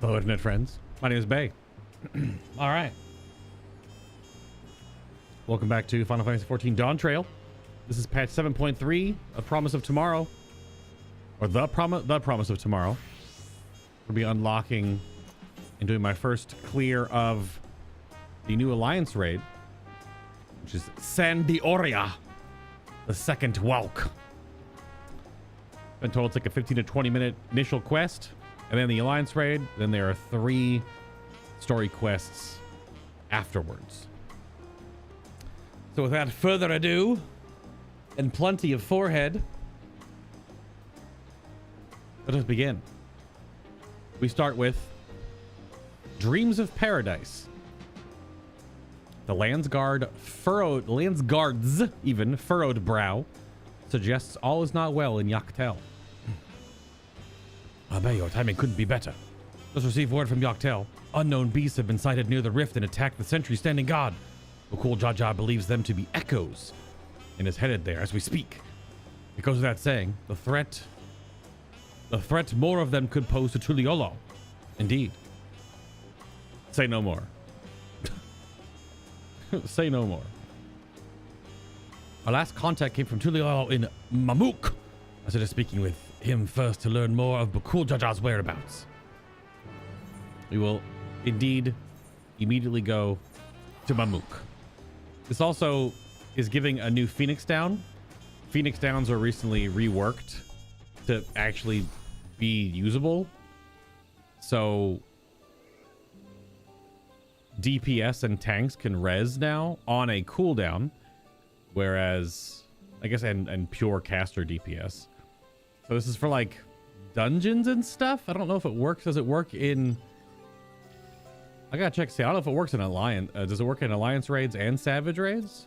Hello, internet friends. My name is Bay. All right. Welcome back to Final Fantasy XIV Dawntrail. This is patch 7.3, A Promise of Tomorrow. Or the Promise of Tomorrow. We'll be unlocking and doing my first clear of the new Alliance raid, which is ORIA, the second walk. Been told it's like a 15 to 20 minute initial quest, and then the Alliance raid. Then there are 3 story quests afterwards. So without further ado, and plenty of forehead, let us begin. We start with Dreams of Paradise. The Landsguard's furrowed brow suggests all is not well in Yoctel. Abey, your timing couldn't be better. Just received word from Yoctel. Unknown beasts have been sighted near the rift and attacked the sentry standing guard. Bukul Jaja believes them to be echoes and is headed there as we speak. Because of that saying, the threat more of them could pose to Tuliolo. Indeed. Say no more. Say no more. Our last contact came from Tuliolo in Mamuk. I started speaking with him first to learn more of Bukul Jaja's whereabouts. We will indeed immediately go to Mamuk. This also is giving a new Phoenix Down. Phoenix Downs were recently reworked to actually be usable. So DPS and tanks can res now on a cooldown, whereas I guess and pure caster DPS. So this is for like dungeons and stuff. I don't know if it works. Does it work in? I gotta check. See, I don't know if it works in Alliance. Does it work in Alliance raids and Savage raids?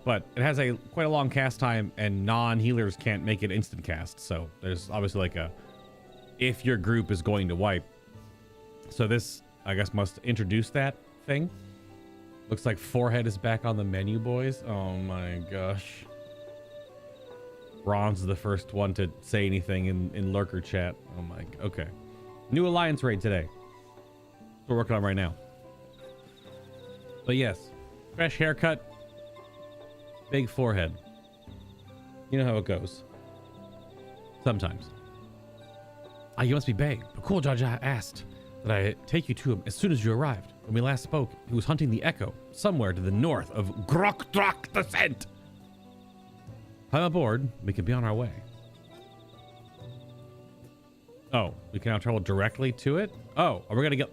But it has quite a long cast time, and non-healers can't make it instant cast. So there's obviously like a if your group is going to wipe. So this, I guess, must introduce that thing. Looks like Forehead is back on the menu, boys. Oh my gosh. Bronze is the first one to say anything in lurker chat. Oh my, okay. New Alliance raid today. We're working on right now. But yes, fresh haircut, big forehead. You know how it goes. Sometimes. Ah, you must be Bay. Bukul Jaja asked that I take you to him as soon as you arrived. When we last spoke, he was hunting the Echo, somewhere to the north of Grokdrak Descent. I'm aboard. We can be on our way. Oh, we can now travel directly to it? Oh, are we gonna get...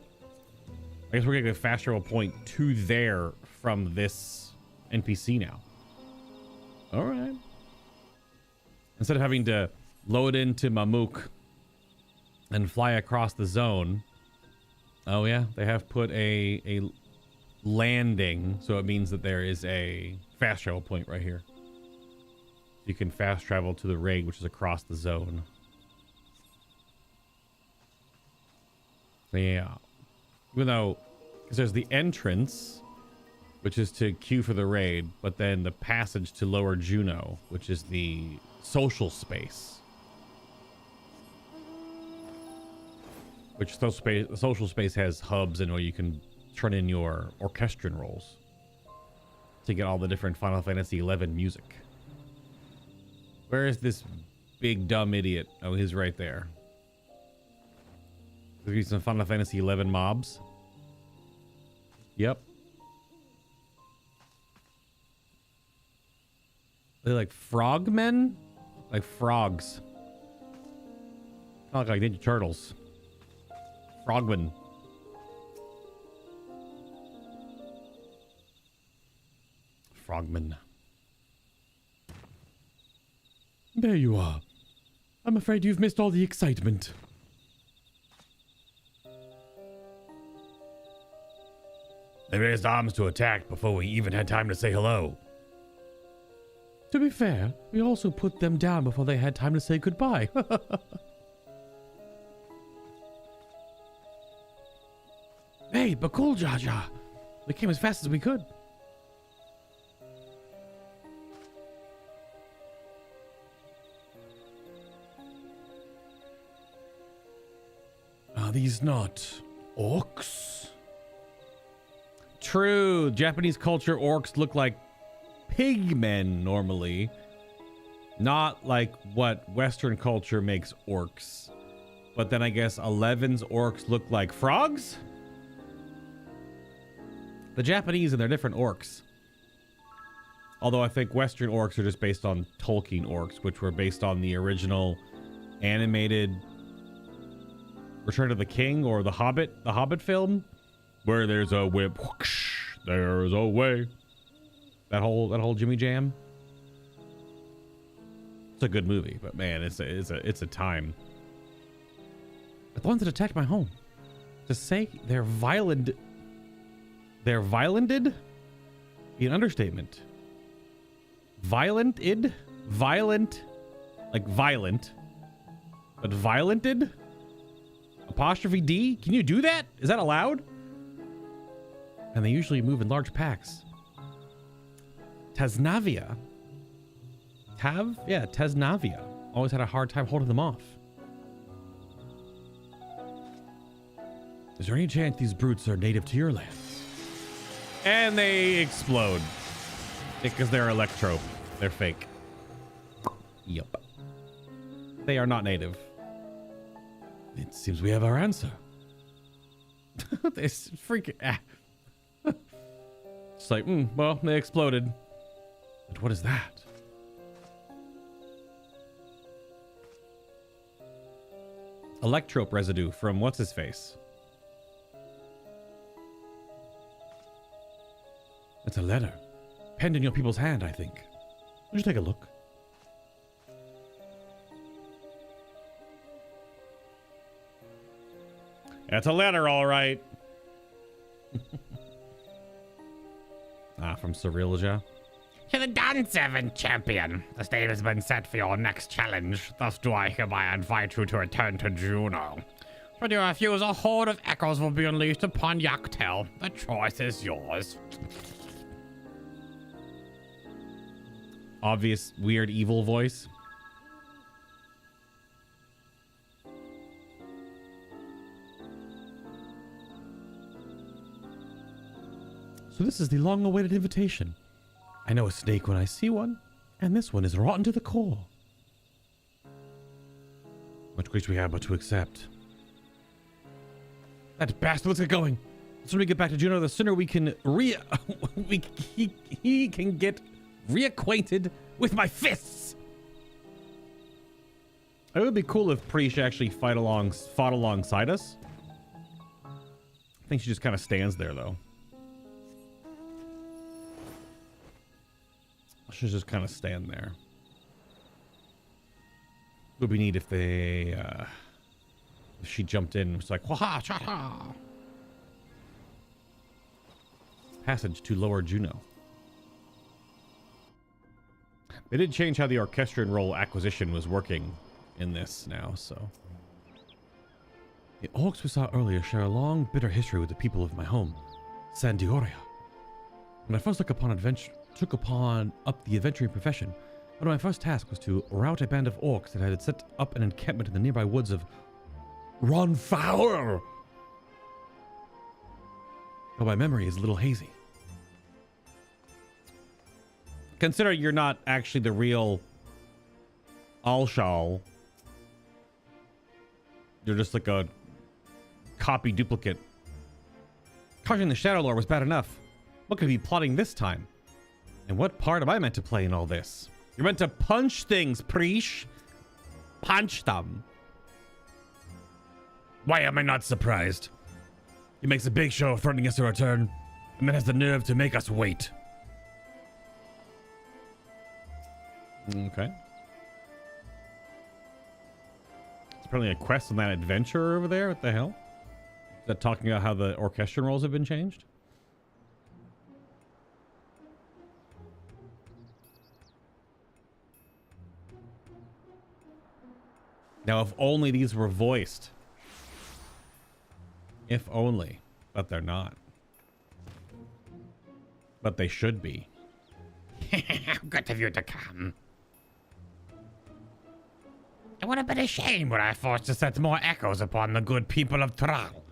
I guess we're gonna get a fast travel point to there from this NPC now. Alright. Instead of having to load into Mamuk and fly across the zone. Oh yeah, they have put a landing, so it means that there is a fast travel point right here. You can fast travel to the raid, which is across the zone. Yeah. Even though, because there's the entrance, which is to queue for the raid, but then the passage to Lower Juno, which is the social space. Which social space has hubs and where you can turn in your orchestrion rolls to get all the different Final Fantasy XI music. Where is this big dumb idiot? Oh, he's right there. There's be some Final Fantasy XI mobs. Yep. Are they like frogmen? Like frogs. Kind of like Ninja Turtles. Frogmen. Frogmen. There you are. I'm afraid you've missed all the excitement. They raised arms to attack before we even had time to say hello. To be fair, we also put them down before they had time to say goodbye. Hey, Bukul Jaja. We came as fast as we could. these not orcs? True. Japanese culture, orcs look like pigmen normally. Not like what Western culture makes orcs. But then I guess 11's orcs look like frogs? The Japanese and their different orcs. Although I think Western orcs are just based on Tolkien orcs, which were based on the original animated Return of the King or the Hobbit film, where there's a whip, whoosh, there's a way. That whole Jimmy Jam. It's a good movie, but man, it's a time. But the ones that attacked my home, to say they're violent, they're violented, be an understatement. Violent, like violent, but violented? Apostrophe D? Can you do that? Is that allowed? And they usually move in large packs. Tasnavia. Tasnavia. Always had a hard time holding them off. Is there any chance these brutes are native to your land? And they explode. Because they're electro. They're fake. Yup. They are not native. It seems we have our answer. This freaking... It's like, well, they exploded. But what is that? Electrope residue from what's-his-face. It's a letter. Penned in your people's hand, I think. Would you take a look? That's a letter, all right. From Cyrilja. To the Dawn 7 champion, the stage has been set for your next challenge. Thus do I hereby invite you to return to Juno. Should you refuse, a horde of echoes will be unleashed upon Yaktel. The choice is yours. Obvious, weird, evil voice. So this is the long-awaited invitation. I know a snake when I see one, and this one is rotten to the core. What grace we have but to accept. That bastard, let's get going. The sooner we get back to Juno, the sooner we can he can get reacquainted with my fists. It would be cool if Preesh actually fought alongside us. I think she just kind of stands there though. She'll just kind of stand there. Would be neat if they if she jumped in and was like, waha cha. Passage to Lower Juno. They did change how the orchestrion role acquisition was working in this now, so. The orcs we saw earlier share a long, bitter history with the people of my home, Sandioria. When I first took upon up the adventuring profession, one of my first tasks was to rout a band of orcs that had set up an encampment in the nearby woods of Ronfaur. Though my memory is a little hazy. Consider you're not actually the real Alshal. You're just like a copy duplicate. Conjuring the Shadow Lord was bad enough. What could he be plotting this time? And what part am I meant to play in all this? You're meant to punch things, Preesh. Punch them. Why am I not surprised? He makes a big show of threatening us to return, and then has the nerve to make us wait. Okay. It's apparently a quest on that adventure over there. What the hell? Is that talking about how the orchestrion roles have been changed? Now, if only these were voiced. If only. But they're not. But they should be. Good of you to come. It would have been a shame were I forced to set more echoes upon the good people of Thrall.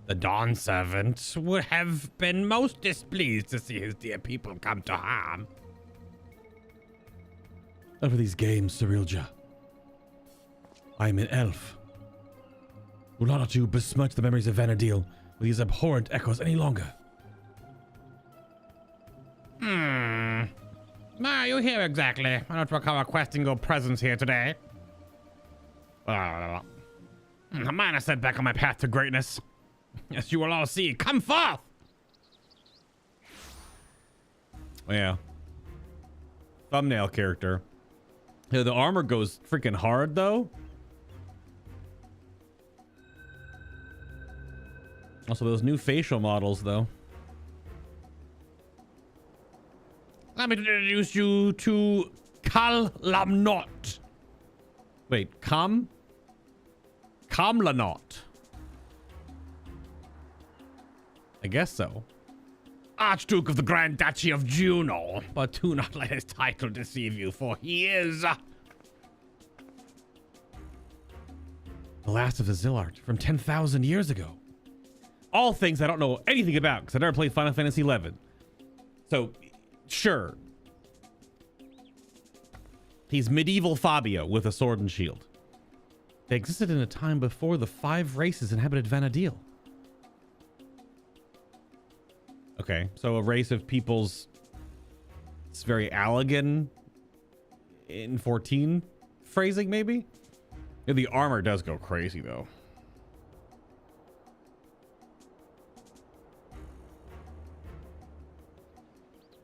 The Dawn Servant would have been most displeased to see his dear people come to harm. Not for these games, Cirilja. I am an elf. Will not let you besmirch the memories of Vana'diel with these abhorrent echoes any longer. Are you here exactly? I don't recall requesting your presence here today. A minor setback on my path to greatness. As you will all see, come forth! Yeah. Thumbnail character. Yeah, the armor goes freaking hard, though. Also, those new facial models, though. Let me introduce you to Kam'lanaut. Wait, Kam'lanaut. I guess so. Archduke of the Grand Duchy of Juno. But do not let his title deceive you, for he is... The last of the Zilart from 10,000 years ago. All things I don't know anything about because I never played Final Fantasy XI. So, sure. He's medieval Fabio with a sword and shield. They existed in a time before the 5 races inhabited Vana'diel. Okay, so a race of peoples. It's very Allegan in 14 phrasing, maybe? Yeah, the armor does go crazy, though.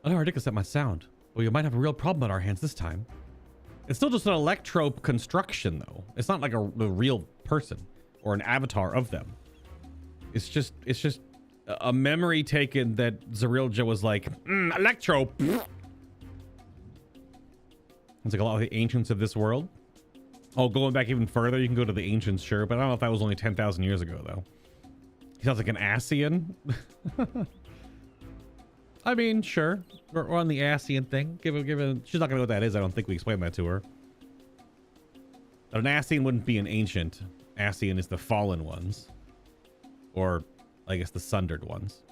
I know how ridiculous that might sound. Well, you might have a real problem on our hands this time. It's still just an electrope construction, though. It's not like a real person or an avatar of them. It's just a memory taken that Cirilja was like, electrope. It's like a lot of the ancients of this world. Oh, going back even further, you can go to the ancients, sure, but I don't know if that was only 10,000 years ago, though. He sounds like an Ascian. I mean, sure. We're on the Ascian thing. Give it. She's not gonna know what that is. I don't think we explained that to her. But an Ascian wouldn't be an ancient. Ascian is the fallen ones. Or, I guess, the sundered ones.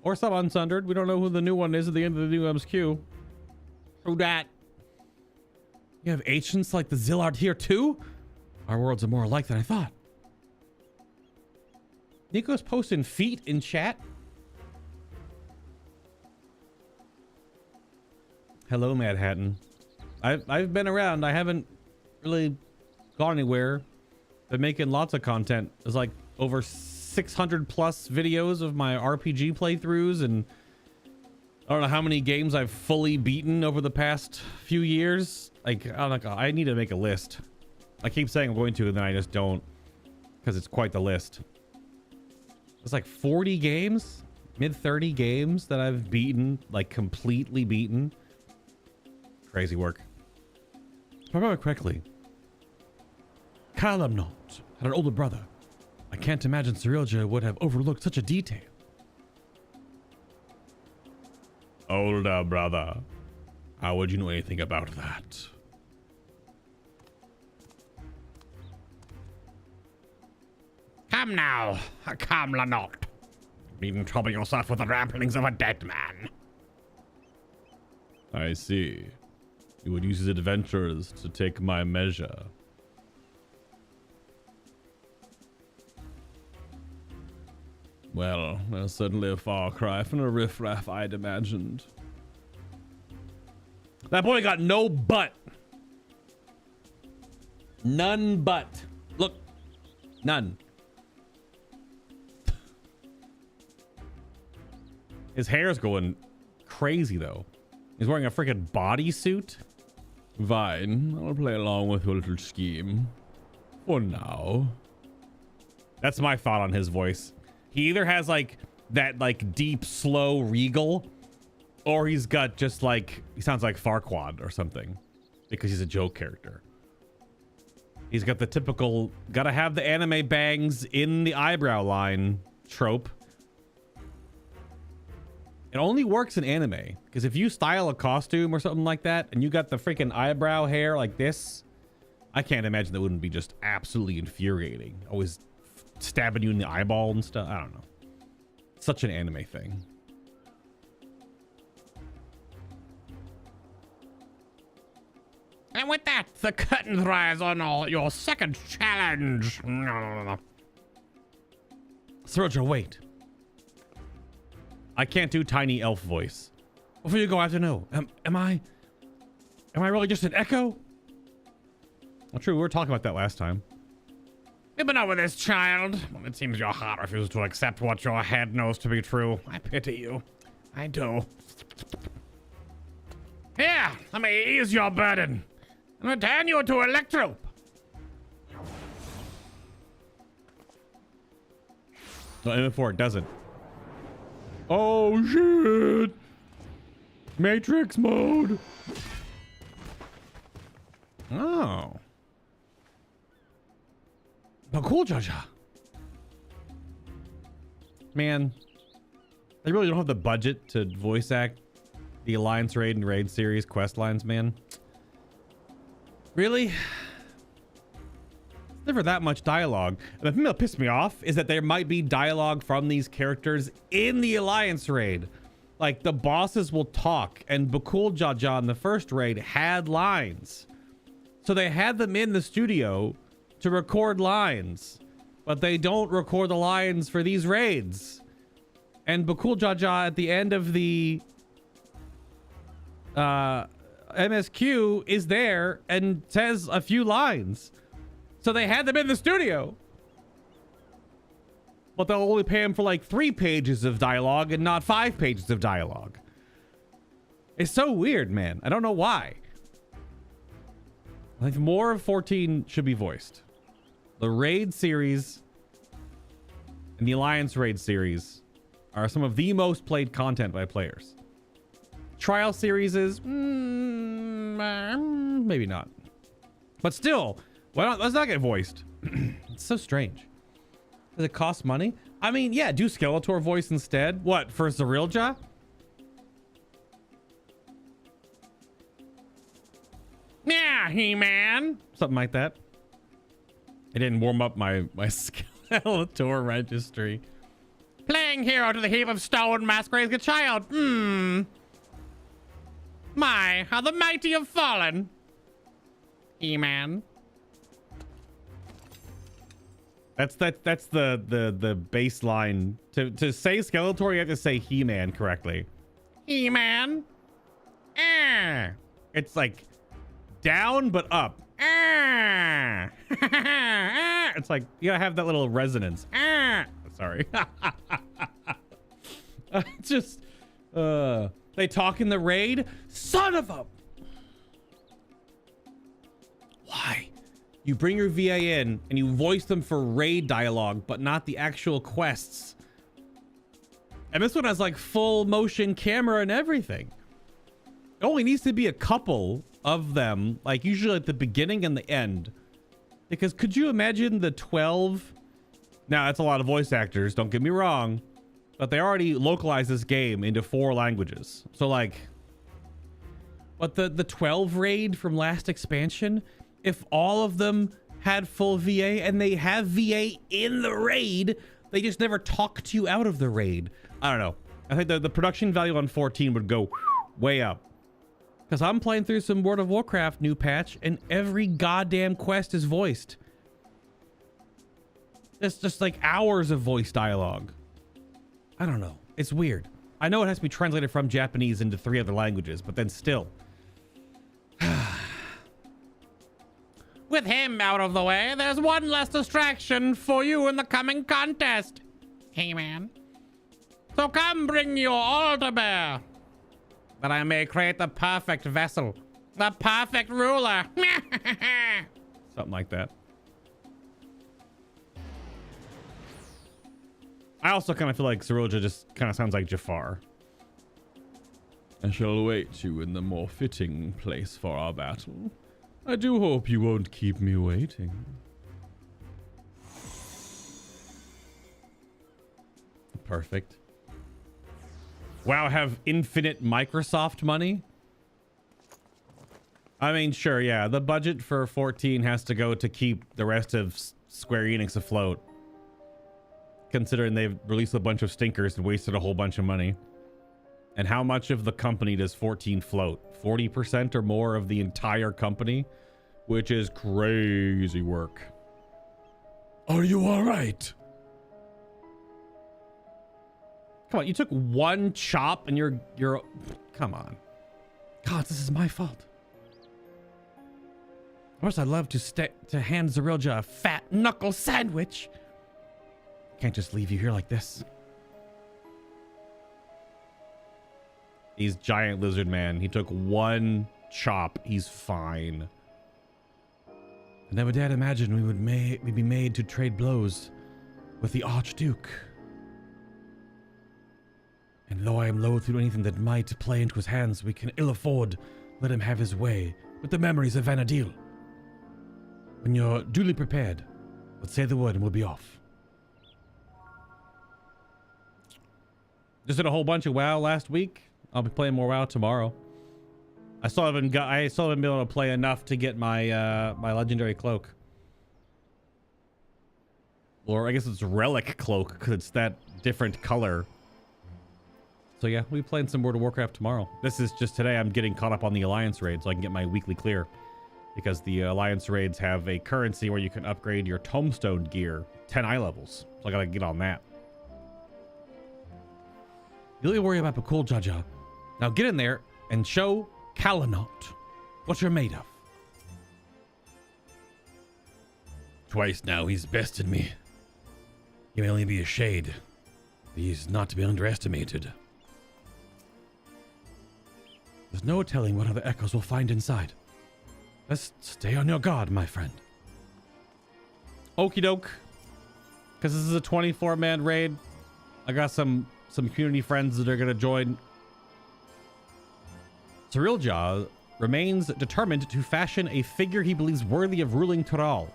Or some unsundered. We don't know who the new one is at the end of the new MSQ. Who dat? You have ancients like the Zilart here too? Our worlds are more alike than I thought. Nico's posting feet in chat. Hello, Mad Hatton. I've been around. I haven't really gone anywhere. Been making lots of content. There's like over 600 plus videos of my RPG playthroughs, and I don't know how many games I've fully beaten over the past few years. Like, I need to make a list. I keep saying I'm going to, and then I just don't, because it's quite the list. It's like 40 games, mid 30 games that I've beaten, like completely beaten. Crazy work. If I remember correctly, Kam'lanaut had an older brother. I can't imagine Cirilja would have overlooked such a detail. Older brother. How would you know anything about that? Come now, Kam'lanaut. Needn't trouble yourself with the ramblings of a dead man. I see. You would use his adventures to take my measure. Well, that's certainly a far cry from the riffraff I'd imagined. That boy got no butt. None but. Look. None. His hair's going crazy, though. He's wearing a freaking bodysuit. Fine. I'll play along with your little scheme. For now. That's my thought on his voice. He either has like that like deep, slow regal, or he's got just like, he sounds like Farquaad or something because he's a joke character. He's got the typical, gotta have the anime bangs in the eyebrow line trope. It only works in anime because if you style a costume or something like that and you got the freaking eyebrow hair like this, I can't imagine that wouldn't be just absolutely infuriating. Always stabbing you in the eyeball and stuff. I don't know. Such an anime thing. And with that, the curtain rise on your second challenge. Zilart, wait. I can't do tiny elf voice. Before you go, I have to know. Am I really just an echo? Well, true. We were talking about that last time. You've been over this, child. Well, it seems your heart refuses to accept what your head knows to be true. I pity you. I do. Here, let me ease your burden and return you to Electro. No, M4 it doesn't. Oh shit! Matrix mode. Oh. Oh, cool, Jaja. Man, they really don't have the budget to voice act the Alliance Raid and Raid series quest lines, man. Really? Never that much dialogue. And the thing that pissed me off is that there might be dialogue from these characters in the Alliance Raid. Like, the bosses will talk, and Bakul Jaja in the first raid had lines. So they had them in the studio to record lines, but they don't record the lines for these raids. And Bakul Jaja at the end of the MSQ is there and says a few lines. So they had them in the studio, but they'll only pay him for like 3 pages of dialogue and not 5 pages of dialogue. It's so weird, man. I don't know why. I think more of 14 should be voiced. The Raid series and the Alliance Raid series are some of the most played content by players. Trial series is maybe not, but still, why not? Let's not get voiced. It's so strange. Does it cost money? I mean, yeah, do Skeletor voice instead. What, for Zilart? Yeah, He-Man. Something like that. I didn't warm up my Skeletor registry. Playing hero to the heap of stone masquerades a child. My, how the mighty have fallen. He-Man. That's the baseline. To say Skeletor, you have to say He-Man correctly. He-Man. It's like down but up. It's like you gotta have that little resonance. Sorry. It's just they talk in the raid. Son of a. Why? You bring your VA in and you voice them for raid dialogue, but not the actual quests. And this one has like full motion camera and everything. It only needs to be a couple of them, like usually at the beginning and the end. Because could you imagine the 12? Now that's a lot of voice actors, don't get me wrong, but they already localized this game into 4 languages. So like, but the 12 raid from last expansion, if all of them had full VA and they have VA in the raid, they just never talk to you out of the raid. I don't know. I think the production value on 14 would go way up. Because I'm playing through some World of Warcraft new patch and every goddamn quest is voiced. It's just like hours of voice dialogue. I don't know. It's weird. I know it has to be translated from Japanese into 3 other languages, but then still. With him out of the way, there's one less distraction for you in the coming contest. Hey, man. So come bring your altar bear, that I may create the perfect vessel, the perfect ruler. Something like that. I also kind of feel like Zilart just kind of sounds like Jafar. I shall await you in the more fitting place for our battle. I do hope you won't keep me waiting. Perfect. Wow, have infinite Microsoft money? I mean, sure, yeah. The budget for 14 has to go to keep the rest of Square Enix afloat, considering they've released a bunch of stinkers and wasted a whole bunch of money. And how much of the company does 14 float? 40% or more of the entire company, which is crazy work. Are you all right? Come on, you took one chop and you're come on. God, this is my fault. Of course, I'd love to hand Zerilja a fat knuckle sandwich. Can't just leave you here like this. He's giant lizard man. He took one chop. He's fine. I never dared imagine we'd be made to trade blows with the Archduke. And though I am loath to do anything that might play into his hands, we can ill afford let him have his way with the memories of Vana'diel. When you're duly prepared, let's say the word and we'll be off. Just did a whole bunch of WoW last week. I'll be playing more WoW tomorrow. I still haven't been able to play enough to get my my legendary cloak. Or I guess it's relic cloak because it's that different color. So yeah, we'll be playing some World of Warcraft tomorrow. This is just today. I'm getting caught up on the Alliance raid so I can get my weekly clear. Because the Alliance raids have a currency where you can upgrade your tombstone gear 10 eye levels. So I gotta get on that. You don't worry about Bakul Jaja. Now get in there and show Kam'lanaut what you're made of. Twice now he's bested me. He may only be a shade. He's not to be underestimated. There's no telling what other echoes we'll find inside. Just stay on your guard, my friend. Okie doke. Because this is a 24-man raid. I got some community friends that are going to join. Zerilja remains determined to fashion a figure he believes worthy of ruling Tural.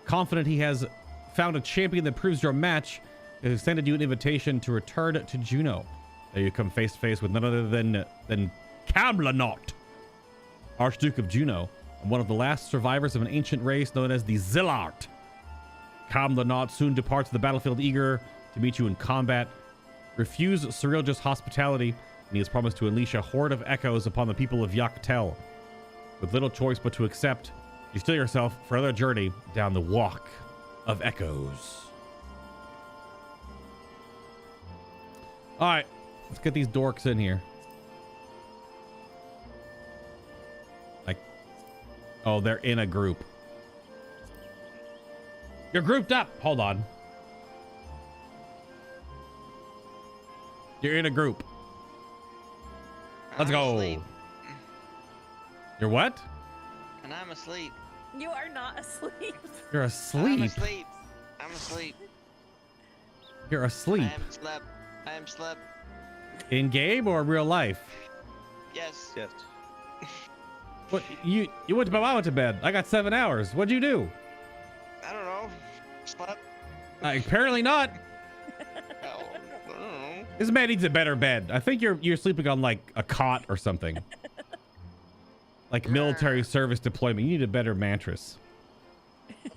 Confident he has found a champion that proves your match, has extended you an invitation to return to Juno. There you come face to face with none other than Kam'lanaut, Archduke of Juno, and one of the last survivors of an ancient race known as the Zilart. Kam'lanaut soon departs the battlefield eager to meet you in combat. Refuse Zerilja's hospitality, and he has promised to unleash a horde of echoes upon the people of Yak-Tel. With little choice but to accept, you steel yourself for another journey down the Walk of Echoes. All right, let's get these dorks in here. Oh, they're in a group. You're grouped up. Hold on. You're in a group. Let's go. Asleep. You're what? And I'm asleep. You are not asleep. You're asleep. I'm asleep. I'm asleep. You're asleep. I am slept. I am slept. In game or real life? Yes. Yes. What you went to bed? I went to bed. I got 7 hours. What'd you do? I don't know. Slept. Apparently not. Oh, I don't know. This man needs a better bed. I think you're sleeping on like a cot or something. Like military service deployment. You need a better mattress.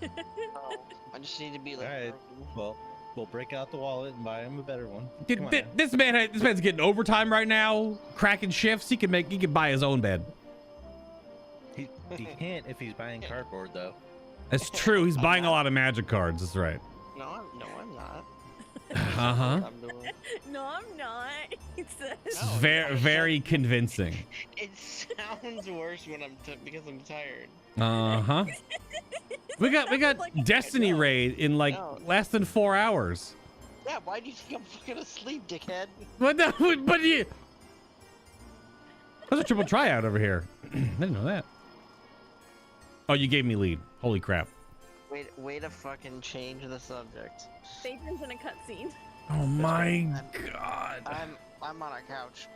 Oh, I just need to be like. All right. Well, we'll break out the wallet and buy him a better one. Dude, Come on, this man's getting overtime right now, cracking shifts. He can buy his own bed. He can't if he's buying cardboard though. That's true. He's buying a lot of magic cards. That's right. No, I'm not. Uh-huh. I'm doing. No, I'm not. He says. No. Very convincing. It sounds worse when because I'm tired. Uh-huh. We got Like, Destiny no. raid in like No. less than 4 hours. Yeah, why do you think I'm fucking asleep, dickhead? What the? But you. There's a triple tryout over here. I didn't know that. Oh, you gave me lead. Holy crap. Way to fucking change the subject. Phaedron's in a cutscene. Oh my god. I'm on a couch.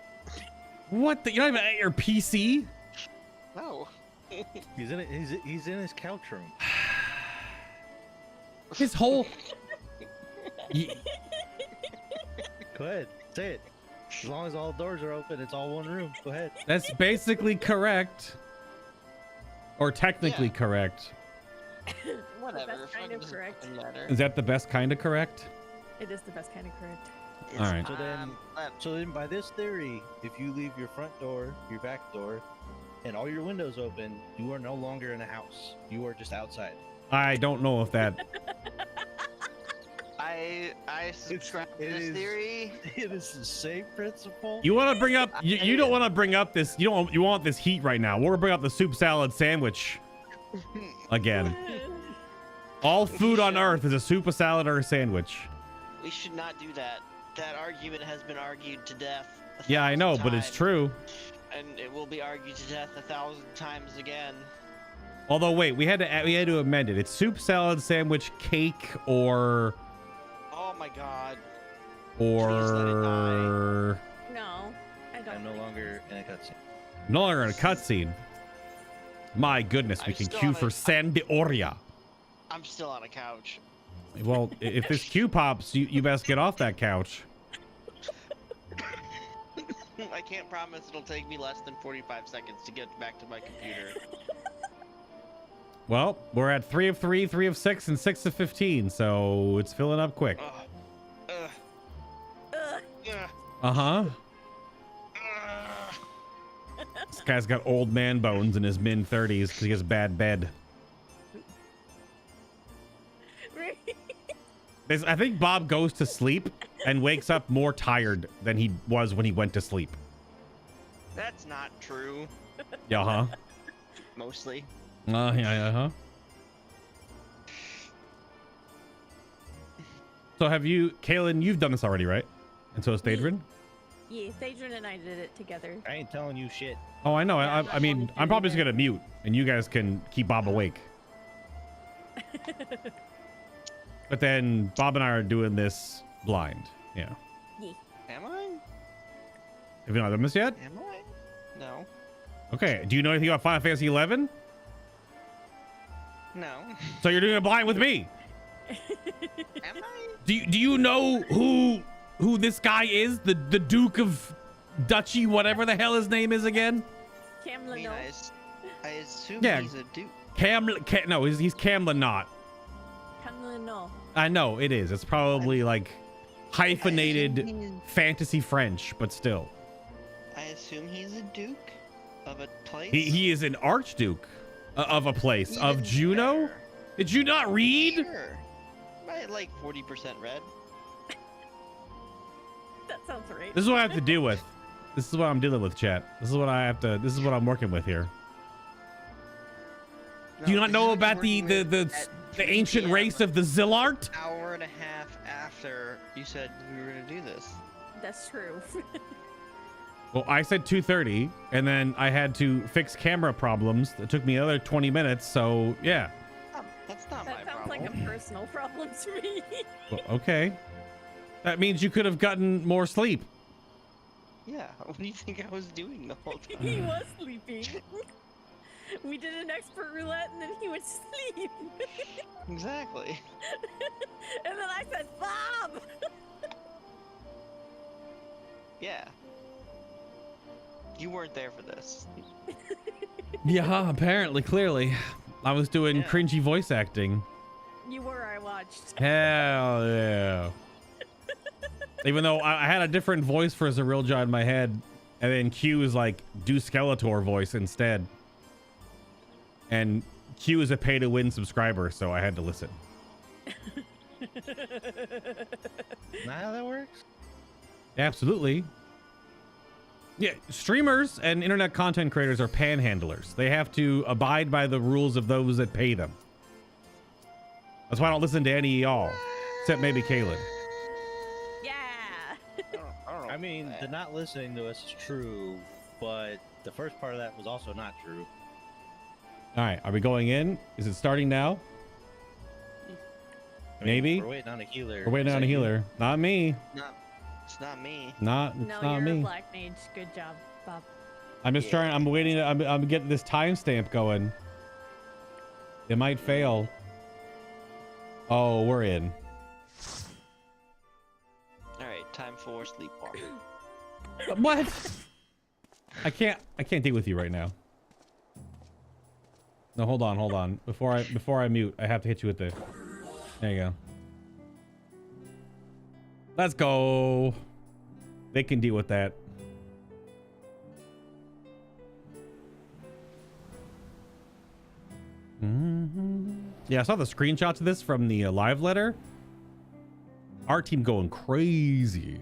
What the? You're not even at your PC? No. He's in his couch room. His whole. Go ahead, say it. As long as all doors are open, it's all one room. Go ahead. That's basically correct. Or technically Yeah. correct. Whatever. That's kind of fucking correct. doesn't matter. Is that the best kind of correct? It is the best kind of correct. It's, All right. So then, by this theory, if you leave your front door, your back door, and all your windows open, you are no longer in a house. You are just outside. I don't know if that. I subscribe to it this is- theory. It is the same principle. You want to bring up? You don't want to bring up this. You don't. You want this heat right now. We're gonna bring up the soup salad sandwich again. All food on Earth is a soup, a salad, or a sandwich. We should not do that. That argument has been argued to death. Yeah, I know, but it's true. And it will be argued to death 1,000 times again. Although, wait, we had to amend it. It's soup, salad, sandwich, cake, or Oh my god. or No, I don't. I'm no think longer in a cutscene. no longer in a cutscene. My goodness, we I'm can still queue on for it. San de Oria. I'm still on a couch. Well, if this queue pops, you best get off that couch. I can't promise it'll take me less than 45 seconds to get back to my computer. Well, we're at 3 of 3, 3 of 6, and 6 of 15, so it's filling up quick. Ugh. Ugh. Ugh. Uh-huh. Ugh. This guy's got old man bones in his mid-30s because he has bad bed. I think Bob goes to sleep and wakes up more tired than he was when he went to sleep. That's not true. Yeah, huh? Mostly. Yeah, huh? So have you, Kaylin, you've done this already, right? And so has Daedrin? Yes, Adrian and I did it together. I ain't telling you shit. Oh, I know. Yeah, I mean, I'm probably just going to mute and you guys can keep Bob awake. But then Bob and I are doing this blind. Yeah. Am I? Have you not done this yet? Am I? No. Okay. Do you know anything about Final Fantasy 11? No. So you're doing it blind with me. Am I? Do you know who this guy is? The Duke of Duchy, whatever the hell his name is again? I mean, Kam'lanaut. I assume Yeah. he's a dude. No, he's Kam'lanaut. Kam'lanaut. I know it is. It's probably like hyphenated I fantasy French, but still. assume he's a duke of a place. He is an archduke of a place of Even Juno. better. Did you not read? Sure. I like 40% red. That sounds right. This is what I have to deal with. This is what I'm dealing with, chat. This is what I have to. This is what I'm working with here. Do you No, not this know is what about the you're working the with at the 3 ancient PM, race of the Zilart? Hour and a half after you said we were gonna do this. That's true. Well, I said 2:30, and then I had to fix camera problems. It took me another 20 minutes. So yeah. That's not my That sounds problem. like a personal problem to me. Well, okay. That means you could have gotten more sleep. Yeah. What do you think I was doing the whole time? He was sleeping. We did an expert roulette and then he went to sleep. Exactly. And then I said, Bob! Yeah. You weren't there for this. Yeah, apparently, clearly. I was doing Yeah. cringy voice acting. You were, I watched. Hell yeah. Even though I had a different voice for Zerilja in my head, and then Q is like, do Skeletor voice instead. And Q is a pay-to-win subscriber, so I had to listen. Not how that works? Absolutely. Yeah, streamers and internet content creators are panhandlers. They have to abide by the rules of those that pay them. That's why I don't listen to any of y'all, except maybe Kaylin. Yeah. I don't know I mean, about the that. not listening to us is true, but the first part of that was also not true. All right, are we going in? Is it starting now? I mean, Maybe. We're waiting on a healer. We're waiting on a Is that you? healer. Not me. It's not me. It's No, not you're a me. black mage. Good job, Bob. I'm just trying. I'm waiting. I'm getting this timestamp going. It might fail. Oh, we're in. All right, time for sleepwalk. What? I can't deal with you right now. No, hold on. Before I mute, I have to hit you with the. There you go. Let's go. They can deal with that. Yeah, I saw the screenshots of this from the live letter. Our team going crazy.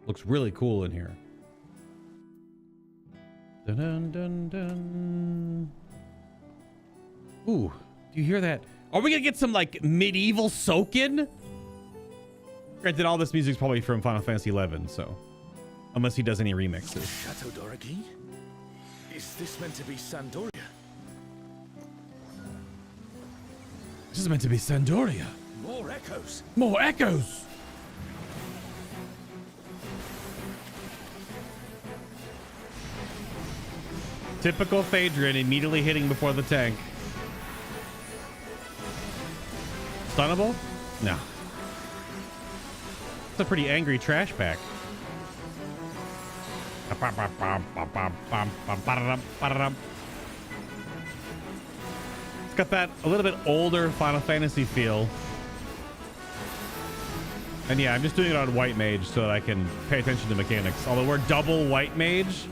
Looks really cool in here. Dun dun dun dun. Ooh, do you hear that? Are we gonna get some like medieval soak-in? Granted, all this music's probably from Final Fantasy XI, so unless he does any remixes. Chateau d'Origny? Is this meant to be Sandoria? This is meant to be Sandoria. More echoes. More echoes. Typical Phaedron immediately hitting before the tank. Stunnable? No. It's a pretty angry trash pack. It's got that a little bit older Final Fantasy feel. And yeah, I'm just doing it on White Mage so that I can pay attention to mechanics. Although we're double White Mage.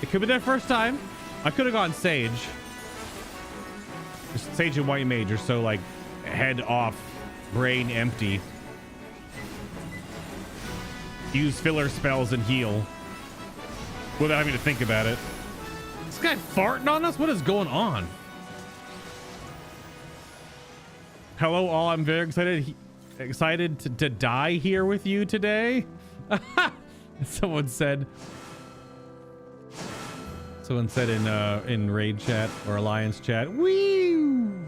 It could be their first time. I could have gone Sage. Just Sage and White Mage are so like head off, brain empty. Use filler spells and heal without having to think about it. This guy farting on us? What is going on? Hello all, I'm very excited to die here with you today. Someone said in raid chat or alliance chat. Woo!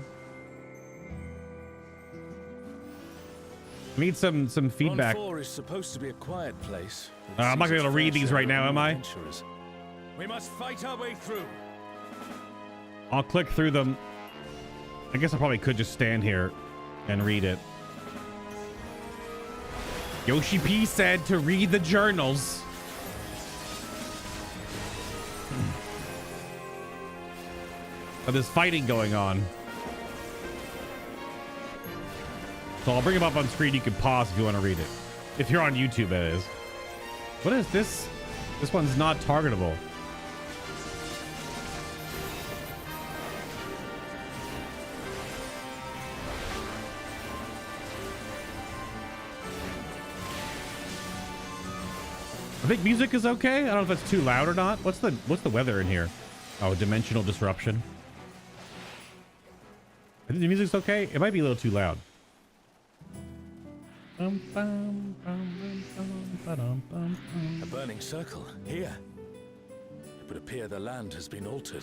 I need some feedback. Ron 4 is supposed to be a quiet place. I'm not gonna be able to read these right now, am I? We must fight our way through. I'll click through them. I guess I probably could just stand here and read it. Yoshi P said to read the journals. Oh, there's fighting going on. So I'll bring him up on screen. You can pause if you want to read it. If you're on YouTube, that is. What is this? This one's not targetable. I think music is okay. I don't know if it's too loud or not. What's the weather in here? Oh, dimensional disruption. I think the music's okay. It might be a little too loud. A burning circle here. It would appear the land has been altered.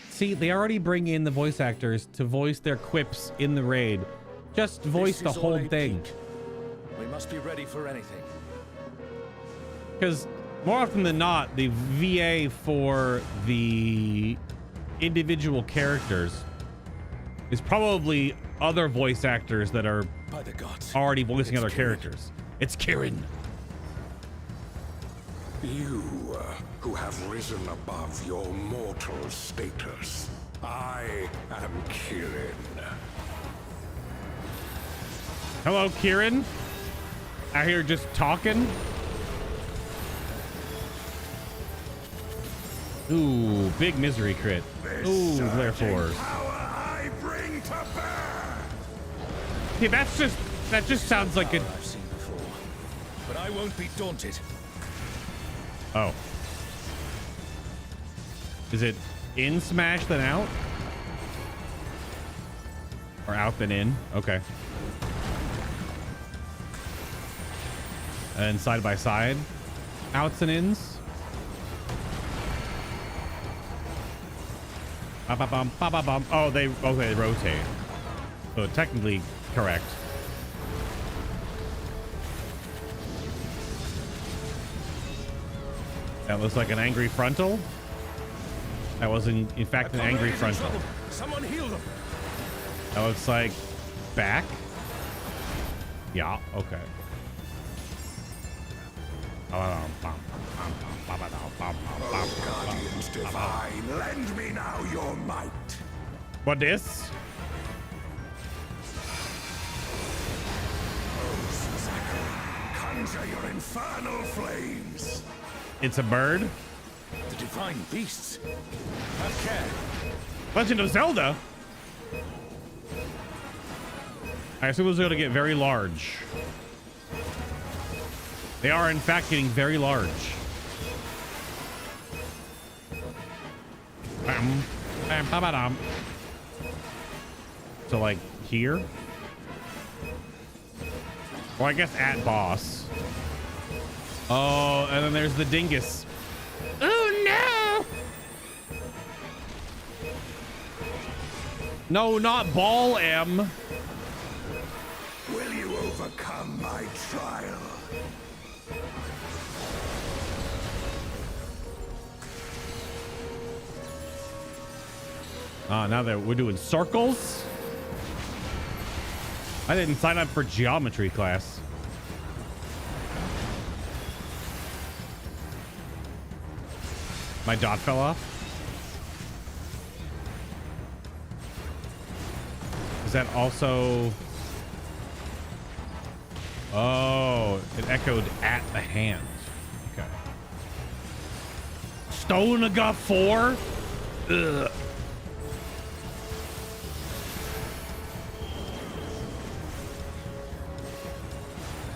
See, they already bring in the voice actors to voice their quips in the raid. Just voice the whole thing. We must be ready for anything. Because more often than not, the VA for the individual characters is probably other voice actors that are by the gods, already voicing other Kirin. characters. It's Kirin. You who have risen above your mortal status. I am Kirin. Hello, Kirin. Out here just talking. Ooh, big misery crit. Ooh, therefore. Yeah, that just sounds like a. I've seen before, but I won't be daunted. Oh. Is it in Smash then out? Or out then in? Okay. And side by side, outs and ins. Ba-ba-bum, ba-ba-bum. Oh, they rotate. So technically correct. That looks like an angry frontal. That was in fact an angry frontal. Someone heal them. That looks like back. Yeah, okay. Oh, Guardians divine, lend me now your might. What this? Conjure your infernal flames. It's a bird. The divine beasts. Have care. Legend of Zelda. I assume it was going to get very large. They are in fact getting very large. Bam, bam, ba, ba, dum. So like here. Well, I guess at boss. Oh, and then there's the dingus. Oh no! No, not Ball M. Will you overcome my trial? Now that we're doing circles. I didn't sign up for geometry class. My dot fell off. Is that also... Oh, it echoed at the hand. Okay. Stone got 4? Ugh.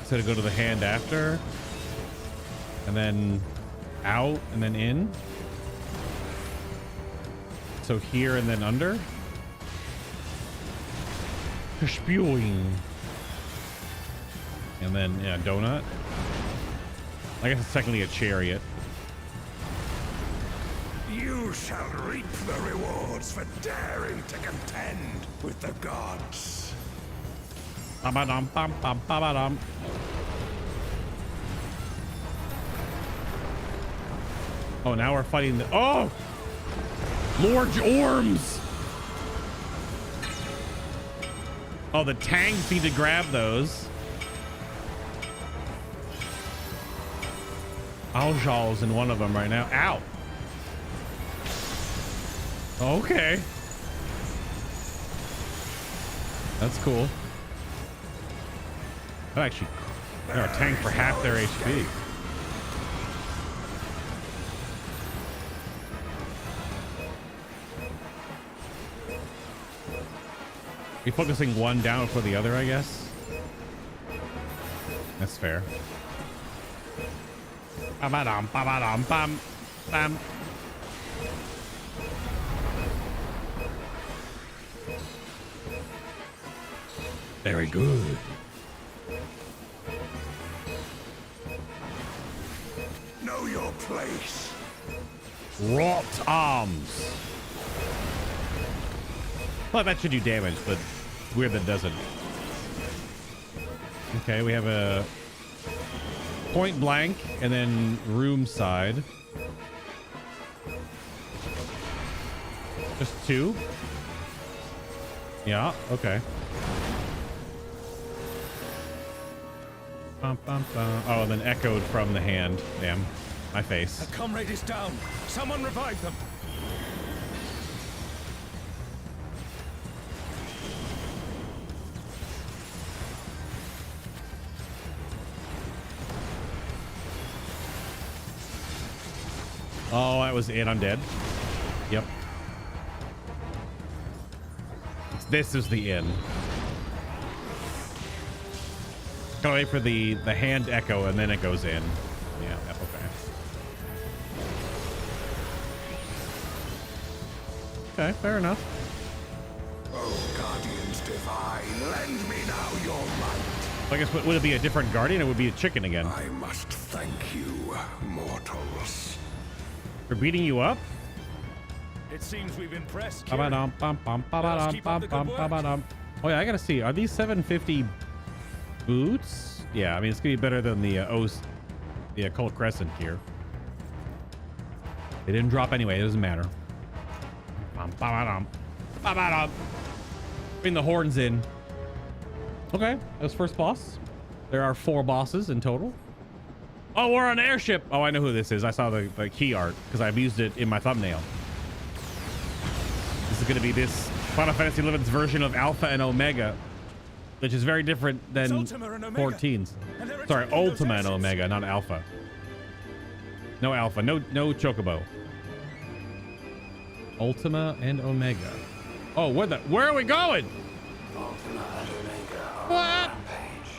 So to go to the hand after, and then out, and then in. So here and then under. Spewing. And then, yeah, donut. I guess it's technically a chariot. You shall reap the rewards for daring to contend with the gods. Ba-ba-dum, bum, bum, ba-ba-dum. Oh, now we're fighting the... Oh! Large Orms! Oh, the tanks need to grab those. Aljaw's in one of them right now. Ow! Okay. That's cool. That actually... They're a tank for half their HP. You're focusing one down for the other, I guess. That's fair. Ba-ba-dum, ba-ba-dum, bam, bam. Very good. Know your place. Wrought arms. Well, that should do damage, but weird that doesn't. Okay, we have a point blank and then room side. Just 2? Yeah, okay. Bum, bum, bum. Oh, and then echoed from the hand. Damn, my face. A comrade is down. Someone revive them. Oh, that was it. I'm dead. Yep. This is the end. Gotta wait for the hand echo and then it goes in. Yeah, yep, okay. Okay, fair enough. Oh, guardians divine, lend me now your might. I guess would it be a different guardian or would it be a chicken again? I must thank you, mortals. For beating you up? It seems we've impressed. Ba-ba-dum, bum, bum, ba-ba-dum, Keep up bum, the bum, good work. ba-ba-dum. Oh yeah, I gotta see. Are these 750 boots? Yeah, I mean it's gonna be better than the Occult Crescent here. They didn't drop anyway. It doesn't matter. Bum, ba-ba-dum, ba-ba-dum. Bring the horns in. Okay, that was first boss. There are 4 bosses in total. Oh, we're on an airship. Oh, I know who this is. I saw the key art because I've used it in my thumbnail. This is going to be this Final Fantasy XI's version of Alpha and Omega, which is very different than 14's. Sorry, Ultima and Omega, not Alpha. No Alpha, no Chocobo. Ultima and Omega. Oh, where are we going? Ultima and Omega are What? on rampage.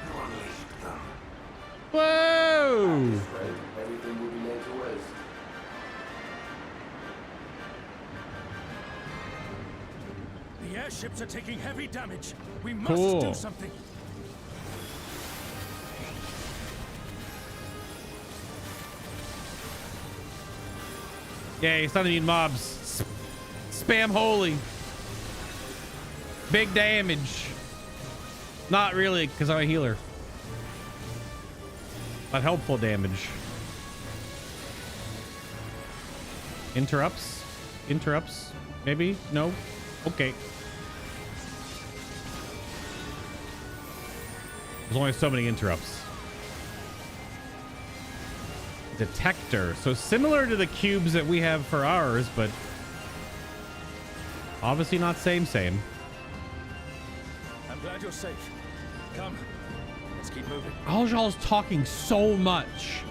You unleashed them. Whoa! Everything will be laid to waste. The airships are taking heavy damage. We must Cool. do something. Yay, starting to need mobs. Spam holy. Big damage. Not really, because I'm a healer. But helpful damage. Interrupts? Interrupts? Maybe? No? Okay. There's only so many interrupts. Detector. So similar to the cubes that we have for ours, but obviously not same. I'm glad you're safe. Come, let's keep moving. Aljal's talking so much.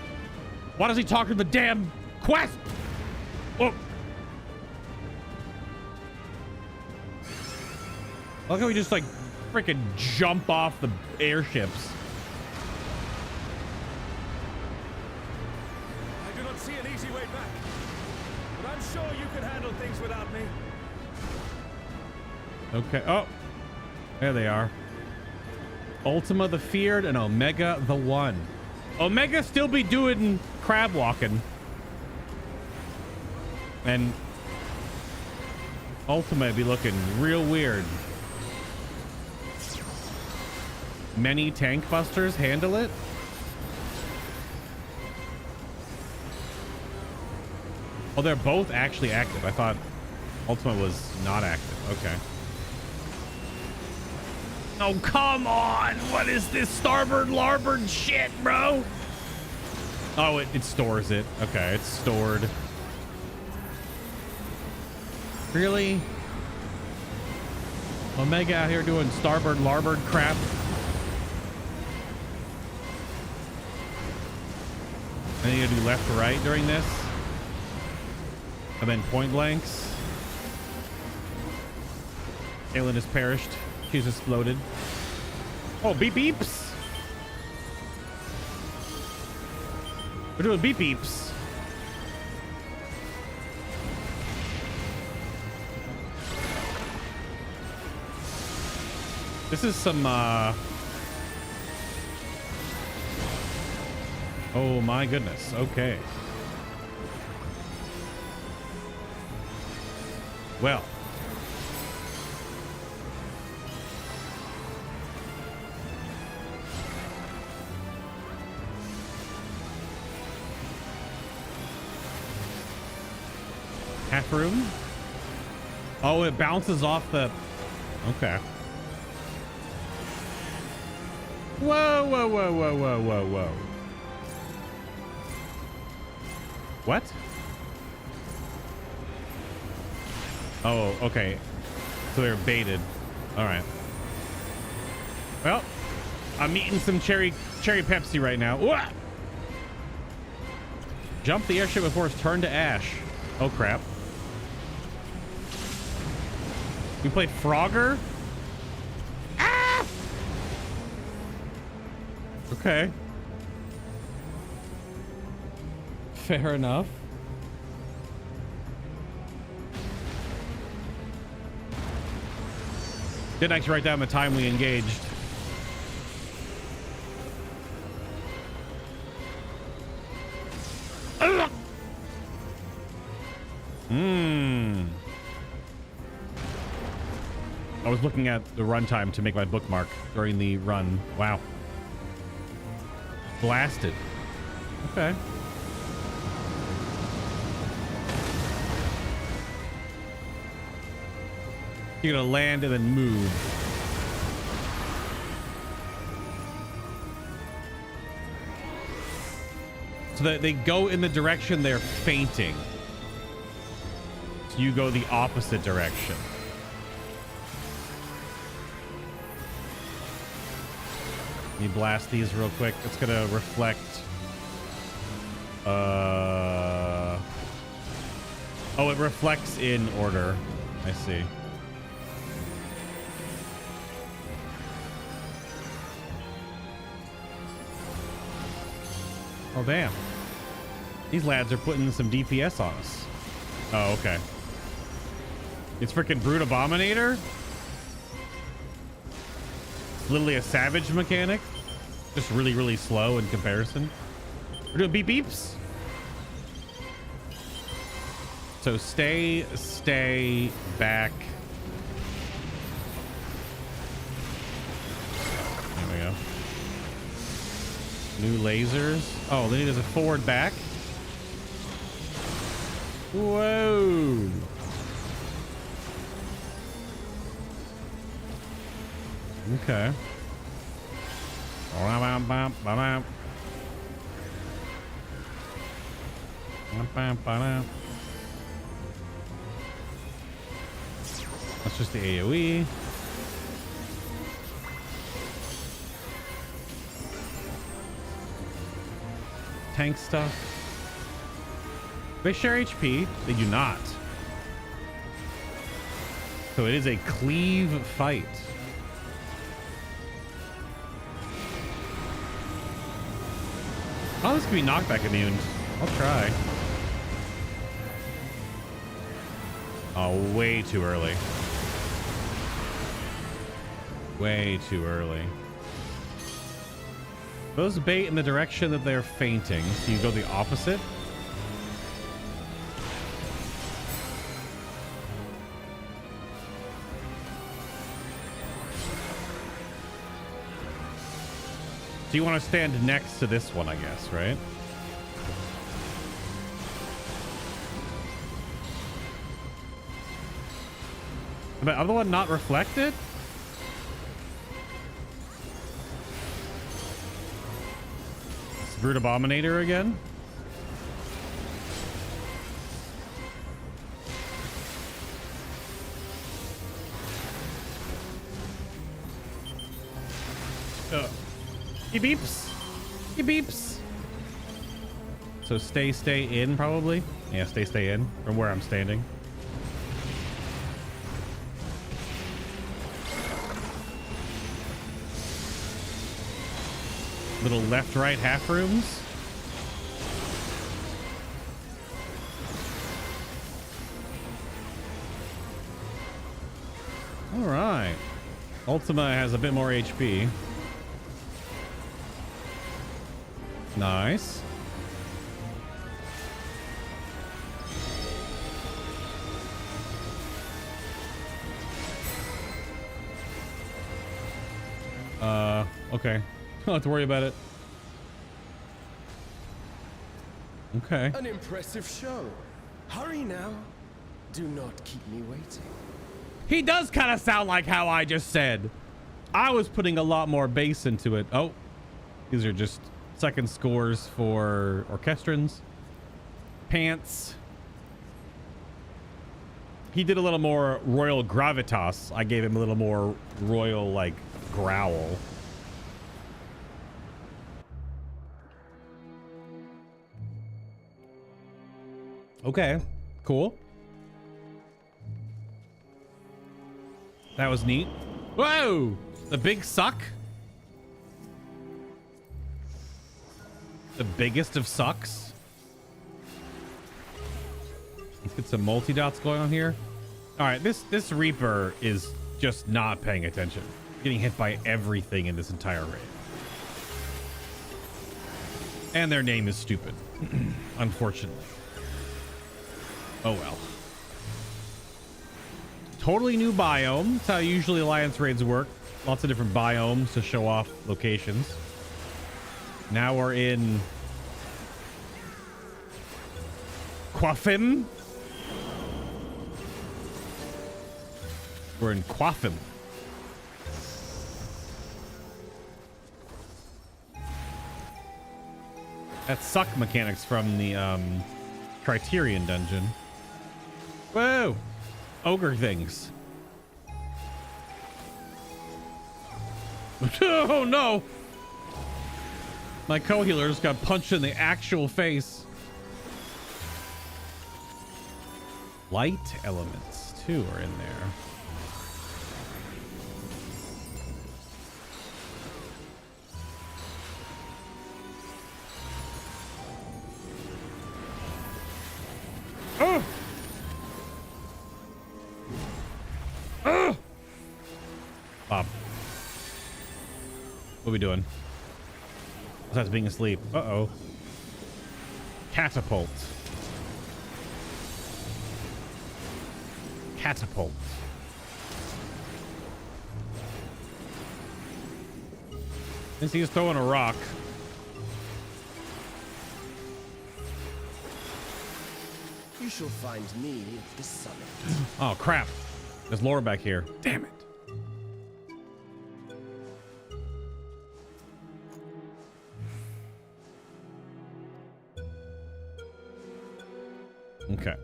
Why does he talk to the damn quest? Oh. Look how we just like freaking jump off the airships. I do not see an easy way back, but I'm sure you can handle things without me. Okay. Oh, there they are. Ultima the Feared and Omega the One. Omega still be doing crab walking. And Ultima be looking real weird. Many tank busters handle it. Oh, they're both actually active. I thought Ultima was not active. Okay. Oh, come on. What is this starboard larboard shit, bro? Oh, it stores it. Okay, it's stored. Really? Omega out here doing starboard larboard crap. I need to do left to right during this. And then point blanks. Aelin has perished. She's exploded. Oh, beep beeps. We're doing beep beeps. This is some oh my goodness. Okay. Well. Half room? Oh, it bounces off the... Okay. Whoa, whoa, whoa, whoa, whoa, whoa, whoa. What? Oh, okay. So they're baited. All right. Well, I'm eating some cherry Pepsi right now. Ooh! Jump the airship before it's turned to ash. Oh, crap. We played Frogger? Ah! Okay. Fair enough. Didn't actually write down the time we engaged. I was looking at the runtime to make my bookmark during the run. Wow. Blasted. Okay. You're gonna land and then move. So that they go in the direction they're fainting. So you go the opposite direction. Let me blast these real quick. It's gonna reflect. Oh, it reflects in order. I see. Oh, damn. These lads are putting some DPS on us. Oh, okay. It's freaking Brute Abominator? It's literally a savage mechanic. Just really, really slow in comparison. We're doing beep beeps. So stay back. There we go. New lasers. Oh, they need us a forward back. Whoa. Okay. That's just the AoE. Tank stuff. They share HP. They do not. So it is a cleave fight. Oh, this could be knockback immune. I'll try. Oh, way too early. Way too early. Those bait in the direction that they're fainting. So you go the opposite. So you want to stand next to this one, I guess, right? But the other one not reflected? It's Brute Abominator again? He beeps. He beeps. So stay in probably. Yeah, stay in from where I'm standing. Little left, right half rooms. All right. Ultima has a bit more HP. Nice. Okay. Don't have to worry about it. Okay. An impressive show. Hurry now. Do not keep me waiting. He does kind of sound like how I just said. I was putting a lot more bass into it. Oh, these are just second scores for orchestrons. Pants. He did a little more royal gravitas. I gave him a little more royal, like, growl. Okay, cool. That was neat. Whoa! The big suck. The biggest of sucks. Let's get some multi-dots going on here. All right, this Reaper is just not paying attention. Getting hit by everything in this entire raid. And their name is stupid. Unfortunately. Oh well. Totally new biome. That's how usually Alliance raids work. Lots of different biomes to show off locations. Now we're in Quaffim. We're in Quaffim. That suck mechanics from the Criterion dungeon. Whoa! Ogre things. Oh no! My co-healer just got punched in the actual face. Light elements too are in there. Oh! Oh! Bob. What are we doing? Besides being asleep. Uh-oh. Catapult. Catapult. Since he's throwing a rock. You shall find me at the summit. Oh, crap. There's lore back here. Damn it. Okay.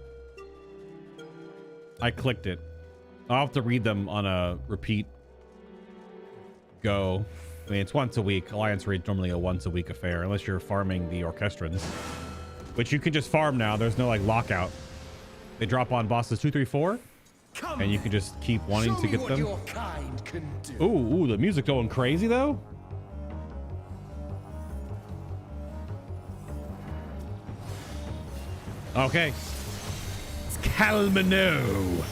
I clicked it. I'll have to read them on a repeat go. I mean, it's once a week. Alliance Raid's normally a once a week affair, unless you're farming the Orchestrons, which you can just farm now. There's no like lockout. They drop on bosses 2, 3, 4, and you can just keep wanting to get them. Your kind can do. Ooh, the music going crazy though. Okay. It's Kam'lanaut.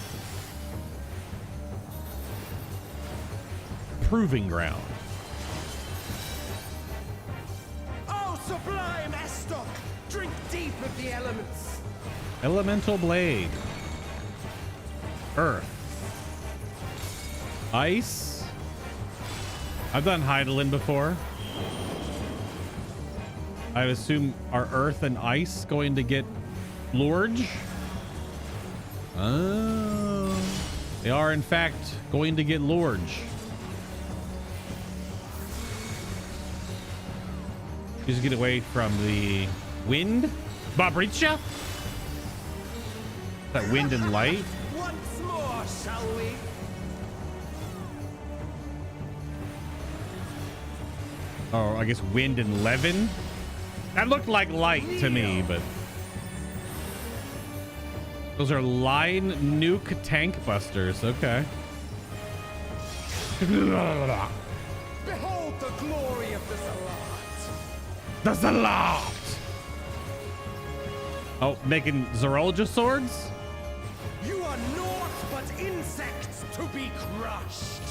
Proving ground. Oh, sublime Estok! Drink deep of the elements. Elemental blade. Earth. Ice. I've done Hydaelyn before. I assume are Earth and Ice going to get Lurge? Oh. They are in fact going to get Lurge. Just get away from the wind. Babricha? That wind and light. Once more, shall we? Oh, I guess wind and levin. That looked like light to me, but those are line nuke tank busters. Okay. Behold the glory of the Zilart. The Zilart. Oh, making Zerolja swords? You are naught but insects to be crushed.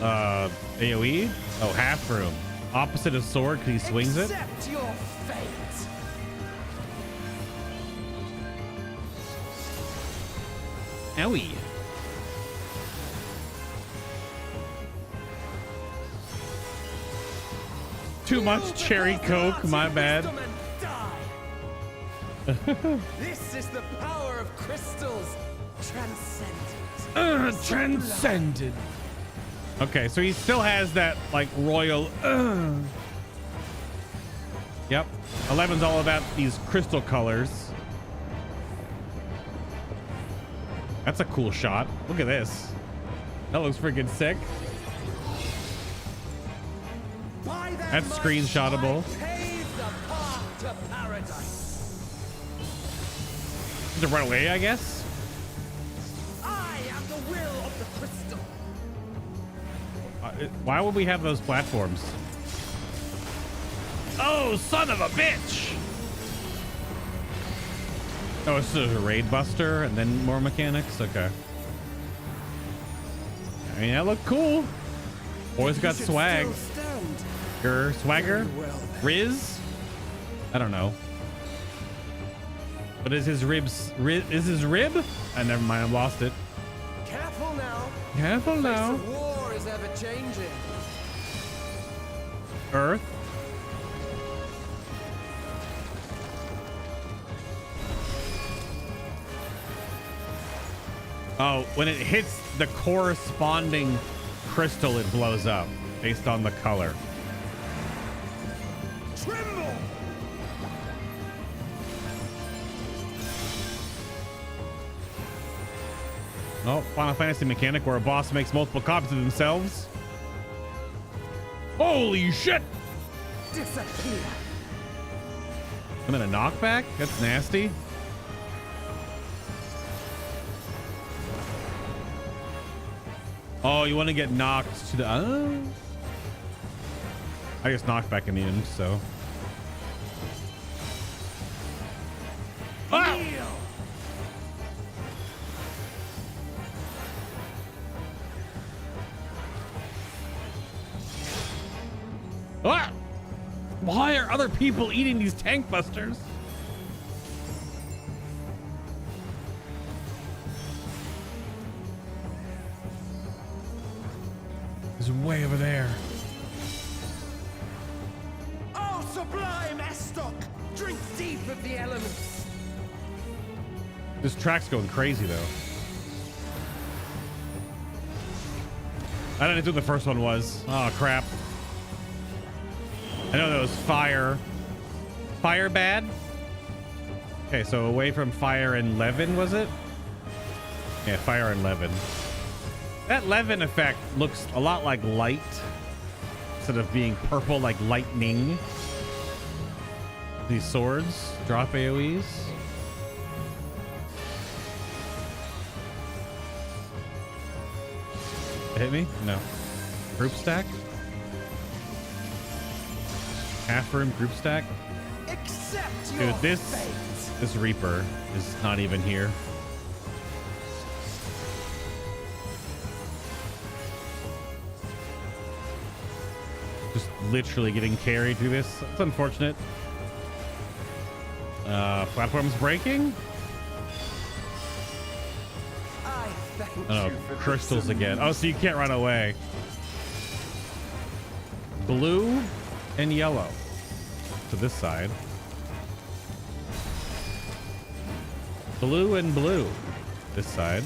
AoE? Oh, half room. Opposite of sword because he swings it. Accept your fate. Owie. Too much cherry coke, my bad. This is the power of crystals. Transcendent. Transcended. Okay, so he still has that like royal. Yep. 11's all about these crystal colors. That's a cool shot. Look at this. That looks freaking sick. That's screenshotable. To run away, I guess. I am the will of the crystal. Why would we have those platforms? Oh, son of a bitch! Oh, it's a raid buster and then more mechanics. Okay. I mean, that looked cool. Boys got swag. Swagger? Riz? I don't know. What is his ribs? Is his rib? Never mind, I lost it. Careful now. Careful now. The war is ever changing. Earth. Oh, when it hits the corresponding crystal, it blows up based on the color. Oh, Final Fantasy mechanic where a boss makes multiple copies of themselves. Holy shit! Disappear. And then a knockback? That's nasty. Oh, you want to get knocked to the... I guess knockback in the end, so... Ah! Ah! Why are other people eating these tank busters? It's way over there. Oh, sublime Estok! Drink deep of the elements. This track's going crazy, though. I don't know what the first one was. Oh, crap. I know that was fire. Fire bad? Okay, so away from fire and Levin, was it? Yeah, fire and Levin. That Levin effect looks a lot like light instead of being purple like lightning. These swords drop AoEs. It hit me? No. Group stack? Half room group stack? Accept Dude, your this fate. Reaper is not even here. Just literally getting carried through this. It's unfortunate. Platform's breaking? I thank Oh, you for crystals this again. Oh, so you can't run away. Blue and yellow to this side. Blue and blue this side.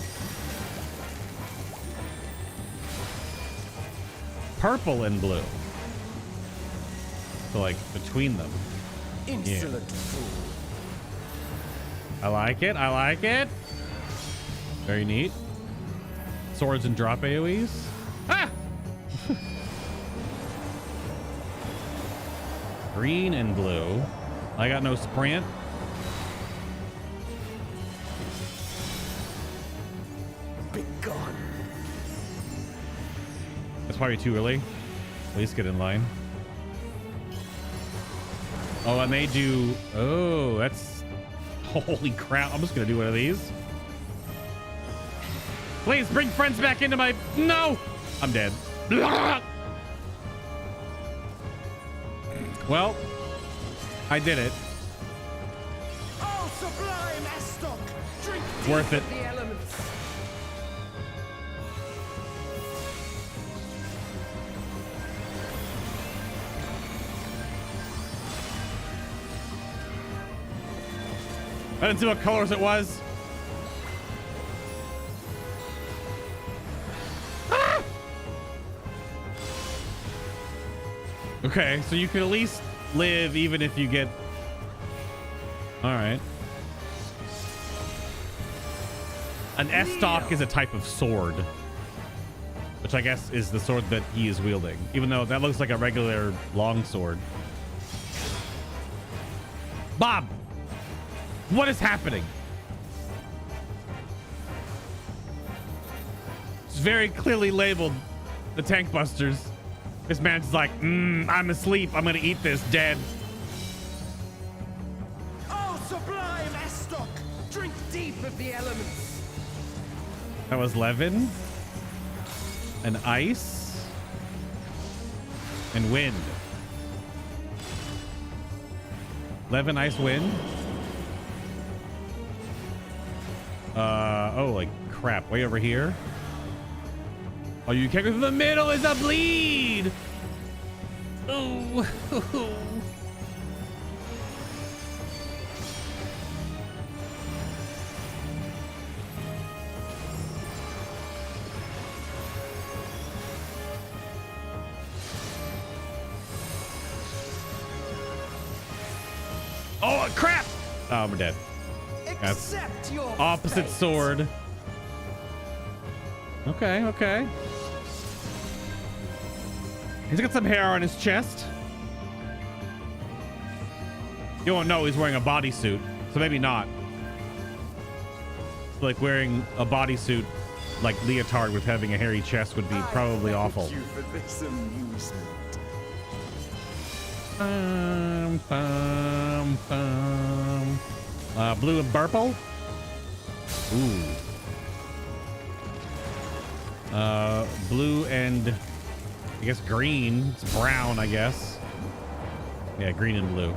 Purple and blue. So like between them. Insolent fool. I like it. I like it. Very neat. Swords and drop AoEs. Ah! Green and blue. I got no sprint. Be gone. That's probably too early. At least get in line. Oh, I made you. Oh, that's. Holy crap. I'm just going to do one of these. Please bring friends back into my. No! I'm dead. Well, I did it. Oh, sublime Estok! Drink deep Worth it. of the elements. I didn't see what colors it was. Ah! Okay, so you can at least live even if you get... All right. An Estok is a type of sword, which I guess is the sword that he is wielding, even though that looks like a regular long sword. Bob! What is happening? It's very clearly labeled the tank busters. This man's like, I'm asleep. I'm gonna eat this dead. Oh, sublime Estok! Drink deep of the elements. That was Levin. And ice. And wind. Levin, ice, wind. Oh, like crap. Way over here. Oh, you can't go through the middle. Is a bleed. Oh. Oh, crap. Oh, we're dead. That's Accept your opposite fate. sword. Okay, okay. He's got some hair on his chest. You won't know he's wearing a bodysuit, so maybe not. Like wearing a bodysuit, like leotard with having a hairy chest would be probably awful. Thank you for this amusement. Blue and purple. Ooh. Blue and I guess green. It's brown, I guess. Yeah, green and blue.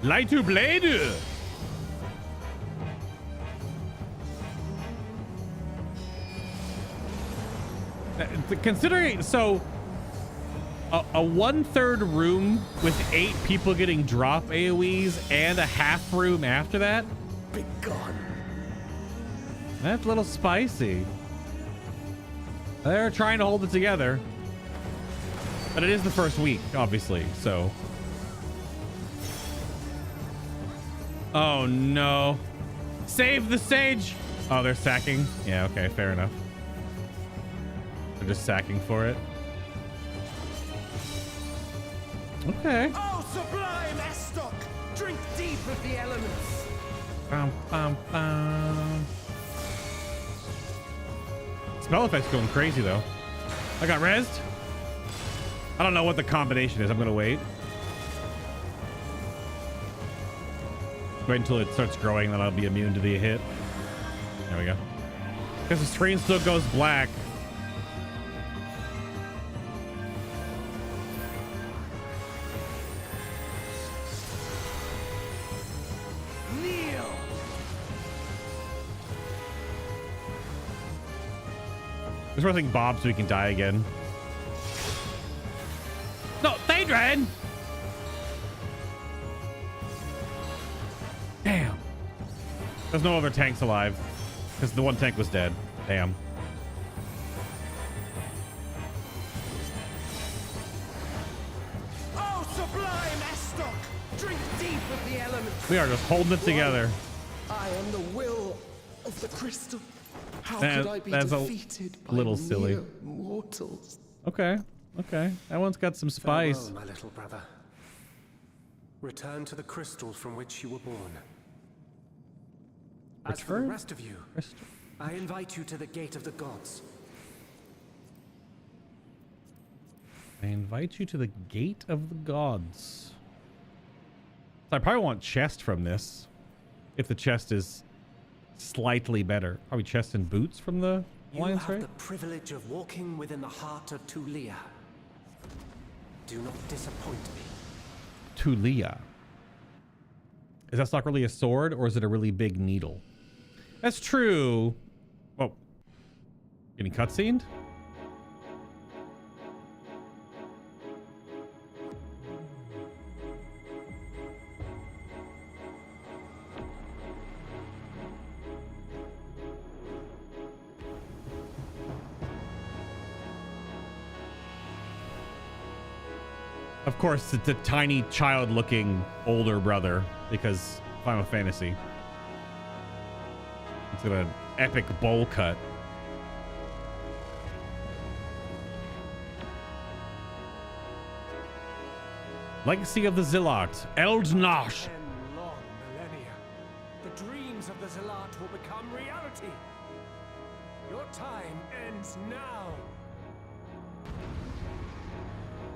Light to blade. Considering so a 1/3 room with 8 people getting drop AoEs and a half room after that. Be gone. That's a little spicy. They're trying to hold it together. But it is the first week, obviously, so. Oh no. Save the sage! Oh, they're sacking? Yeah, okay, fair enough. They're just sacking for it. Okay. Oh, sublime Estok! Drink deep of the elements. Bum, bum, bum. Spell effect's going crazy though. I got rezzed. I don't know what the combination is. I'm gonna wait. Wait until it starts growing, then I'll be immune to the hit. There we go. Because the screen still goes black. Kneel. Just pressing Bob so we can die again. No, Phaedron! Damn. There's no other tanks alive. Because the one tank was dead. Damn. Oh, sublime Estok! Drink deep of the elements. We are just holding it together. I am the will of the crystal. How That- could I be that's a defeated by little silly. mere mortals? Okay. Okay. That one's got some spice. Farewell, my little brother. Return to the crystal from which you were born. As for the Return? rest of you, Crystal. I invite you to the gate of the gods. I invite you to the gate of the gods. So I probably want chest from this. If the chest is slightly better. Probably chest and boots from the You Alliance, have right? the privilege of walking within the heart of Tulia. Do not disappoint me. Tulia. Is that not really a sword, or is it a really big needle? That's true. Oh. Getting cutscened? Of course, it's a tiny child-looking older brother because Final Fantasy. It's got an epic bowl cut. Legacy of the Zilart, Eald'narche. 10 long millennia, the dreams of the Zilart will become reality. Your time ends now.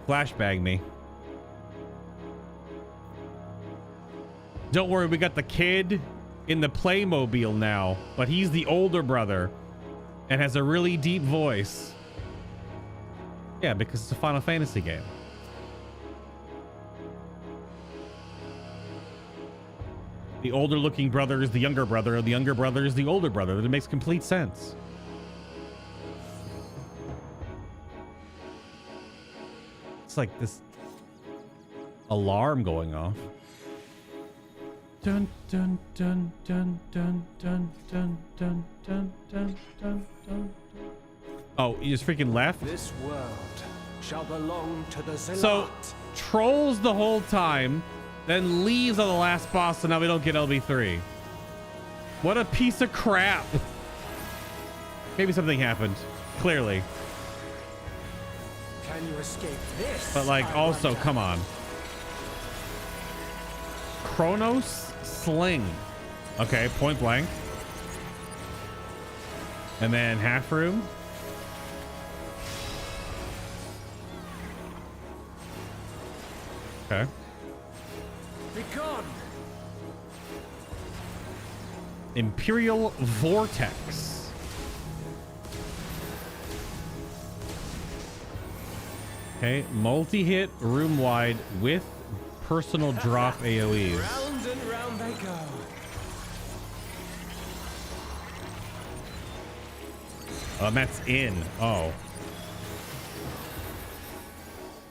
Flashbang me. Don't worry, we got the kid in the Playmobil now, but he's the older brother and has a really deep voice. Yeah, because it's a Final Fantasy game. The older looking brother is the younger brother, and the younger brother is the older brother. That makes complete sense. It's like this alarm going off. Dun dun dun dun dun dun dun dun dun dun dun dun. Oh, you just freaking left? This world shall belong to the Zilart. So, trolls the whole time, then leaves on the last boss, so now we don't get LB3. What a piece of crap. Maybe something happened. Clearly. Can you escape this? But like, I also, wonder? come on. Kronos Sling. Okay, point blank. And then half room. Okay. Be gone. Imperial Vortex. Okay, multi-hit room wide with personal drop AoEs. Round and round they go. That's in. Oh.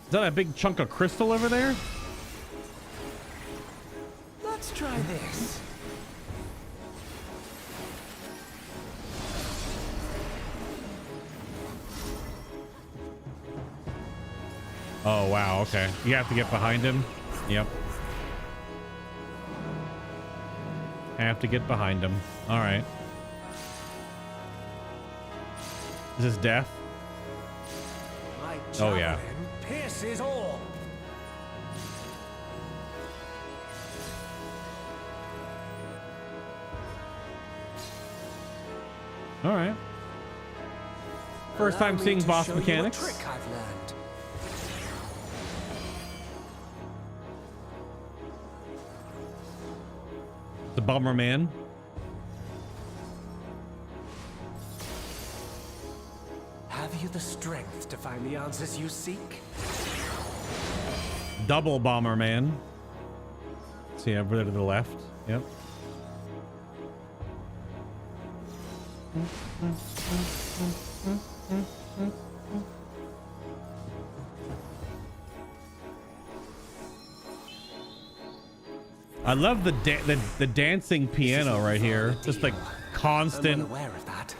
Is that a big chunk of crystal over there? Let's try this. Oh, wow. Okay. You have to get behind him. Yep. Have to get behind him. All right. Is this death? My Oh, yeah. javelin pierces all. All right. First time Allow me seeing to boss show you a mechanics. trick I've learned. The Bomber Man. Have you the strength to find the answers you seek? Double Bomber Man. See over there to the left. Yep. I love the dancing piano right here. Just like I'm constant unaware of that.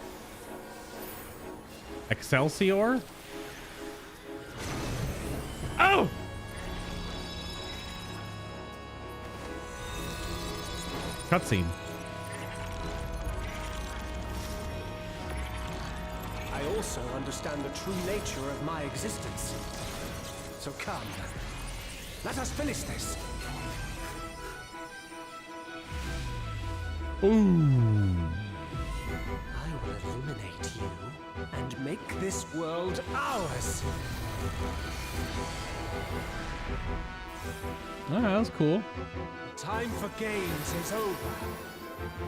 Excelsior. Oh! Cutscene. I also understand the true nature of my existence. So come, let us finish this. Ooh. I will illuminate you and make this world ours. Oh, that was cool. Time for games is over.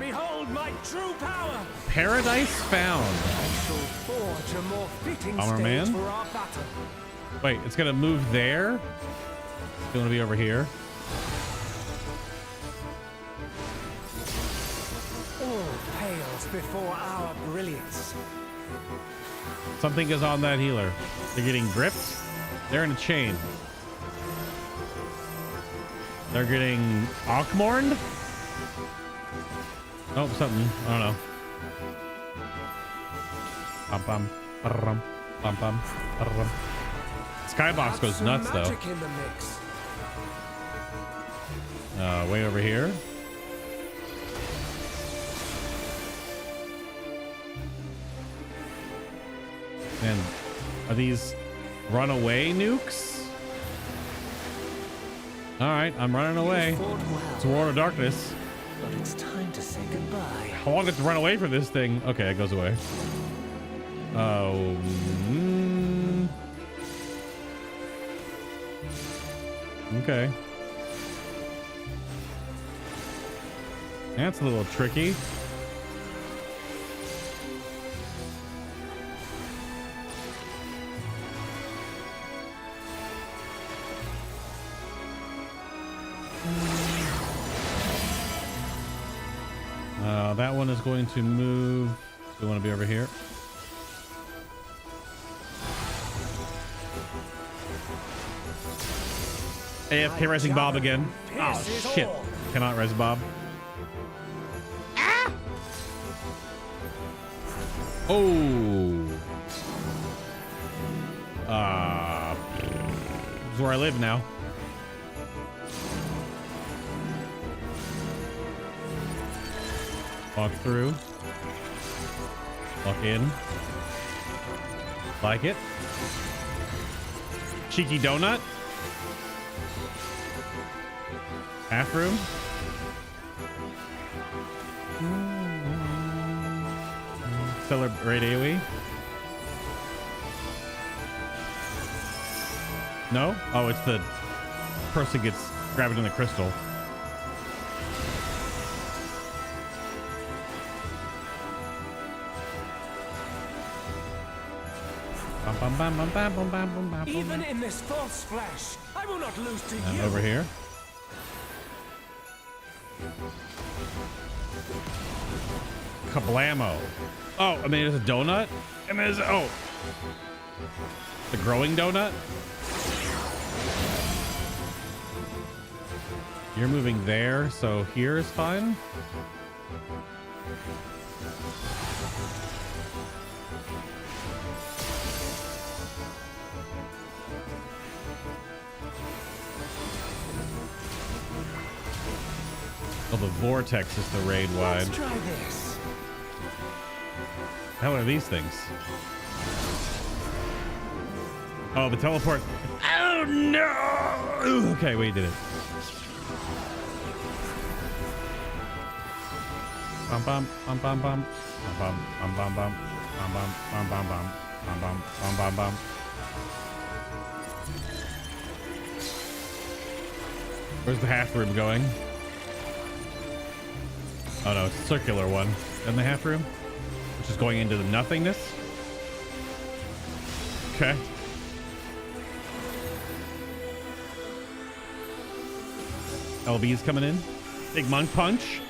Behold my true power! Paradise found. I shall forge a more fitting Bomber stage Man? for our battle. Wait, it's gonna move there? It's gonna be over here. All pales before our brilliance. Something is on that healer. They're getting gripped. They're in a chain. They're getting Ockmorned. Oh, something. I don't know. Bum bum. Bum bum bum. Skybox goes Some nuts though. magic in the mix. Way over here. And are these runaway nukes? All right, I'm running away. Fought well, It's a War of Darkness. but it's time to say goodbye. How long does it run away from this thing? Okay, it goes away. Oh. Okay. That's a little tricky. That one is going to move. We want to be over here. AFK Rising Bob again. Oh, shit. Cannot res Bob. Ah! Oh. This is where I live now. Walk through. Walk in. Like it. Cheeky donut. Half room. Celebrate AoE. No? Oh, it's the person gets grabbed in the crystal. Even in this false flesh, I will not lose to And you. over here. Kablamo. Oh, I mean, there's a donut. And there's, oh, the growing donut. You're moving there, so here is fine. Oh, the vortex is the raid wide. Let's try this. How are these things? Oh, the teleport. Oh no! Okay, we did it. Bum bum bum bum bum bum bum bum bum bum bum bum bum bum bum bum bum bum. Where's the half room going? Oh no, it's a circular one in the half room, which is going into the nothingness. Okay. LB's coming in. Big monk punch.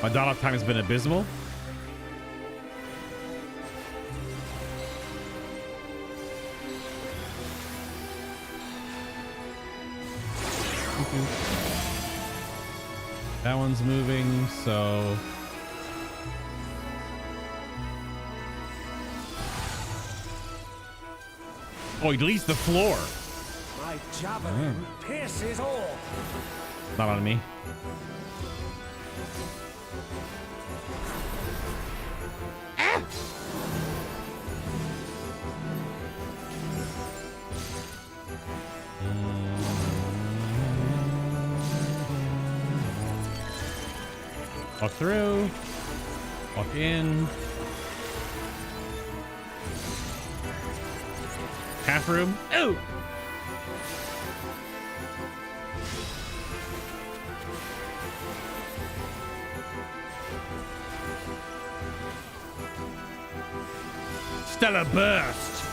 My dot-off time has been abysmal. That one's moving, so oh, he deletes the floor. My javelin pierces all. Not on me. Ah! Walk through. Walk in. Half room. Oh! Stellar burst.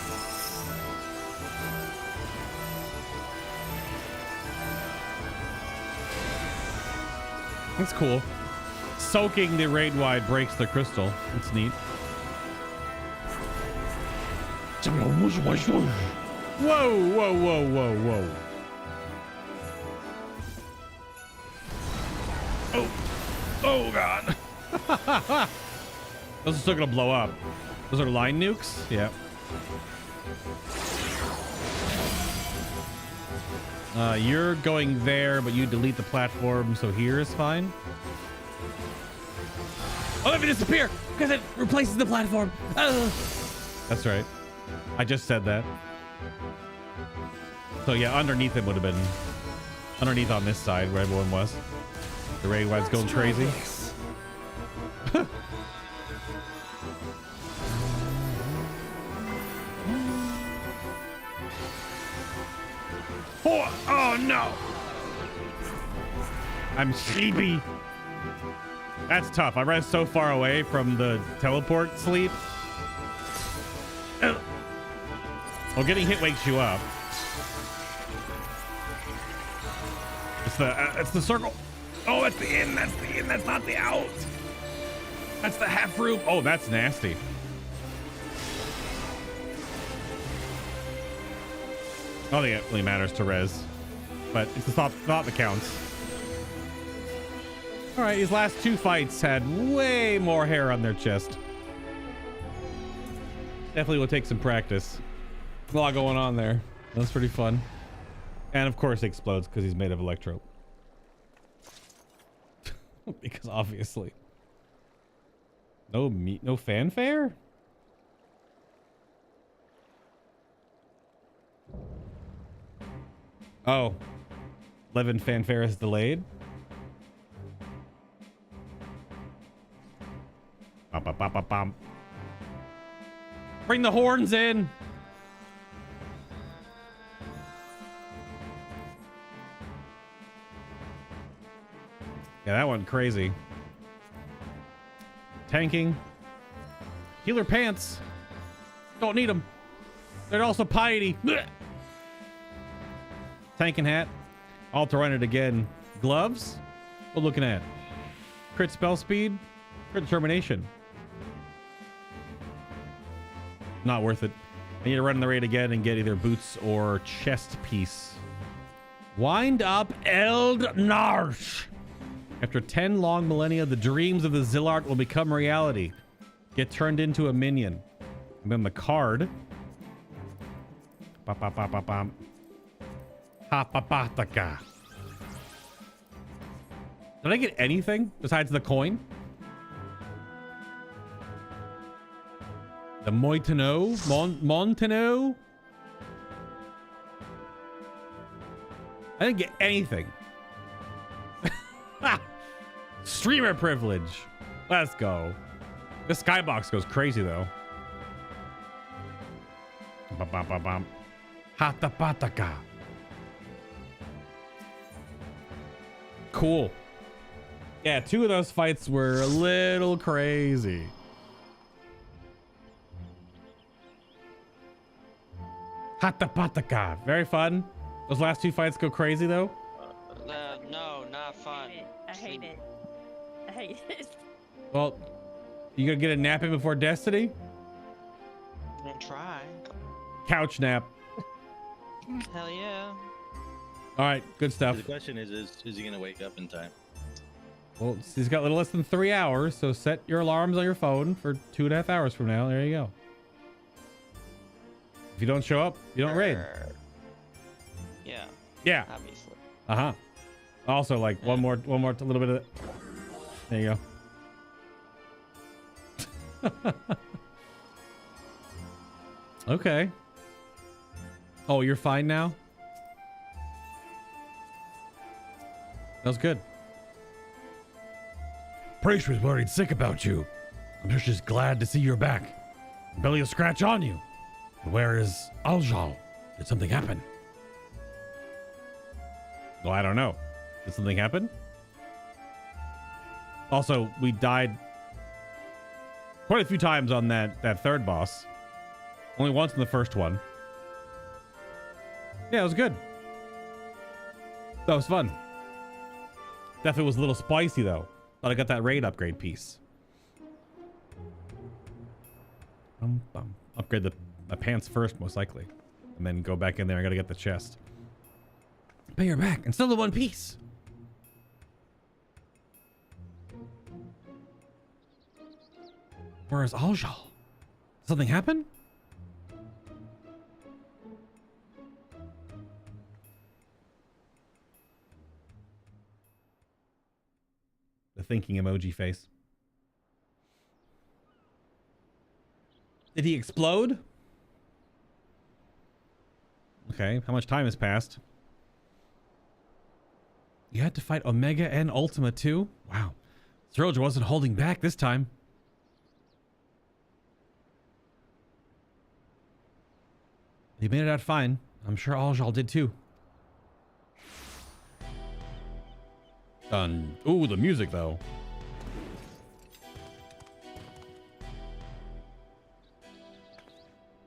That's cool. Soaking the raid wide breaks the crystal. It's neat. Whoa, whoa, whoa, whoa, whoa. Oh, oh God. Those are still gonna blow up. Those are line nukes? Yeah. You're going there, but you delete the platform, so here is fine. Oh, let me disappear because it replaces the platform. Oh. That's right. I just said that. So yeah, underneath it would have been underneath on this side where everyone was. The raid wide's going crazy. Oh no! I'm sleepy. That's tough. I ran so far away from the teleport sleep. Well, getting hit wakes you up. It's the circle. Oh, that's the in. That's the in. That's not the out. That's the half room. Oh, that's nasty. I don't think it really matters to res, but it's the thought that counts. All right, these last two fights had way more hair on their chest. Definitely will take some practice. A lot going on there. That's pretty fun. And of course, it explodes because he's made of electro. Because obviously, no fanfare. Oh, 11 fanfare is delayed. Bum, bum, bum, bum, bum. Bring the horns in. Yeah, that went crazy. Tanking. Healer pants. Don't need them. They're also piety. Blech. Tanking hat. Alter run it again. Gloves. What looking at? Crit spell speed. Crit determination. Not worth it. I need to run the raid again and get either boots or chest piece. Wind up Eald'narche. After 10 long millennia, the dreams of the Zilart will become reality. Get turned into a minion. And then the card. Ba-ba-ba-ba-bam. Ha-ba-ba-ta-ka. Did I get anything besides the coin? The Moitano? Montano? I didn't get anything. Streamer privilege. Let's go. This skybox goes crazy though. Ba-ba-ba-bam. Ha-ta-ba-ta-ka. Cool. Yeah, 2 of those fights were a little crazy. Hata-pataka. Very fun. Those last 2 fights go crazy though. No, not fun. I hate it. I hate it. Well, you gonna get a nap in before Destiny? I'm gonna try. Couch nap. Hell yeah. All right, good stuff. The question is he gonna wake up in time? Well, he's got a little less than 3 hours, so set your alarms on your phone for 2.5 hours from now. There you go. If you don't show up, you don't raid. Yeah. Yeah. Obviously. Uh-huh. Also, like one more, a little bit of it. There you go. Okay. Oh, you're fine now? That was good. Priest was worried sick about you. I'm sure she's glad to see you're back. Belly will scratch on you. Where is Aljal? Did something happen? Well, I don't know. Did something happen? Also, we died quite a few times on that third boss. Only once in the first one. Yeah, it was good. That was fun. Definitely was a little spicy though. Thought I got that raid upgrade piece. Upgrade the pants first, most likely. And then go back in there. I gotta get the chest. But you're back. And still the one piece. Where is Aljal? Something happen? The thinking emoji face. Did he explode? Okay, how much time has passed? You had to fight Omega and Ultima too? Wow. Zilart wasn't holding back this time. He made it out fine. I'm sure Aljal did too. Ooh, the music though.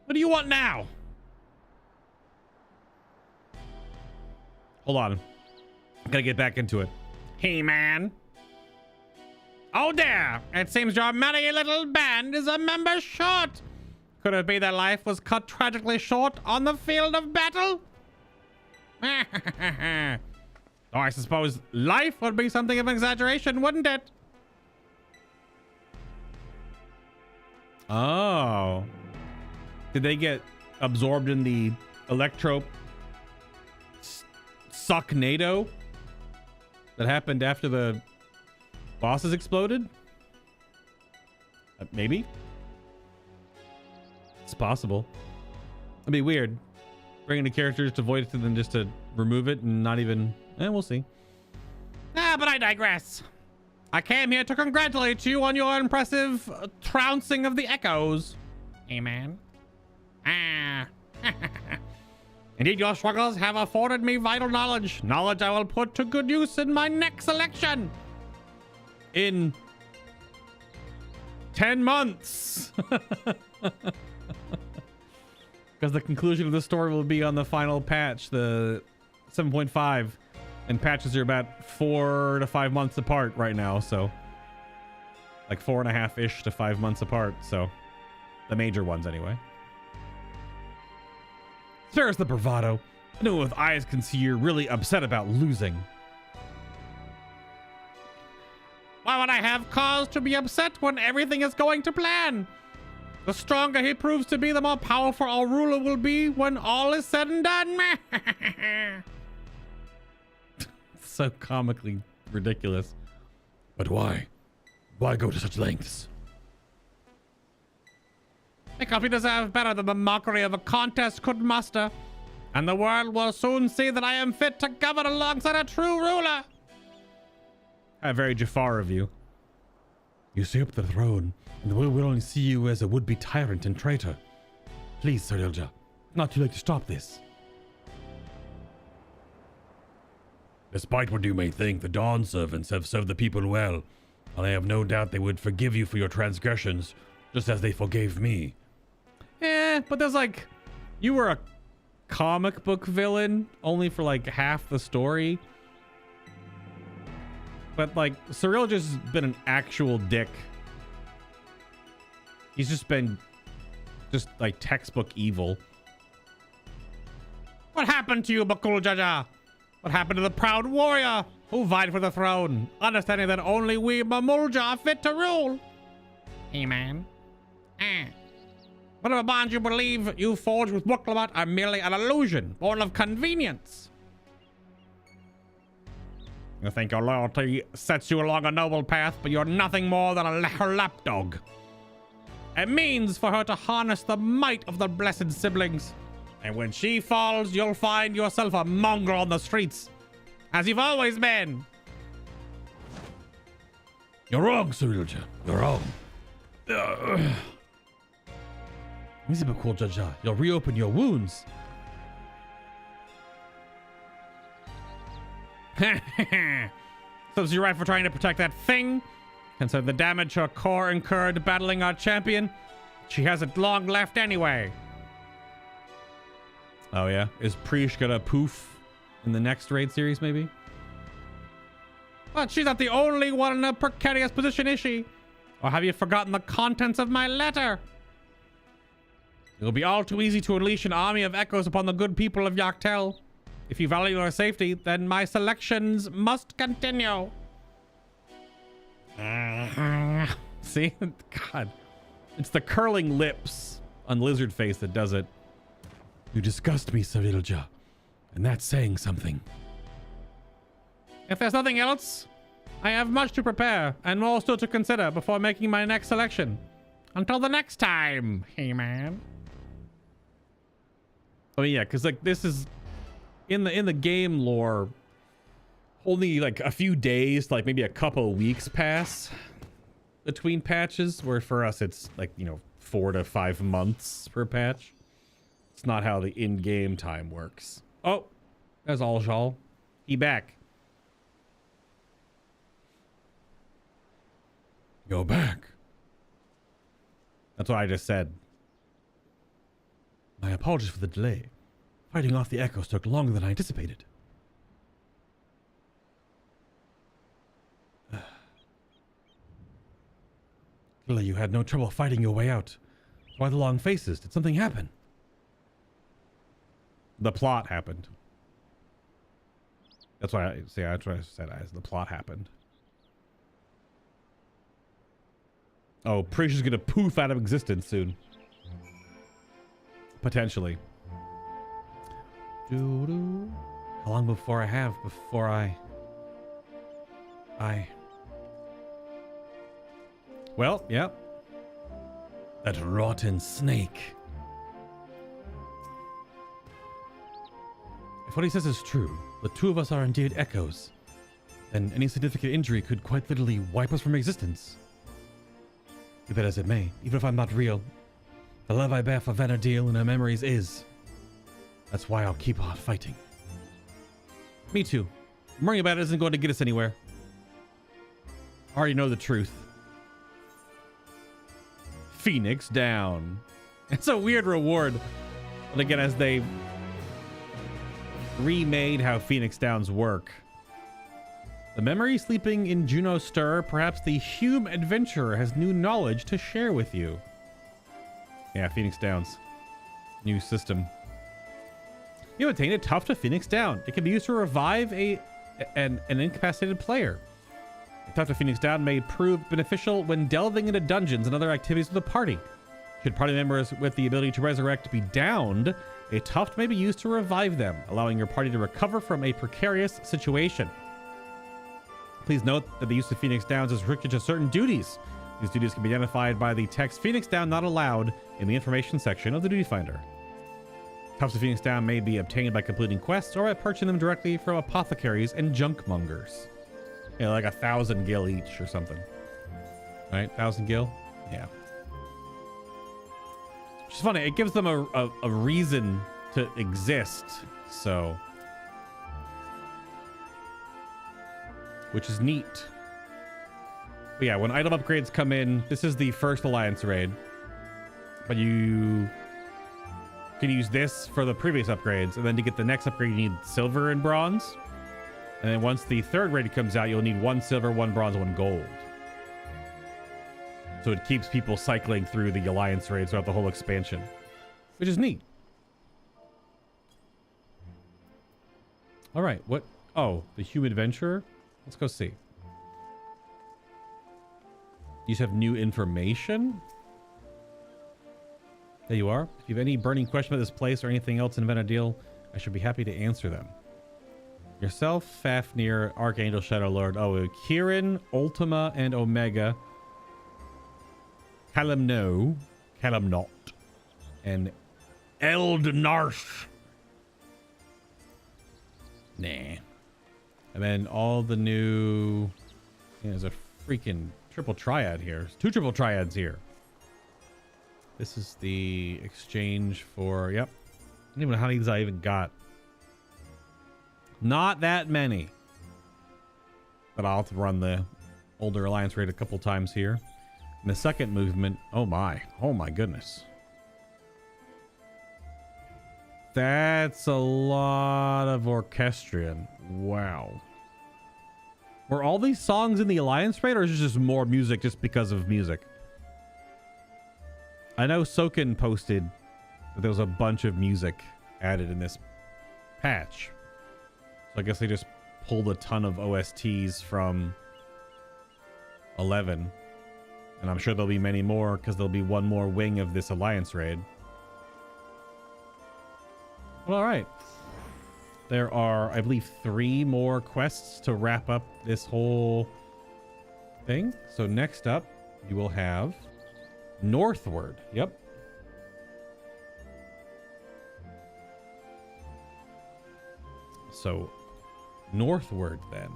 What do you want now? Hold on. I gotta get back into it. Hey, man. Oh, there. It seems your merry little band is a member short. Could it be that life was cut tragically short on the field of battle? Oh, I suppose life would be something of an exaggeration, wouldn't it? Oh. Did they get absorbed in the electro sucknado that happened after the bosses exploded? Maybe. It's possible. It'd be weird. Bringing the characters to void it and then just to remove it and not even... we'll see. But I digress. I came here to congratulate you on your impressive trouncing of the echoes. Amen. Indeed, your struggles have afforded me vital knowledge. Knowledge I will put to good use in my next election. In 10 months. Because the conclusion of the story will be on the final patch, the 7.5. And patches are about 4 to 5 months apart right now, so like 4.5-ish to 5 months apart. So the major ones anyway. Spare us the bravado. Anyone with eyes can see you're really upset about losing. Why would I have cause to be upset when everything is going to plan? The stronger he proves to be, the more powerful our ruler will be when all is said and done. So comically ridiculous. But why? Why go to such lengths? Because we deserve better than the mockery of a contest could muster. And the world will soon see that I am fit to govern alongside a true ruler. How very Jafar of you. You stay up the throne, and the world will only see you as a would-be tyrant and traitor. Please, Sir Ilja, not too late to stop this. Despite what you may think, the Dawn servants have served the people well, and I have no doubt they would forgive you for your transgressions, just as they forgave me. But there's like, you were a comic book villain only for like half the story. But like, Sir Ilja's been an actual dick. He's just been like textbook evil. What happened to you, Bakul Jaja? What happened to the proud warrior who vied for the throne, understanding that only we Mamulja are fit to rule? Hey, man. Whatever bonds you believe you forged with Kam'lanaut are merely an illusion, born of convenience. You think your loyalty sets you along a noble path, but you're nothing more than her lapdog. It means for her to harness the might of the blessed siblings. And when she falls, you'll find yourself a mongrel on the streets, as you've always been. You're wrong, Sir Ilja. You're wrong. Easy, Bakul Jaja. You'll reopen your wounds. Serves you right for trying to protect that thing. Consider the damage her core incurred battling our champion. She hasn't long left anyway. Oh yeah? Is Preesh gonna poof in the next raid series maybe? But she's not the only one in a precarious position, is she? Or have you forgotten the contents of my letter? It'll be all too easy to unleash an army of echoes upon the good people of Yaktel. If you value your safety, then my selections must continue. See? God. It's the curling lips on Lizard Face that does it. You disgust me, Sir Ilja. And that's saying something. If there's nothing else, I have much to prepare and more still to consider before making my next selection. Until the next time, hey man. Oh yeah, because like this is in the game lore, only like a few days, like maybe a couple of weeks pass between patches, where for us it's like, you know, 4 to 5 months per patch. It's not how the in-game time works. Oh, there's Aljal. He back. You're back. That's what I just said. My apologies for the delay. Fighting off the echoes took longer than I anticipated. Clearly you had no trouble fighting your way out. Why the long faces? Did something happen? The plot happened. That's why I say that's what I said as the plot happened. Oh, Preesh is gonna poof out of existence soon. Potentially. Doo-doo. How long before I... Well, yeah. That rotten snake. If what he says is true, the two of us are indeed echoes, then any significant injury could quite literally wipe us from existence. Be that as it may, even if I'm not real, the love I bear for Vana'diel and her memories is. That's why I'll keep on fighting. Me too. Worrying about it isn't going to get us anywhere. I already know the truth. Phoenix down. It's a weird reward. But again, as they remade how Phoenix Downs work. The memory sleeping in Juno's stir, perhaps the Hume adventurer has new knowledge to share with you. Yeah, Phoenix Downs. New system. You obtain a Tuft of Phoenix Down. It can be used to revive an incapacitated player. A Tuft of Phoenix Down may prove beneficial when delving into dungeons and other activities with the party. Should party members with the ability to resurrect be downed, a Tuft may be used to revive them, allowing your party to recover from a precarious situation. Please note that the use of Phoenix Downs is restricted to certain duties. These duties can be identified by the text Phoenix Down not allowed in the information section of the duty finder. Tufts of Phoenix Down may be obtained by completing quests or by purchasing them directly from apothecaries and junkmongers. Yeah, like 1,000 gil each or something. Right? 1,000 gil? Yeah. Which is funny. It gives them a reason to exist. So. Which is neat. But yeah, when item upgrades come in, this is the first Alliance raid. But you can use this for the previous upgrades. And then to get the next upgrade, you need silver and bronze. And then once the third raid comes out, you'll need 1 silver, 1 bronze, 1 gold. So it keeps people cycling through the Alliance raids throughout the whole expansion. Which is neat. All right, what? Oh, the Hume Adventurer? Let's go see. You just have new information? There you are. If you have any burning question about this place or anything else in Vana'diel, I should be happy to answer them. Yourself, Fafnir, Archangel, Shadow Lord, Kirin, Ultima, and Omega. Kam'lanaut, and Eald'narche. Nah. And then all the new... Yeah, there's a freaking triple triad here. There's 2 triple triads here. This is the exchange for... Yep. I don't even know how many these I even got. Not that many. But I'll have to run the older Alliance raid a couple times here. And the second movement... Oh my. Oh my goodness. That's a lot of orchestrion. Wow. Were all these songs in the Alliance raid, or is it just more music just because of music? I know Soken posted that there was a bunch of music added in this patch. So I guess they just pulled a ton of OSTs from 11. And I'm sure there'll be many more because there'll be one more wing of this Alliance raid. Well, all right. There are, I believe, 3 more quests to wrap up this whole thing. So next up, you will have Northward. Yep. So Northward then.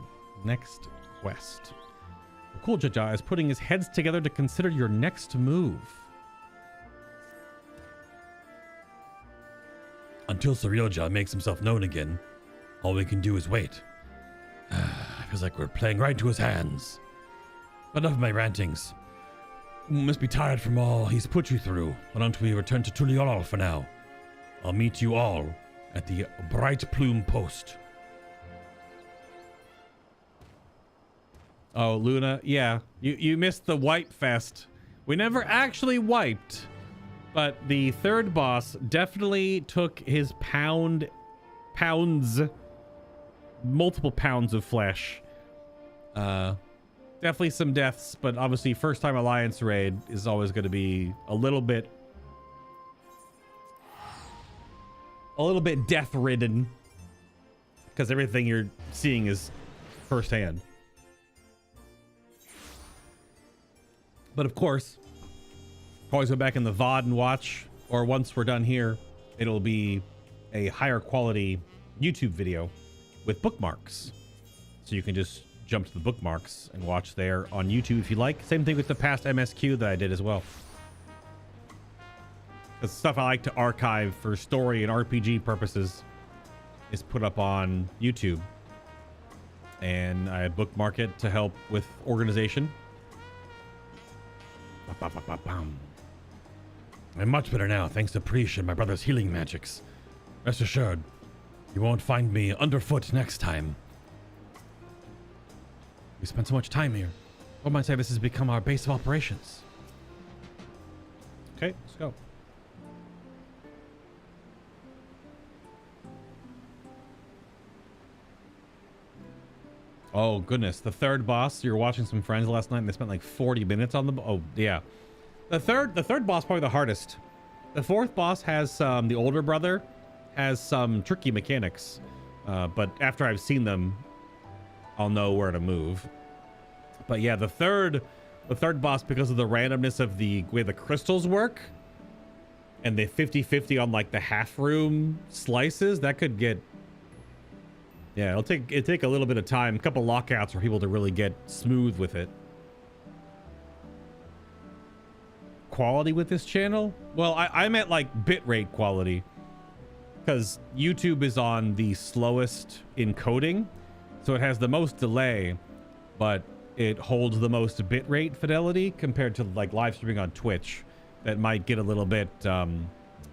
Next quest. Cool Jaja is putting his heads together to consider your next move. Until Suryoja makes himself known again, all we can do is wait. Feels like we're playing right into his hands. But enough of my rantings. You must be tired from all he's put you through. Why don't we return to Tuliolal for now? I'll meet you all at the Bright Plume Post. Oh, Luna, yeah. You missed the wipe fest. We never actually wiped. But the third boss definitely took his multiple pounds of flesh. Definitely some deaths, but obviously first time Alliance raid is always going to be a little bit death ridden. because everything you're seeing is firsthand. But of course, always go back in the VOD and watch, or once we're done here, it'll be a higher quality YouTube video with bookmarks. So you can just jump to the bookmarks and watch there on YouTube if you like. Same thing with the past MSQ that I did as well. The stuff I like to archive for story and RPG purposes is put up on YouTube. And I bookmark it to help with organization. I'm much better now, thanks to Prish and my brother's healing magics. Rest assured, you won't find me underfoot next time. We spent so much time here. One might say this has become our base of operations. Okay, let's go. Oh goodness, the third boss. You were watching some friends last night and they spent like 40 minutes on the oh yeah. The third boss probably the hardest. The fourth boss has the older brother has some tricky mechanics. But after I've seen them, I'll know where to move. But yeah, the third boss, because of the randomness of the way the crystals work and the 50-50 on like the half room slices, that could get, yeah, it'll take a little bit of time, a couple lockouts for people to really get smooth with it. Quality with this channel? Well, I meant like bitrate quality, because YouTube is on the slowest encoding, so it has the most delay, but it holds the most bitrate fidelity compared to like live streaming on Twitch. That might get a little bit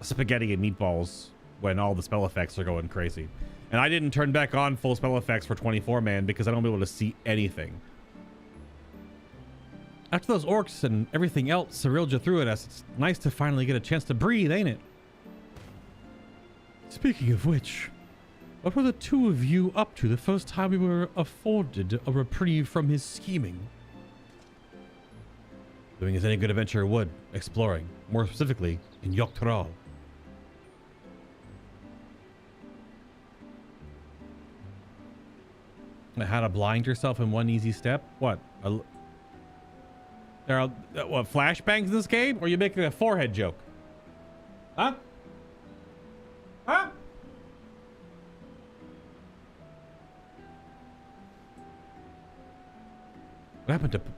spaghetti and meatballs when all the spell effects are going crazy. And I didn't turn back on full spell effects for 24-man because I don't be able to see anything. After those orcs and everything else Cirilja threw at us, it's nice to finally get a chance to breathe, ain't it? Speaking of which, what were the two of you up to the first time we were afforded a reprieve from his scheming? Doing as any good adventurer would, exploring, more specifically in Yogg-Tral. How to blind yourself in one easy step? What? There are what, flashbangs in this game? Or are you making a forehead joke? Huh? Huh?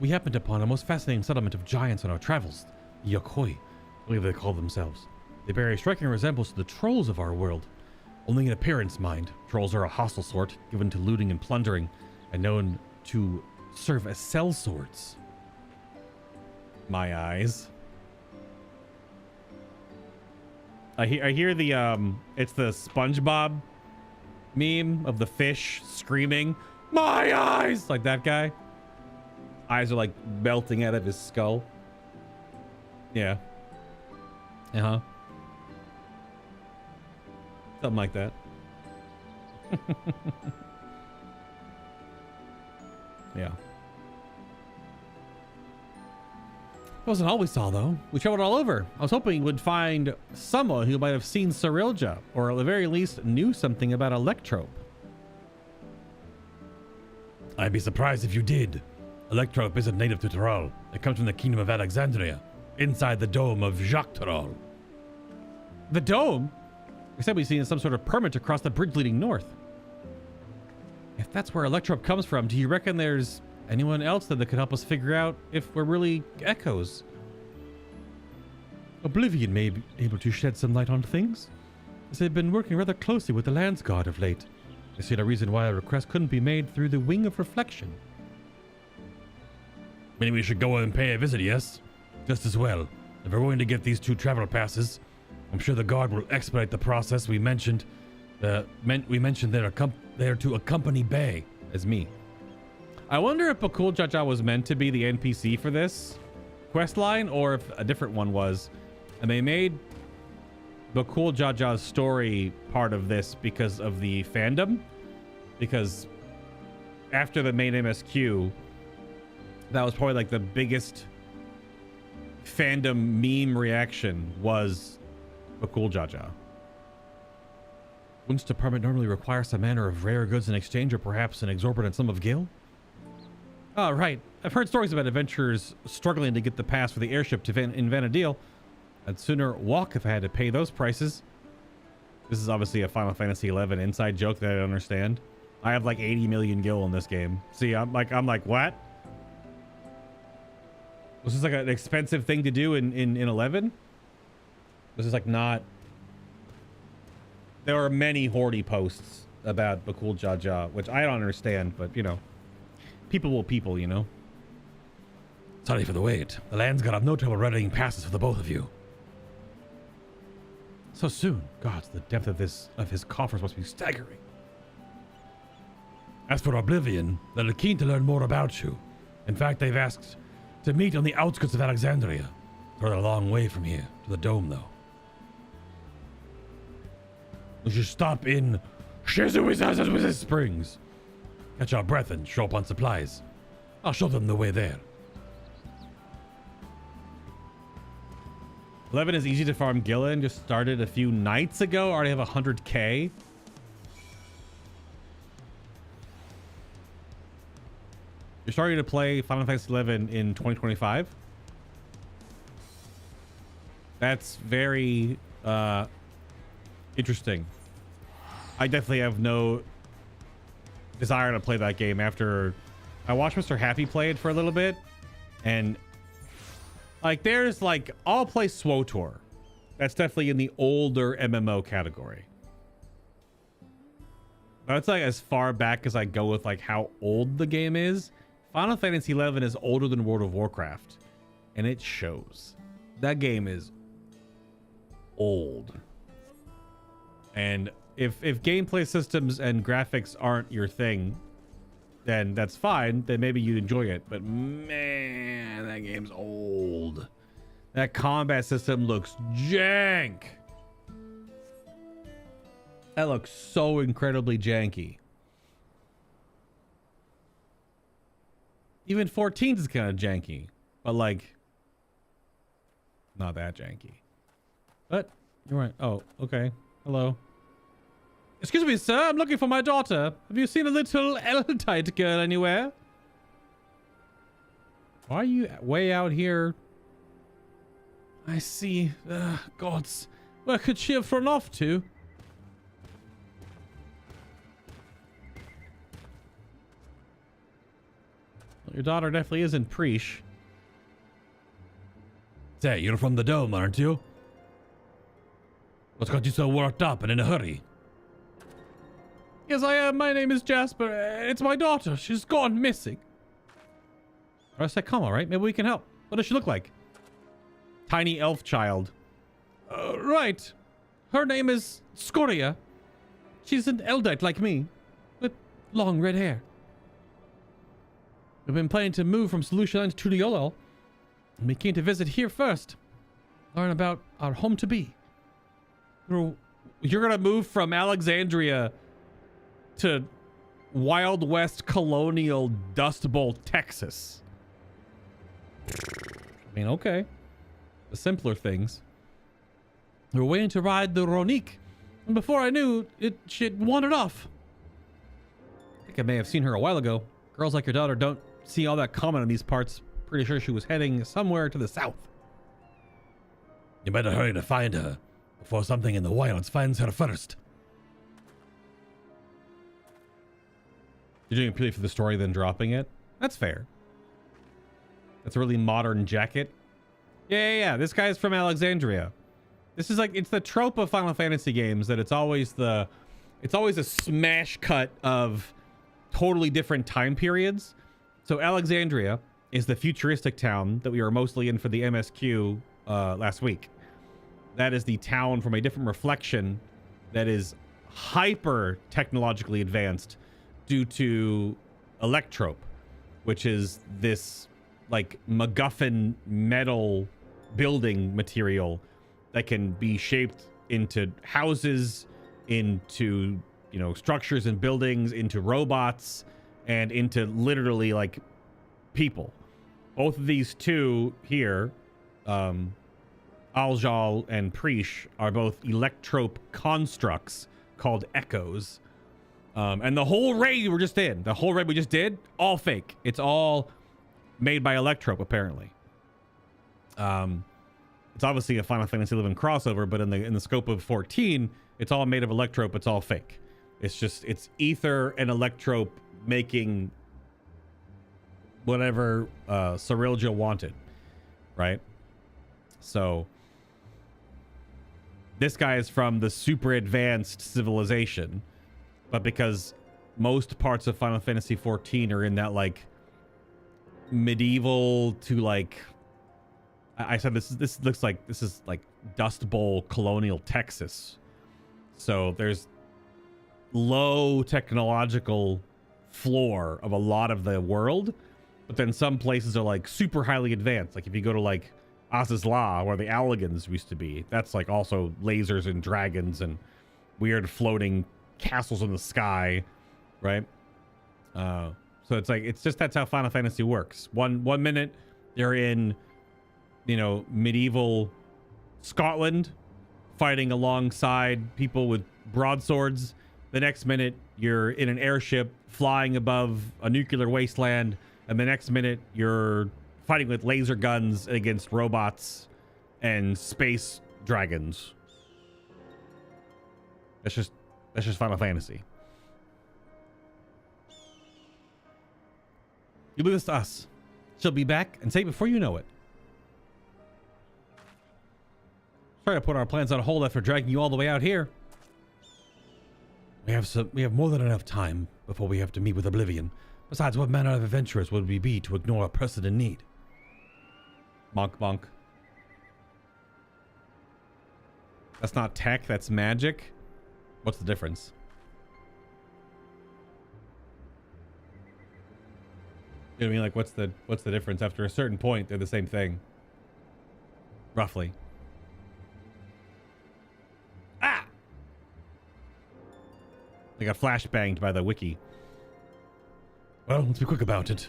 We happened upon a most fascinating settlement of giants on our travels, the Yokoi, I believe they call themselves. They bear a striking resemblance to the trolls of our world. Only in appearance, mind. Trolls are a hostile sort, given to looting and plundering, and known to serve as sellswords. My eyes. I hear the it's the SpongeBob meme of the fish screaming, "My eyes!" like that guy. Eyes are like melting out of his skull. Yeah. Uh-huh. Something like that. Yeah. It wasn't all we saw, though. We traveled all over. I was hoping we'd find someone who might have seen Cirilja, or at the very least knew something about Electrope. I'd be surprised if you did. Electrope isn't native to Tyrol. It comes from the Kingdom of Alexandria, inside the dome of Jacques-Tyrol. The dome? We said we've seen some sort of permit across the bridge leading north. If that's where Electrope comes from, do you reckon there's anyone else that could help us figure out if we're really echoes? Oblivion may be able to shed some light on things, as they've been working rather closely with the Lands Guard of late. I see no reason why a request couldn't be made through the Wing of Reflection. Maybe we should go and pay a visit, yes? Just as well. If we're going to get these 2 travel passes, I'm sure the guard will expedite the process. We mentioned they're to accompany Bay. As me. I wonder if Bakul Jaja was meant to be the NPC for this quest line, or if a different one was. And they made Bakul Jaja's story part of this because of the fandom. Because after the main MSQ, that was probably like the biggest fandom meme reaction was Bakul Jaja. Wouldn't this department normally require some manner of rare goods in exchange, or perhaps an exorbitant sum of gil? Oh, right. I've heard stories about adventurers struggling to get the pass for the airship in Vana'diel. I'd sooner walk if I had to pay those prices. This is obviously a Final Fantasy XI inside joke that I don't understand. I have like 80 million gil in this game. See, I'm like, what? Was this like an expensive thing to do in 11? This is like not. There are many Hordy posts about Bakul Jaja, which I don't understand, but you know, people will people, you know. Sorry for the wait. The land's gonna have no trouble readying passes for the both of you. So soon. God, the depth of his coffers must be staggering. As for Oblivion, they're keen to learn more about you. In fact, they've asked to meet on the outskirts of Alexandria. They're a long way from here, to the dome, though. We should stop in Shizuizazawiza Springs. Catch our breath and show up on supplies. I'll show them the way there. 11 is easy to farm Gillen. Just started a few nights ago. Already have 100k. You're starting to play Final Fantasy XI in 2025. That's very interesting. I definitely have no desire to play that game after I watched Mr. Happy play it for a little bit, and like there's like I'll play SWOTOR. That's definitely in the older MMO category. That's like as far back as I go with like how old the game is. Final Fantasy XI is older than World of Warcraft, and it shows. That game is old. And if gameplay systems and graphics aren't your thing, then that's fine. Then maybe you'd enjoy it. But man, that game's old. That combat system looks jank. That looks so incredibly janky. Even 14 is kind of janky, but like not that janky. But you're right. Oh, okay. Hello. Excuse me, sir. I'm looking for my daughter. Have you seen a little Eald'narche girl anywhere? Why are you way out here? I see. Gods. Where could she have run off to? Well, your daughter definitely isn't Preesh. Say, you're from the dome, aren't you? What's got you so worked up and in a hurry? Yes, I am. My name is Jasper. It's my daughter. She's gone missing. I said, come, all right. Maybe we can help. What does she look like? Tiny elf child. Right. Her name is Scoria. She's an Eldite like me, with long red hair. We've been planning to move from Solution Land to Tuliolol, and we came to visit here first. Learn about our home to be. You're gonna move from Alexandria to Wild West colonial Dust Bowl, Texas. I mean, okay. The simpler things. We were waiting to ride the Ronique, and before I knew it, she'd wandered off. I think I may have seen her a while ago. Girls like your daughter don't see all that common in these parts. Pretty sure she was heading somewhere to the south. You better hurry to find her before something in the wilds finds her first. You're doing it purely for the story, then dropping it? That's fair. That's a really modern jacket. Yeah. This guy's from Alexandria. This is like, it's the trope of Final Fantasy games that it's always a smash cut of totally different time periods. So Alexandria is the futuristic town that we were mostly in for the MSQ last week. That is the town from a different reflection that is hyper technologically advanced due to Electrope, which is this like MacGuffin metal building material that can be shaped into houses, into, you know, structures and buildings, into robots, and into literally like people. Both of these two here, Aljal and Preesh, are both Electrope constructs called Echoes. And the whole raid we just did, all fake. It's all made by Electrope, apparently. It's obviously a Final Fantasy XI crossover, but in the scope of 14, it's all made of Electrope. It's all fake. It's Ether and Electrope making whatever Cyrilja wanted, right? So this guy is from the super advanced civilization, but because most parts of Final Fantasy 14 are in that like medieval to like, I said this looks like this is like Dust Bowl colonial Texas. So there's low technological floor of a lot of the world, but then some places are like super highly advanced. Like if you go to like Azizla, where the Alligans used to be, that's like also lasers and dragons and weird floating castles in the sky, right? So it's like, it's just, that's how Final Fantasy works. One minute they're in, you know, medieval Scotland fighting alongside people with broadswords. The next minute you're in an airship flying above a nuclear wasteland, and the next minute you're fighting with laser guns against robots and space dragons. That's just Final Fantasy. You leave this to us. She'll be back and say before you know it. Sorry to put our plans on hold after dragging you all the way out here. We have more than enough time before we have to meet with Oblivion. Besides, what manner of adventurers would we be to ignore a person in need? Bonk bonk. That's not tech, that's magic. What's the difference? You know what I mean? Like, what's the difference? After a certain point, they're the same thing. Roughly. Ah! They got flashbanged by the wiki. Well, let's be quick about it.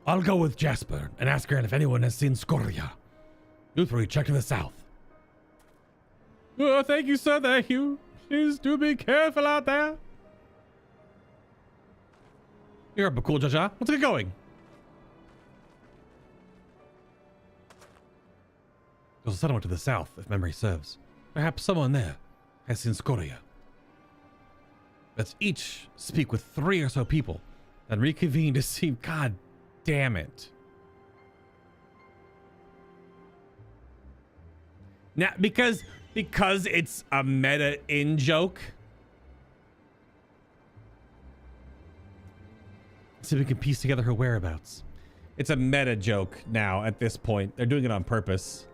I'll go with Jasper and ask her if anyone has seen Scoria. You three check to the south. Oh, thank you, sir. Thank you. Please do be careful out there. You're up, cool, Jaja. Let's get going. There's a settlement to the south, if memory serves. Perhaps someone there has seen Scoria. Let's each speak with 3 or so people, then reconvene to see. God damn it. Now, because it's a meta in joke. See if we can piece together her whereabouts. It's a meta joke now at this point. They're doing it on purpose.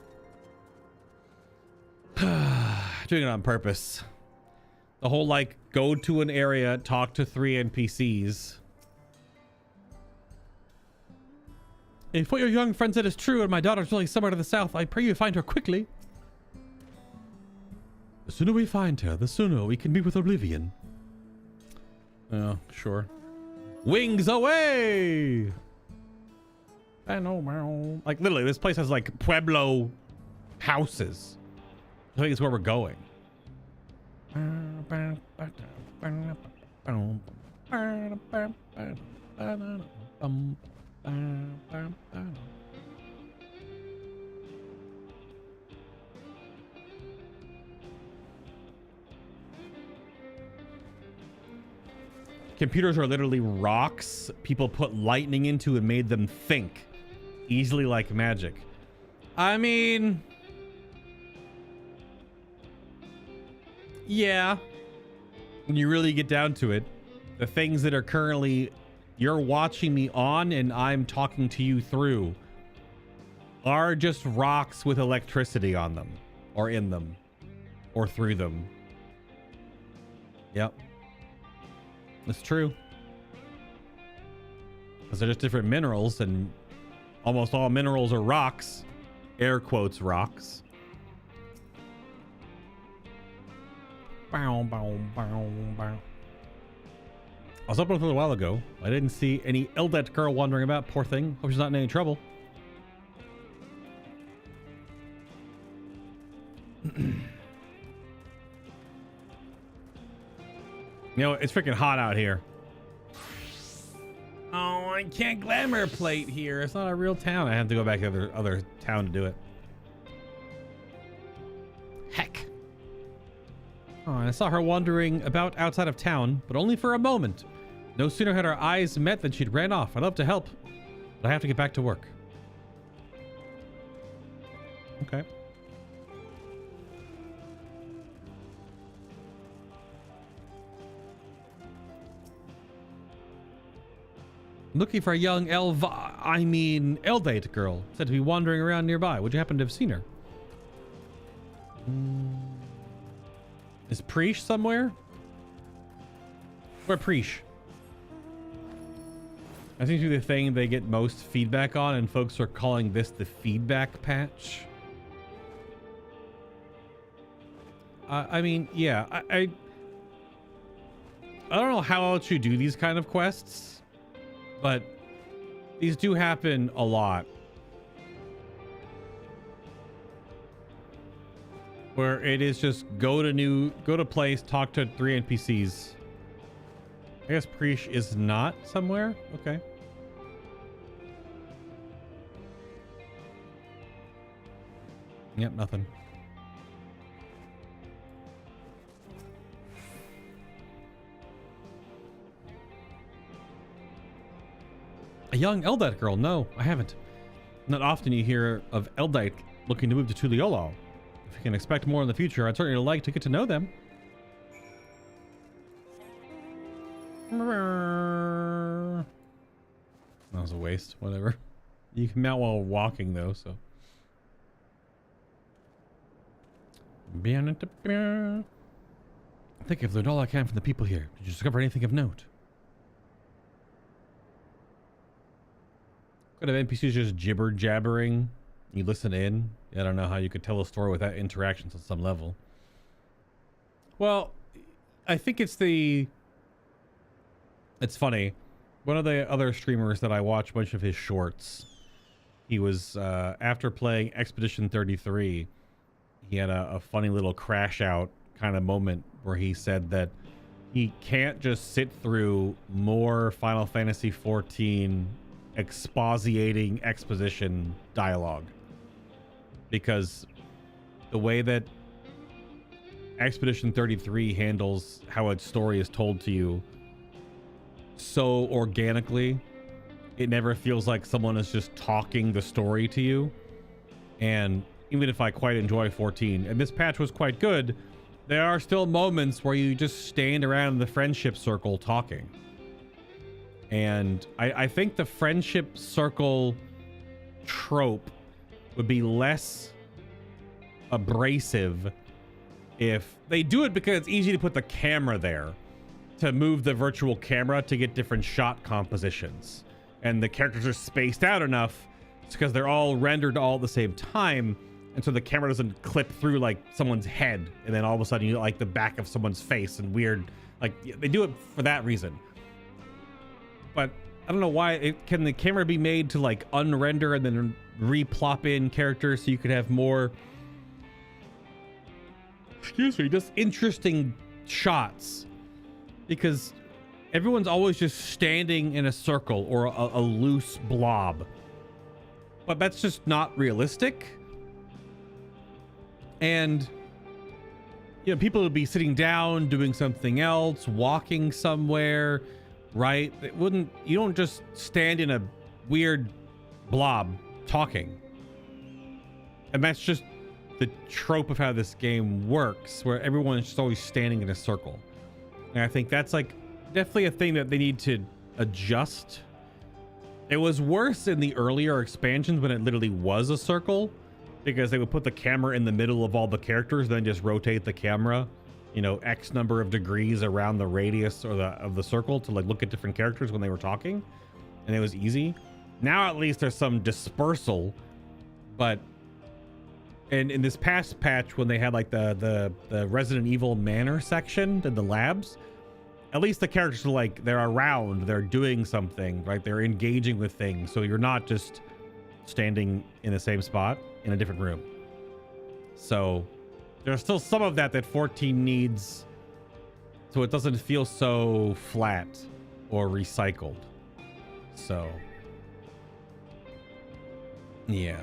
Doing it on purpose. The whole like go to an area, talk to 3 NPCs. If what your young friend said is true and my daughter's really somewhere to the south, I pray you find her quickly. The sooner we find her, the sooner we can meet with Oblivion. Oh, sure. Wings away! Like literally, this place has like Pueblo houses. I think it's where we're going. Computers are literally rocks people put lightning into and made them think easily like magic. I mean, yeah, when you really get down to it, the things that are currently you're watching me on and I'm talking to you through are just rocks with electricity on them or in them or through them. Yep. That's true. Because they're just different minerals, and almost all minerals are rocks. Air quotes rocks. Bow, bow, bow, bow. I was up a little while ago. I didn't see any Eald'narche girl wandering about. Poor thing. Hope she's not in any trouble. You know, it's freaking hot out here. Oh, I can't glamour plate here. It's not a real town. I have to go back to other town to do it. Heck. Oh, I saw her wandering about outside of town, but only for a moment. No sooner had our eyes met than she'd ran off. I'd love to help, but I have to get back to work. Okay. Looking for a young Eald'narche girl, said to be wandering around nearby. Would you happen to have seen her? Is Preesh somewhere? Where Preesh? I think to be the thing they get most feedback on, and folks are calling this the feedback patch. I mean, yeah, I don't know how else you do these kind of quests, but these do happen a lot. Where it is just go to place, talk to 3 NPCs. I guess Preesh is not somewhere. Okay. Yep, nothing. A young Eald'narche girl? No, I haven't. Not often you hear of Eald'narche looking to move to Tuliolo. If you can expect more in the future, I'd certainly like to get to know them. That was a waste. Whatever. You can mount while walking, though, so. I think I've learned all I can from the people here. Did you discover anything of note? Could have NPCs just jibber jabbering. You listen in. I don't know how you could tell a story without interactions on some level. Well, I think it's funny. One of the other streamers that I watch a bunch of his shorts, he was after playing Expedition 33, he had a funny little crash out kind of moment where he said that he can't just sit through more Final Fantasy 14 expositing exposition dialogue, because the way that Expedition 33 handles how its story is told to you so organically, it never feels like someone is just talking the story to you. And even if I quite enjoy 14, and this patch was quite good, there are still moments where you just stand around the friendship circle talking. And I think the friendship circle trope would be less abrasive if they do it, because it's easy to put the camera there, to move the virtual camera to get different shot compositions. And the characters are spaced out enough because they're all rendered all at the same time. And so the camera doesn't clip through like someone's head, and then all of a sudden you get like the back of someone's face and weird, like they do it for that reason. But I don't know why. Can the camera be made to like unrender and then replop in characters so you could have more, excuse me, just interesting shots? Because everyone's always just standing in a circle or a loose blob. But that's just not realistic. And, you know, people would be sitting down, doing something else, walking somewhere, right? You don't just stand in a weird blob talking. And that's just the trope of how this game works, where everyone is just always standing in a circle. And I think that's like definitely a thing that they need to adjust. It was worse in the earlier expansions when it literally was a circle, because they would put the camera in the middle of all the characters, then just rotate the camera, you know, X number of degrees around the radius or of the circle to like look at different characters when they were talking, and it was easy. Now at least there's some dispersal, but and in this past patch when they had like the Resident Evil Manor section and the labs, at least the characters are like, they're around, they're doing something, right? They're engaging with things, so you're not just standing in the same spot in a different room. So there's still some of that 14 needs So it doesn't feel so flat or recycled. So, yeah.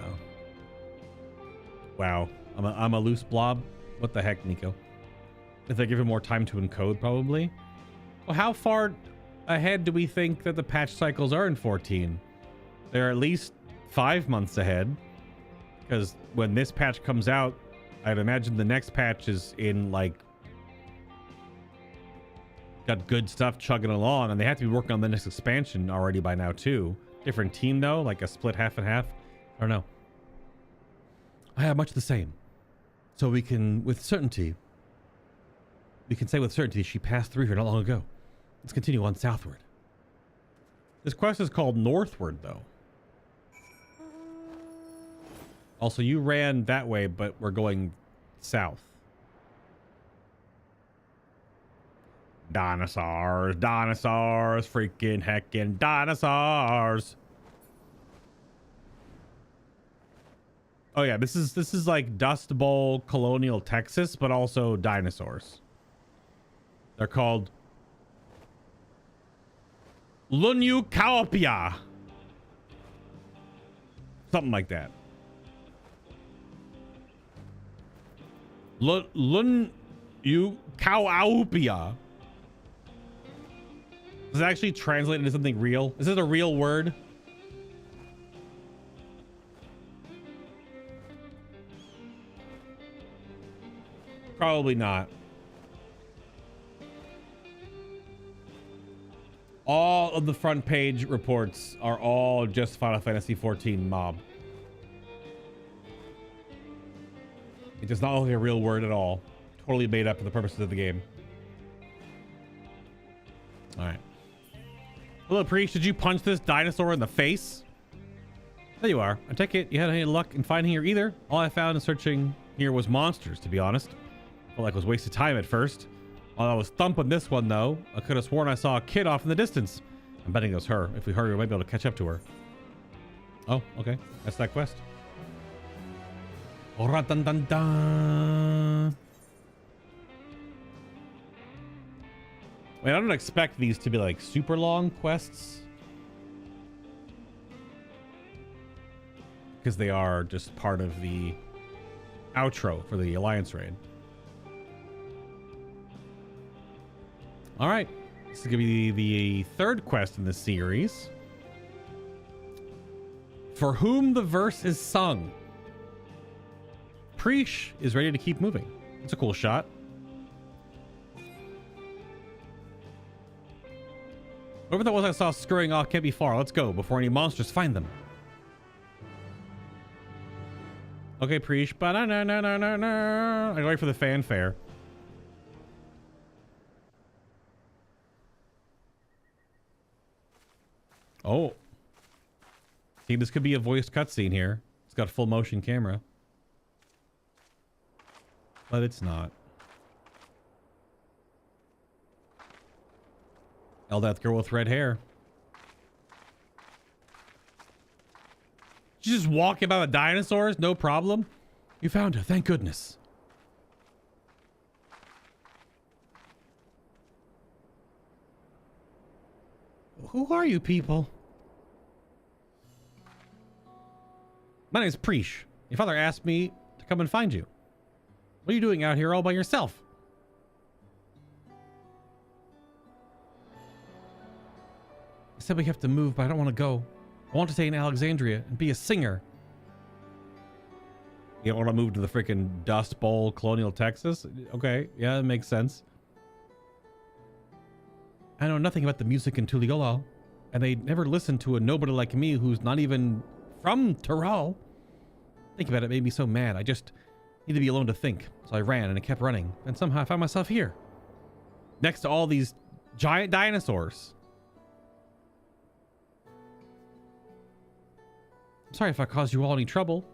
Wow. I'm a loose blob. What the heck, Nico? If they give him more time to encode, probably. Well, how far ahead do we think that the patch cycles are in 14? They're at least 5 months ahead. Because when this patch comes out, I'd imagine the next patch is in, like, got good stuff chugging along, and they have to be working on the next expansion already by now, too. Different team, though, like a split half and half. I don't know. I have much the same. So we can, with certainty, we can say with certainty she passed through here not long ago. Let's continue on southward. This quest is called Northward, though. Also, you ran that way, but we're going south. Dinosaurs, dinosaurs, freaking heckin' dinosaurs. Oh yeah, this is like Dust Bowl colonial Texas, but also dinosaurs. They're called Lunukaopia. Something like that. Lunukaopia. Does it actually translate into something real? Is it a real word? Probably not. All of the front page reports are all just Final Fantasy XIV mob. It does not look like a real word at all. Totally made up for the purposes of the game. All right. Hello, Priest. Did you punch this dinosaur in the face? There you are. I take it you had any luck in finding her either. All I found in searching here was monsters, to be honest. Felt like it was wasted time at first. While I was thumping this one, though, I could have sworn I saw a kid off in the distance. I'm betting it was her. If we hurry, we might be able to catch up to her. Oh, okay. That's that quest. Dun dun dun. I mean, I don't expect these to be like super long quests, because they are just part of the outro for the Alliance raid. All right, this is gonna be the third quest in this series. For whom the verse is sung. Preesh is ready to keep moving. It's a cool shot. Whoever that was I saw scurrying off can't be far. Let's go before any monsters find them. Okay, Preesh. I go wait for the fanfare. Oh. See, this could be a voiced cutscene here. It's got a full motion camera. But it's not. Eald'narche girl with red hair. She's just walking by the dinosaurs, no problem. You found her, thank goodness. Who are you people? My name is Preesh. Your father asked me to come and find you. What are you doing out here all by yourself? I said we have to move, but I don't want to go. I want to stay in Alexandria and be a singer. You don't want to move to the freaking Dust Bowl, colonial Texas? Okay, yeah, that makes sense. I know nothing about the music in Tuliyollal, and they never listen to a nobody like me who's not even from Tural. Thinking about it made me so mad. I just need to be alone to think. So I ran and I kept running, and somehow I found myself here. Next to all these giant dinosaurs. I'm sorry if I caused you all any trouble.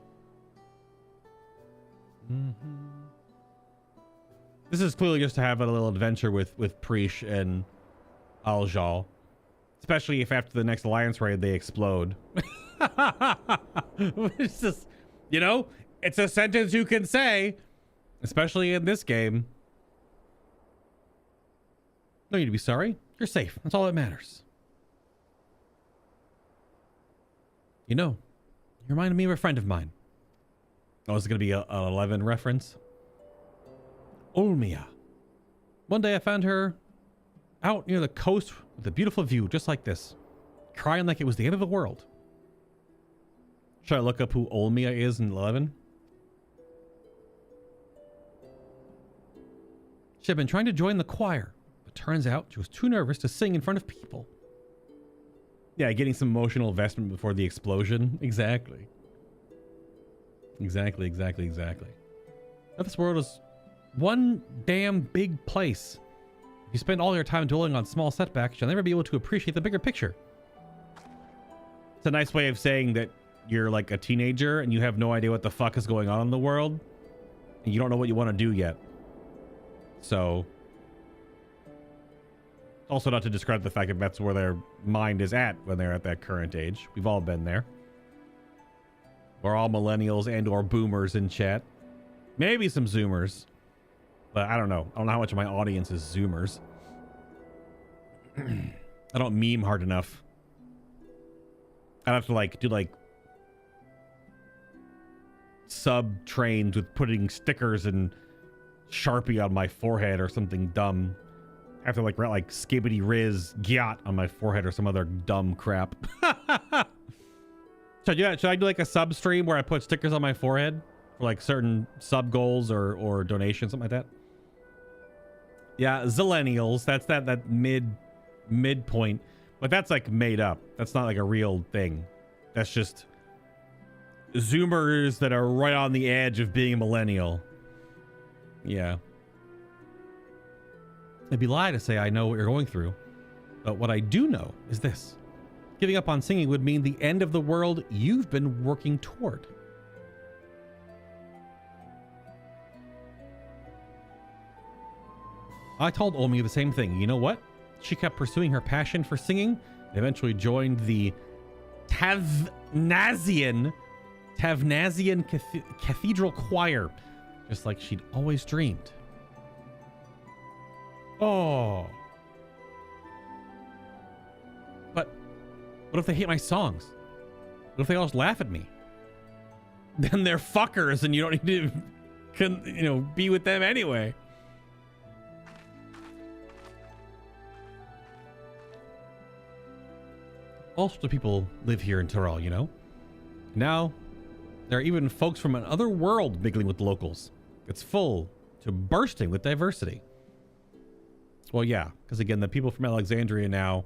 This is clearly just to have a little adventure with Preesh and Aljal. Especially if after the next Alliance raid they explode. It's just, you know, it's a sentence you can say. Especially in this game. No need to be sorry. You're safe. That's all that matters. You know, you reminded me of a friend of mine. Oh, is it going to be an 11 reference? Ultima. One day I found her out near the coast with a beautiful view just like this, crying like it was the end of the world. Should I look up who Ultima is in 11? She had been trying to join the choir, but turns out she was too nervous to sing in front of people. Yeah, getting some emotional investment before the explosion. Exactly. Exactly. Now this world is one damn big place. If you spend all your time dwelling on small setbacks, you'll never be able to appreciate the bigger picture. It's a nice way of saying that you're like a teenager and you have no idea what the fuck is going on in the world. And you don't know what you want to do yet. So... also not to describe the fact that that's where their mind is at when they're at that current age. We've all been there. We're all millennials and or boomers in chat. Maybe some zoomers. But I don't know. I don't know how much of my audience is zoomers. I don't meme hard enough. I'd have to like do like sub trains with putting stickers and Sharpie on my forehead or something dumb. I have to like write like Skibbity Riz Gyat on my forehead or some other dumb crap. Should I do like a sub stream where I put stickers on my forehead for like certain sub goals or donations, something like that? Yeah, Zillennials. That's that midpoint, but that's like made up. That's not like a real thing. That's just Zoomers that are right on the edge of being a millennial. Yeah. It'd be a lie to say I know what you're going through, but what I do know is this. Giving up on singing would mean the end of the world you've been working toward. I told Omi the same thing. You know what? She kept pursuing her passion for singing and eventually joined the Tavnazian Cathedral Choir, just like she'd always dreamed. Oh. But what if they hate my songs? What if they all just laugh at me? Then they're fuckers and you don't need to be with them anyway. All sorts of people live here in Tyrell, you know? Now, there are even folks from another world mingling with the locals. It's full to bursting with diversity. Well, yeah, because again, the people from Alexandria now,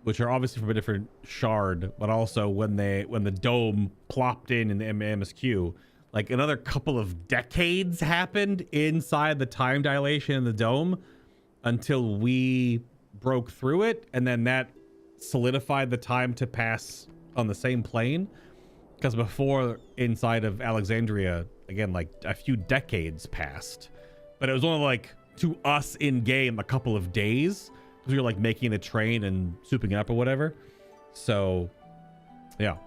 which are obviously from a different shard, but also when the dome plopped in the MSQ, like another couple of decades happened inside the time dilation in the dome until we broke through it, and then that solidified the time to pass on the same plane. Because before, inside of Alexandria, again, like a few decades passed, but it was only like to us in game a couple of days because we were like making the train and souping it up or whatever. So yeah.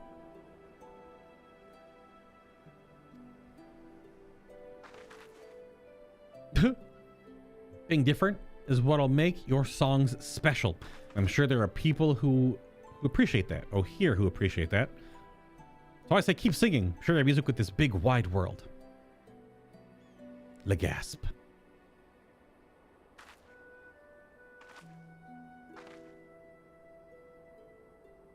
Being different is what'll make your songs special. I'm sure there are people who appreciate that, or here who appreciate that. So I say keep singing. Share their music with this big wide world. Le gasp.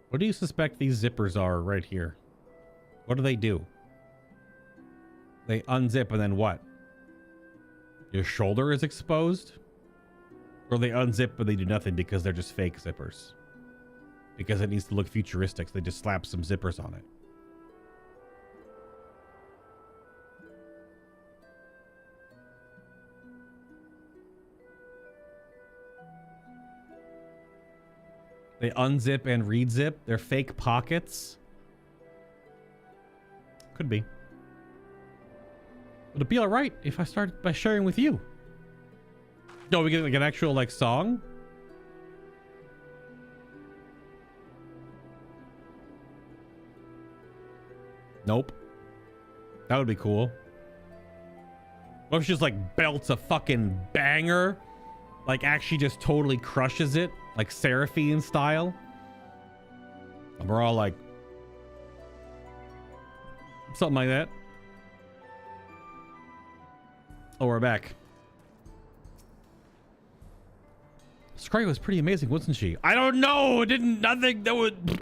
What do you suspect these zippers are right here? What do? They unzip and then what? Your shoulder is exposed? Or they unzip but they do nothing because they're just fake zippers? Because it needs to look futuristic, so they just slap some zippers on it. They unzip and re-zip. They're fake pockets. Could be. Would it be alright if I started by sharing with you? No, we get like an actual like song? Nope. That would be cool. What if she just like belts a fucking banger like actually just totally crushes it, like Seraphine style. And we're all like, something like that. Oh, we're back. Scry was pretty amazing, wasn't she? I don't know. It didn't. Nothing that would.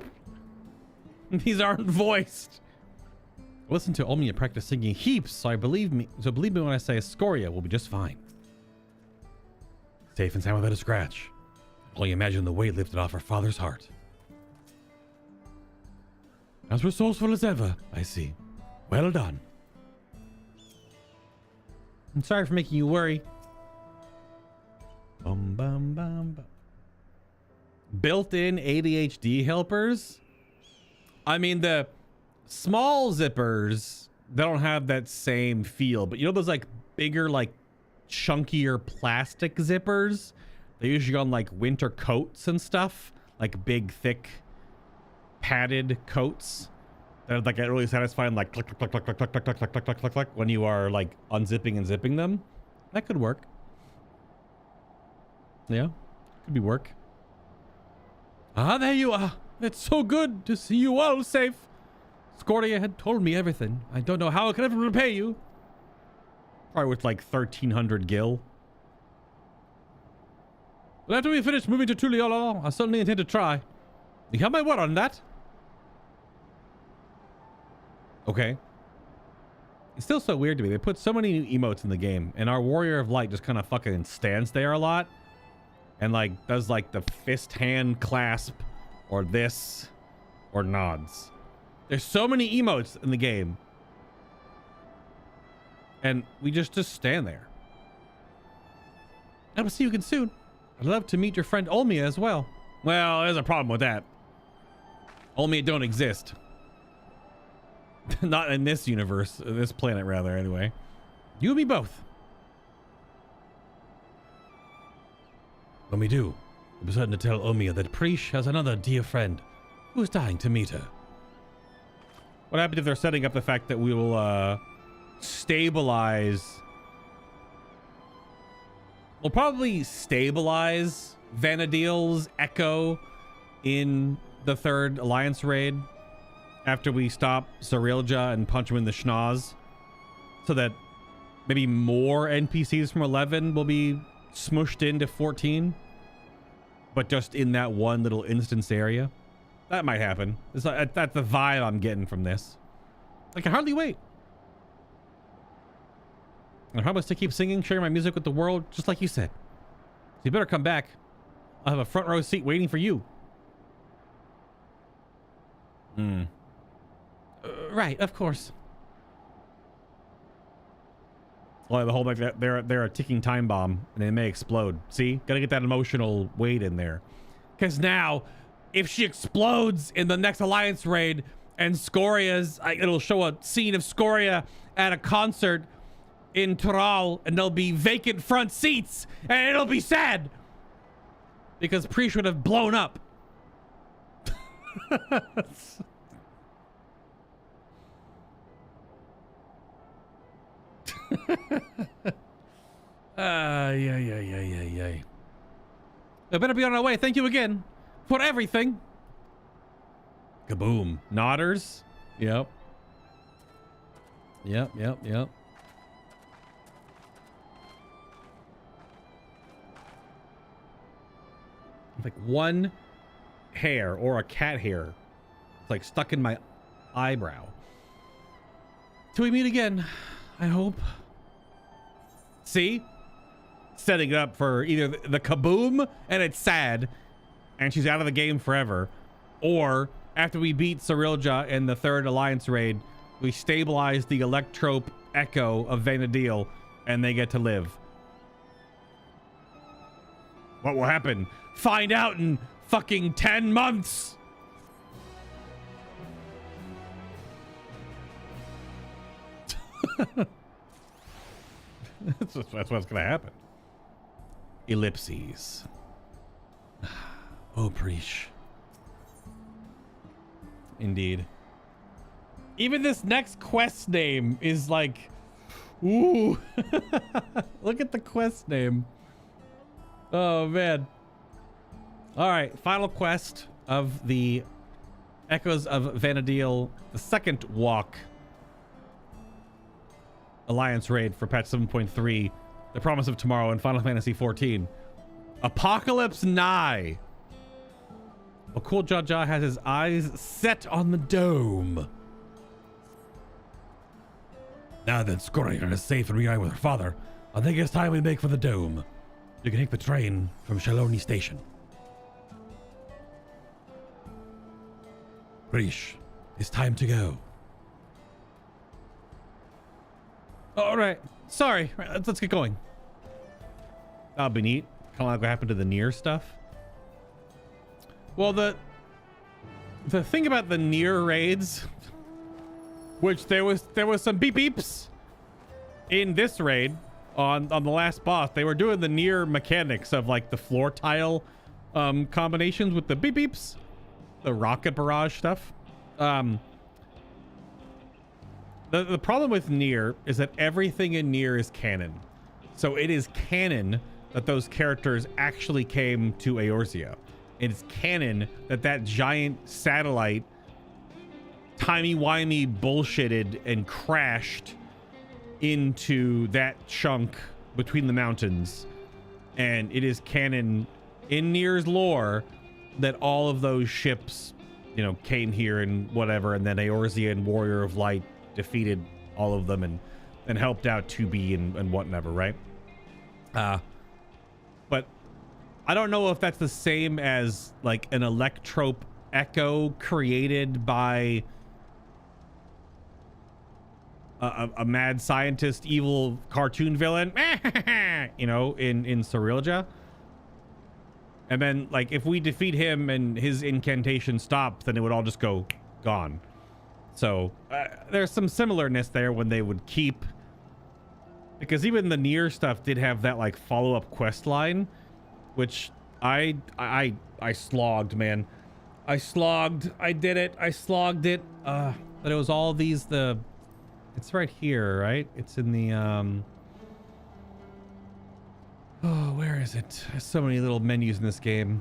These aren't voiced. Listen to Omnia practice singing heaps, so believe me when I say Scoria will be just fine. Safe and sound without a scratch. Only imagine the weight lifted off her father's heart. As resourceful as ever, I see. Well done. I'm sorry for making you worry. Bum, bum, bum, bum. Built-in ADHD helpers? I mean, the small zippers, they don't have that same feel, but you know those like bigger, like chunkier plastic zippers? They usually go on like winter coats and stuff, like big, thick, padded coats that are like really satisfying, like click, click, click, click, click, click, click, click, click, click, click, click, when you are like unzipping and zipping them. That could work. Yeah, could be work. Ah, there you are. It's so good to see you all safe. Scoria had told me everything. I don't know how I could ever repay you. Probably with like 1,300 gil. But after we finish moving to Tuliolo, I certainly intend to try. You have my word on that? Okay. It's still so weird to me. They put so many new emotes in the game, and our Warrior of Light just kind of fucking stands there a lot. And like does like the fist hand clasp or this or nods. There's so many emotes in the game. And we just stand there. I will see you again soon. I'd love to meet your friend Olmia as well. Well, there's a problem with that. Olmia don't exist. Not in this universe, this planet rather, anyway. You and me both. When we do, we'll be certain to tell Omia that Preesh has another dear friend who's dying to meet her. What happens if they're setting up the fact that we will stabilize? We'll probably stabilize Vana'diel's echo in the third Alliance raid after we stop Zarilja and punch him in the schnoz, so that maybe more NPCs from 11 will be smushed into 14, but just in that one little instance area. That might happen. That's the vibe I'm getting from this. I can hardly wait. I promise to keep singing, sharing my music with the world, just like you said. So you better come back. I'll have a front row seat waiting for you. Right, of course. Well, the whole like they're a ticking time bomb and they may explode. See, gotta get that emotional weight in there. Because now, if she explodes in the next Alliance raid and Scoria's, it'll show a scene of Scoria at a concert in Tural, and there'll be vacant front seats, and it'll be sad because Preesh would have blown up. Yeah. I better be on our way. Thank you again for everything. Kaboom. Nodders. Yep. Like one hair or a cat hair. It's like stuck in my eyebrow. Till we meet again, I hope. See? Setting it up for either the kaboom and it's sad and she's out of the game forever, or after we beat Zarilja in the third Alliance raid, we stabilize the Electrope Echo of Vana'diel and they get to live. What will happen? Find out in fucking 10 months! That's what's gonna happen. Ellipses. Oh, Preesh. Indeed. Even this next quest name is like, ooh. Look at the quest name. Oh, man. All right. Final quest of the Echoes of Vana'diel, the second walk Alliance raid for patch 7.3, The Promise of Tomorrow, and Final Fantasy XIV. Apocalypse Nigh. Well, Cool Jaja has his eyes set on the dome. Now that Scoria is safe and reunited with her father, I think it's time we make for the dome. You can take the train from Shaloni Station. Rish, it's time to go. All right. Sorry. Let's get going. That'll be neat. Kind of like what happened to the Nier stuff. Well, the thing about the Nier raids, which there was some beep beeps in this raid on the last boss. They were doing the Nier mechanics of like the floor tile combinations with the beep beeps, the rocket barrage stuff. The problem with Nier is that everything in Nier is canon. So it is canon that those characters actually came to Eorzea. It's canon that that giant satellite timey-wimey bullshitted and crashed into that chunk between the mountains. And it is canon in Nier's lore that all of those ships, you know, came here and whatever, and then Eorzea and Warrior of Light defeated all of them and helped out 2B and whatever, right? But I don't know if that's the same as like an Electrope Echo created by a mad scientist, evil cartoon villain, you know, in Cerilja. And then like if we defeat him and his incantation stops, then it would all just go gone. So there's some similarness there when they would keep, because even the Nier stuff did have that like follow-up quest line, which I slogged, man. I did it. I slogged it. But it was all these, it's right here, right? It's in the, oh, where is it? There's so many little menus in this game.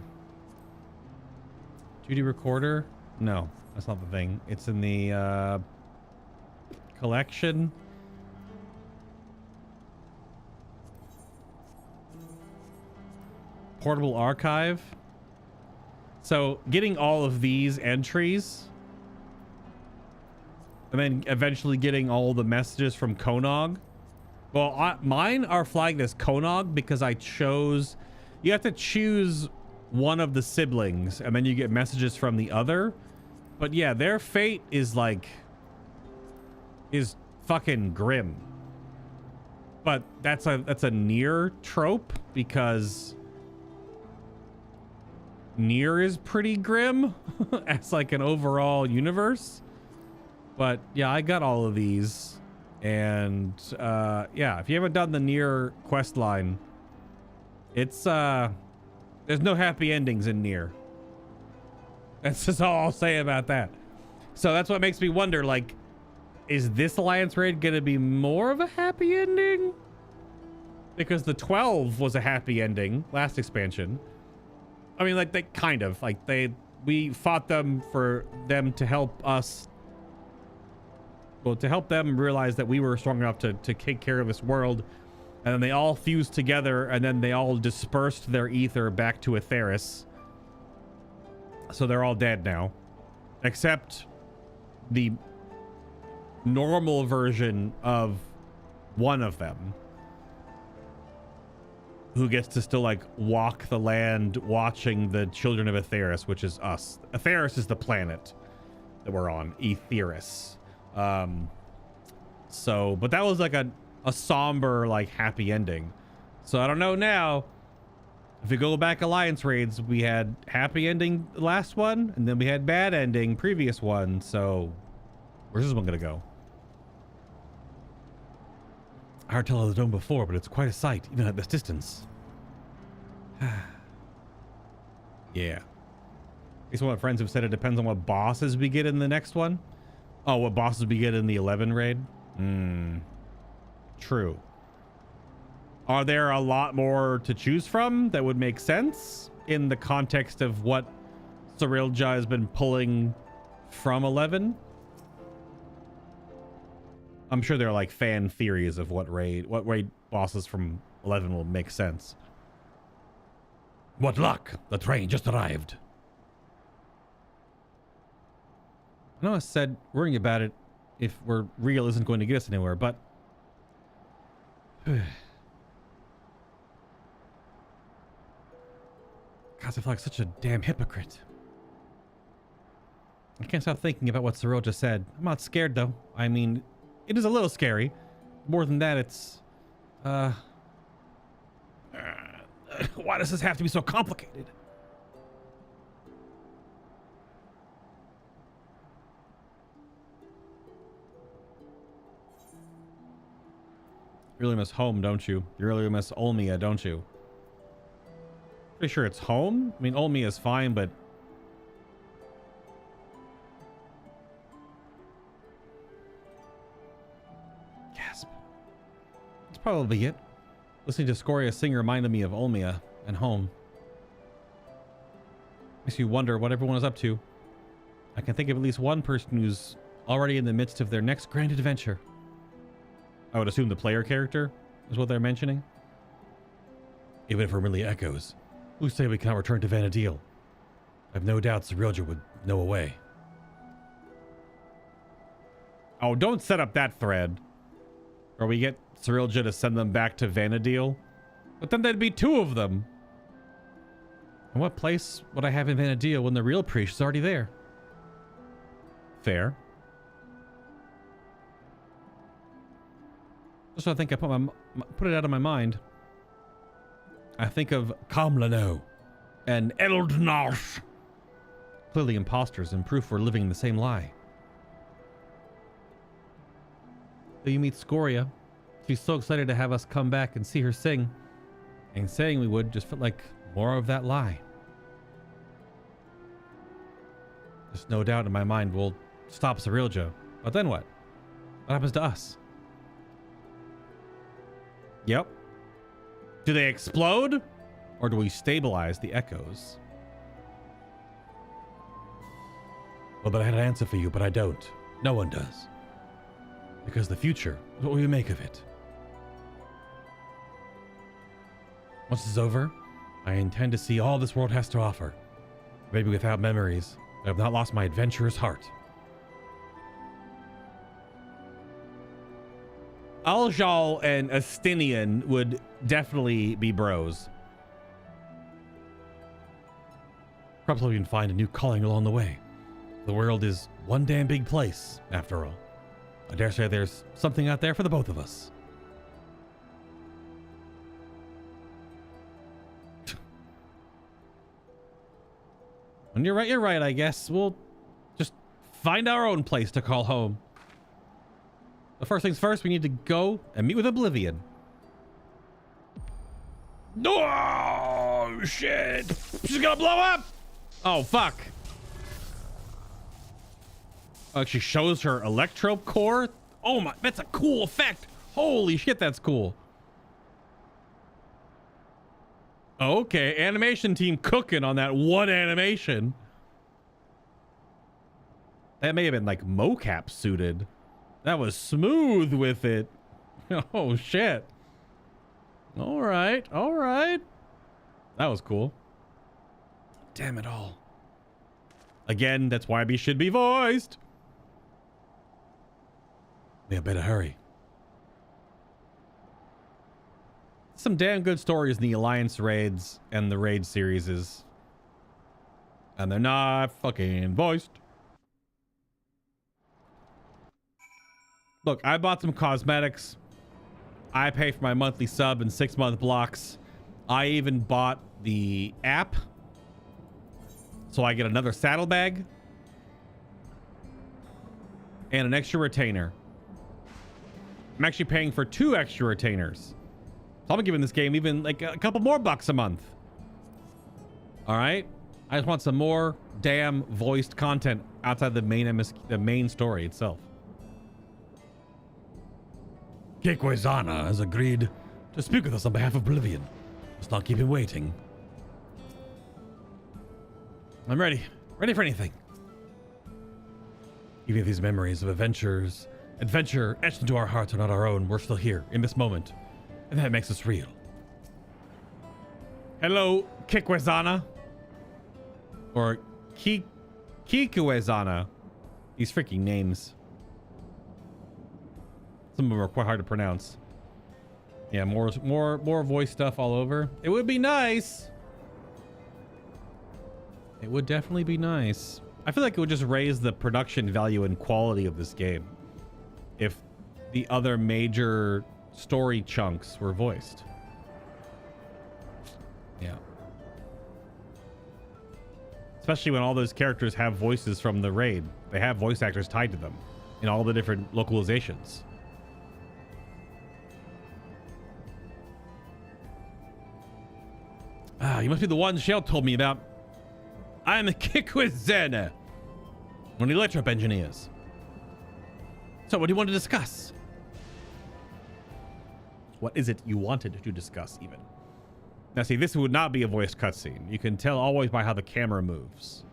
Duty recorder? No, that's not the thing. It's in the, collection. Portable archive. So getting all of these entries and then eventually getting all the messages from Konog. Well, mine are flagged as Konog because I chose, you have to choose one of the siblings and then you get messages from the other. But yeah, their fate is like, is fucking grim. But that's a Nier trope because Nier is pretty grim as like an overall universe. But yeah, I got all of these. And yeah, if you haven't done the Nier quest line, it's there's no happy endings in Nier. That's just all I'll say about that. So that's what makes me wonder, like, is this Alliance raid gonna be more of a happy ending? Because the 12 was a happy ending last expansion. I mean, like, they kind of, like, we fought them for them to help us, well, to help them realize that we were strong enough to take care of this world. And then they all fused together, and then they all dispersed their ether back to Aetheris. So they're all dead now. Except the normal version of one of them, who gets to still like walk the land watching the children of Aetheris, which is us. Aetheris is the planet that we're on, Aetheris. So, but that was like a somber, like happy ending. So I don't know now. If we go back Alliance raids, we had happy ending the last one, and then we had bad ending previous one. So where's this one gonna go? Hard to tell the dome before, but it's quite a sight, even at this distance. Yeah. These are what friends have said. It depends on what bosses we get in the next one. Oh, what bosses we get in the 11 raid? True. Are there a lot more to choose from that would make sense in the context of what Cirilja has been pulling from 11? I'm sure there are like fan theories of what raid bosses from 11 will make sense. What luck! The train just arrived. I know I said worrying about it if we're real isn't going to get us anywhere, but God, I feel like such a damn hypocrite. I can't stop thinking about what Cyril just said. I'm not scared though. I mean, it is a little scary. More than that, it's why does this have to be so complicated? You really miss home, don't you? You really miss Olmia, don't you? Pretty sure it's home. I mean, Olmia is fine, but gasp. That's probably it. Listening to Scoria sing reminded me of Olmia and home. Makes you wonder what everyone is up to. I can think of at least one person who's already in the midst of their next grand adventure. I would assume the player character is what they're mentioning. Even if we're merely echoes, who say we cannot return to Vana'diel? I have no doubt Cirilja would know a way. Oh, don't set up that thread. Or we get Cirilja to send them back to Vana'diel. But then there'd be two of them. And what place would I have in Vana'diel when the real priest is already there? Fair. Just so I think I put it out of my mind. I think of Kam'lanaut and Eald'narche. Clearly imposters and proof we're living the same lie. So you meet Scoria. She's so excited to have us come back and see her sing. And saying we would just felt like more of that lie. There's no doubt in my mind we'll stop Cirilja. But then what? What happens to us? Yep. Do they explode? Or do we stabilize the echoes? Well, but I had an answer for you, but I don't. No one does. Because the future is what we make of it. Once this is over, I intend to see all this world has to offer. Maybe without memories, I have not lost my adventurous heart. Aljal and Astinian would definitely be bros. Perhaps we can find a new calling along the way. The world is one damn big place, after all. I dare say there's something out there for the both of us. When you're right, I guess. We'll just find our own place to call home. But first things first, we need to go and meet with Oblivion. Oh, shit. She's gonna blow up. Oh, fuck. Oh, she shows her electrope core. Oh my, that's a cool effect. Holy shit, that's cool. Okay, animation team cooking on that one animation. That may have been like mocap suited. That was smooth with it. Oh shit. All right. That was cool. Damn it all. Again, that's why we should be voiced. Yeah, better hurry. Some damn good stories in the Alliance raids and the raid series. And they're not fucking voiced. Look, I bought some cosmetics. I pay for my monthly sub and 6-month blocks. I even bought the app. So I get another saddlebag. And an extra retainer. I'm actually paying for 2 extra retainers. So I'm giving this game even like a couple more bucks a month. All right. I just want some more damn voiced content outside the main story itself. Kekwezana has agreed to speak with us on behalf of Oblivion. Let's not keep him waiting. I'm ready. Ready for anything. Even if these memories of adventure etched into our hearts are not our own, we're still here in this moment. And that makes us real. Hello, Kikwezana. Or Kikwezana. These freaking names. Some of them are quite hard to pronounce. Yeah, more voice stuff all over. It would be nice. It would definitely be nice. I feel like it would just raise the production value and quality of this game if the other major story chunks were voiced. Yeah. Especially when all those characters have voices from the raid. They have voice actors tied to them in all the different localizations. Ah, you must be the one Shell told me about. I'm a Kikwezana, one of the electro engineers. So what do you want to discuss? What is it you wanted to discuss, even? Now, see, this would not be a voiced cutscene. You can tell always by how the camera moves.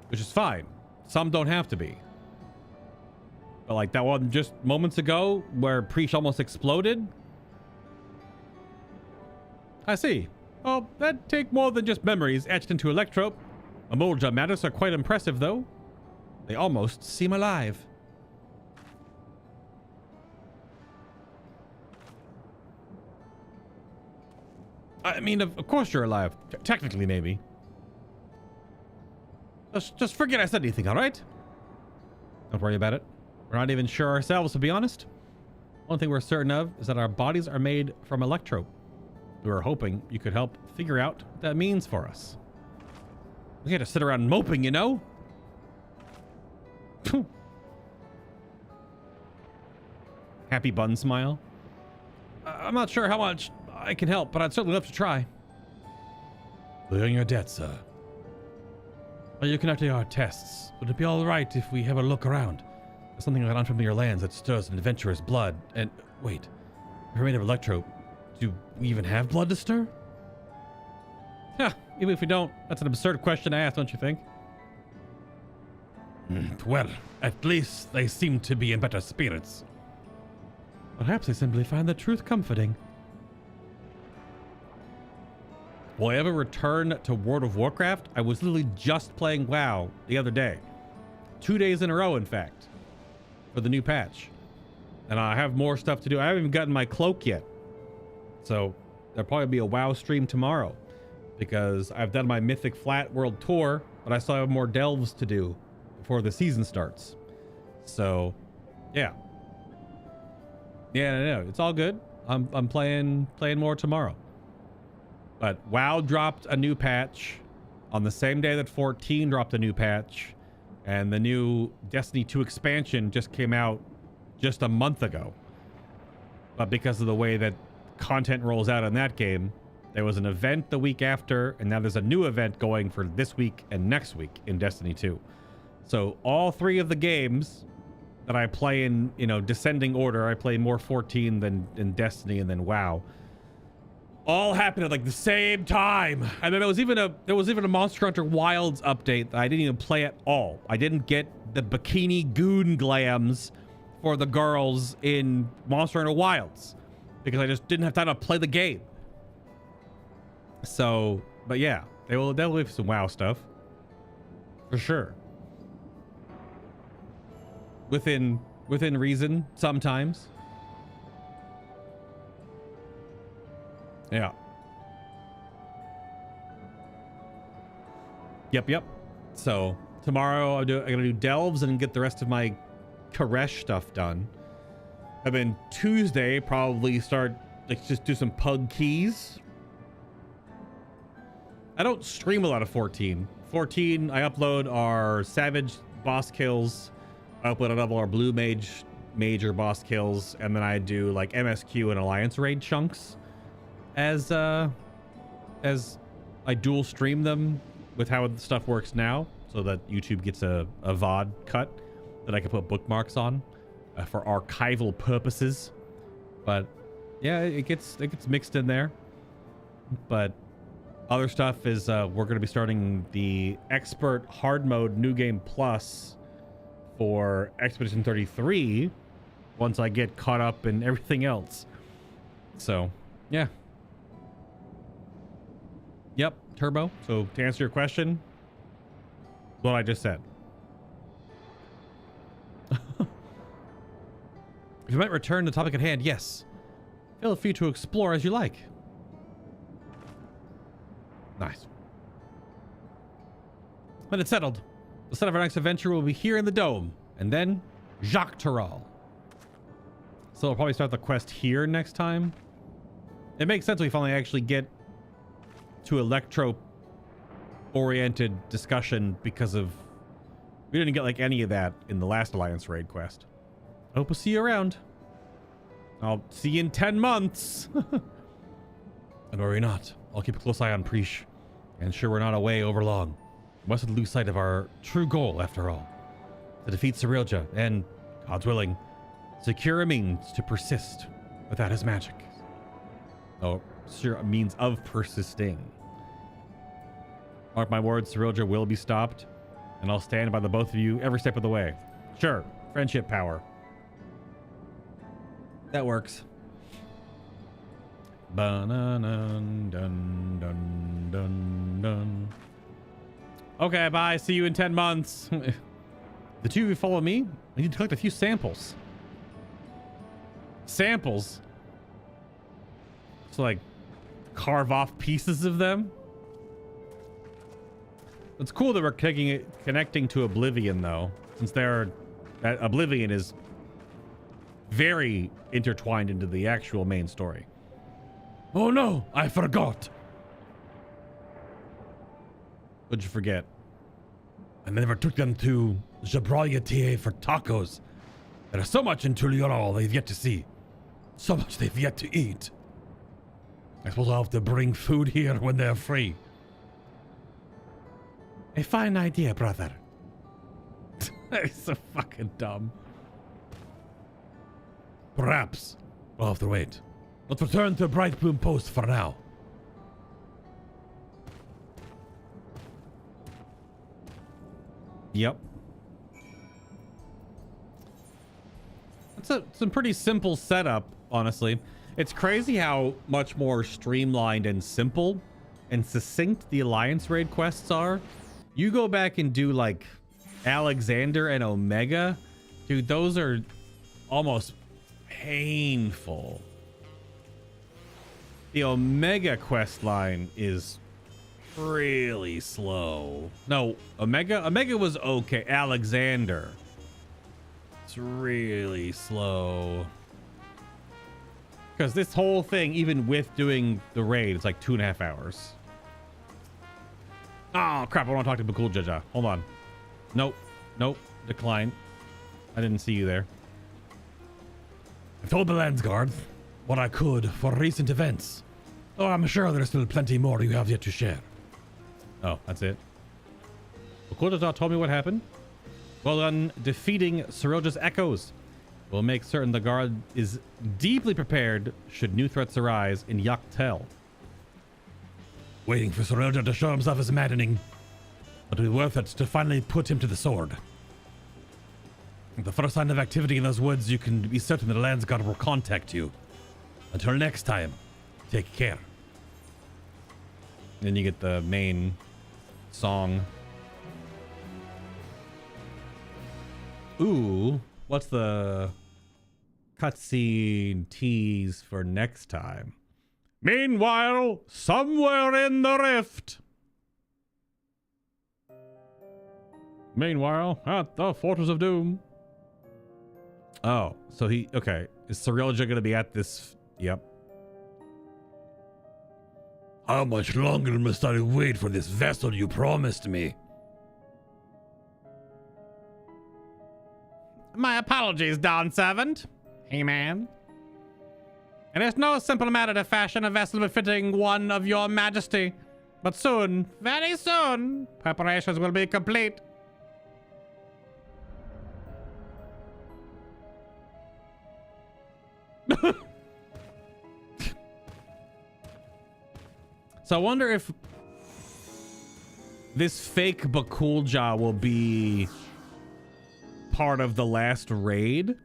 Which is fine. Some don't have to be. But like that one just moments ago where Preach almost exploded. I see. Oh, that'd take more than just memories etched into electrope. Emolja matters are quite impressive, though. They almost seem alive. I mean, of course you're alive. Technically, maybe. Just forget I said anything, all right? Don't worry about it. We're not even sure ourselves, to be honest. One thing we're certain of is that our bodies are made from electrope. We were hoping you could help figure out what that means for us. We had to sit around moping, you know? Happy bun smile. I'm not sure how much I can help, but I'd certainly love to try. We're on your debt, sir. Are you conducting our tests? Would it be all right if we have a look around? There's something like unfamiliar lands that stirs an adventurer's blood. And wait, if we're made of electrope, do we even have blood to stir? Yeah, even if we don't, that's an absurd question to ask, don't you think? Well, at least they seem to be in better spirits. Perhaps they simply find the truth comforting. Will I ever return to World of Warcraft? I was literally just playing WoW the other day. 2 days in a row, in fact, for the new patch. And I have more stuff to do. I haven't even gotten my cloak yet. So there'll probably be a WoW stream tomorrow because I've done my Mythic Flat World Tour, but I still have more delves to do before the season starts. So, yeah. Yeah, no, it's all good. I'm playing more tomorrow. But WoW dropped a new patch on the same day that 14 dropped a new patch, and the new Destiny 2 expansion just came out just a month ago. But because of the way that content rolls out in that game, there was an event the week after, and now there's a new event going for this week and next week in Destiny 2. So all three of the games that I play in, descending order, I play more 14 than in Destiny and then WoW, all happened at like the same time. And then there was even a Monster Hunter Wilds update that I didn't even play at all. I didn't get the bikini goon glams for the girls in Monster Hunter Wilds because I just didn't have time to play the game. So, but yeah, they will definitely have some WoW stuff for sure. Within reason sometimes. Yeah. Yep. So tomorrow I'm gonna do delves and get the rest of my Koresh stuff done. And then Tuesday probably start just do some pug keys. I don't stream a lot of 14. 14 I upload our Savage boss kills. I upload all our Blue Mage major boss kills, and then I do like MSQ and Alliance raid chunks. As I dual stream them with how the stuff works now, so that YouTube gets a VOD cut that I can put bookmarks on. for archival purposes. But yeah, it gets mixed in there. But other stuff is we're going to be starting the expert hard mode new game plus for Expedition 33 once I get caught up in everything else. So yeah. Yep, turbo. So to answer your question, what I just said. If you might return to the topic at hand, yes. Feel free to explore as you like. Nice. When it's settled, the start of our next adventure will be here in the Dome, and then Jacques Terral. So we'll probably start the quest here next time. It makes sense we finally actually get to electro-oriented discussion because of... We didn't get like any of that in the last Alliance raid quest. I hope we'll see you around. I'll see you in 10 months. And worry not. I'll keep a close eye on Preesh. And ensure we're not away over long. We mustn't lose sight of our true goal, after all. To defeat Cirilja and, God's willing, secure a means to persist without his magic. Oh, sure, a means of persisting. Mark my words, Cirilja will be stopped. And I'll stand by the both of you every step of the way. Sure, friendship power. That works. Okay, bye. See you in 10 months. The two of you follow me. We need to collect a few samples. Samples? So, like, carve off pieces of them? It's cool that we're connecting to Oblivion, though, since Oblivion is very intertwined into the actual main story. Oh no, I forgot. What'd you forget? I never took them to Jabraliatie for tacos. There's so much in Tuliorol they've yet to see. So much they've yet to eat. I suppose I'll have to bring food here when they're free. A fine idea, brother. It's so fucking dumb. Perhaps we'll have to wait. Let's return to Brightbloom Post for now. Yep. It's some pretty simple setup, honestly. It's crazy how much more streamlined and simple and succinct the Alliance raid quests are. You go back and do like Alexander and Omega. Dude, those are almost painful. The Omega quest line is really slow. No, Omega was okay. Alexander, it's really slow. Because this whole thing, even with doing the raid, it's like 2.5 hours. Oh crap, I want to talk to Bakul Jaja. Hold on. Nope. Decline. I didn't see you there. I told the Landsguard what I could for recent events. Oh, I'm sure there's still plenty more you have yet to share. Oh, that's it. Bakul Jaja told me what happened. Well done defeating Cirilja's echoes. We'll make certain the guard is deeply prepared should new threats arise in Yaktel. Waiting for Cirilja to show himself is maddening, but it'll be worth it to finally put him to the sword. The first sign of activity in those woods, you can be certain that the Landsguard will contact you. Until next time, take care. Then you get the main song. Ooh, what's the cutscene tease for next time? Meanwhile, somewhere in the rift. Meanwhile, at the Fortress of Doom. Oh, so okay. Is Cirilja gonna be at this? Yep. How much longer must I wait for this vessel you promised me? My apologies, Dawn Servant. Hey, man. It is no simple matter to fashion a vessel befitting one of your majesty. But soon, very soon, preparations will be complete. So I wonder if this fake Bakulja will be part of the last raid.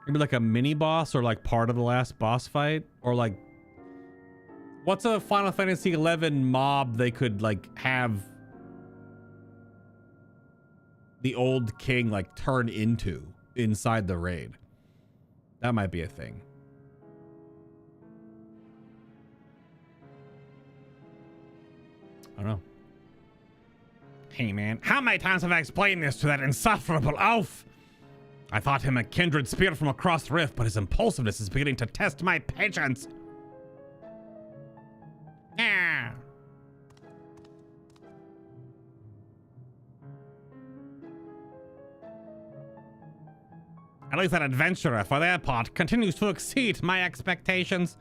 Maybe like a mini boss or like part of the last boss fight, or like what's a Final Fantasy 11 mob they could like have the old king like turn into inside the raid. That might be a thing. I don't know. Hey man, how many times have I explained this to that insufferable oaf? I thought him a kindred spirit from across the rift, but his impulsiveness is beginning to test my patience. Yeah. At least that adventurer, for their part, continues to exceed my expectations.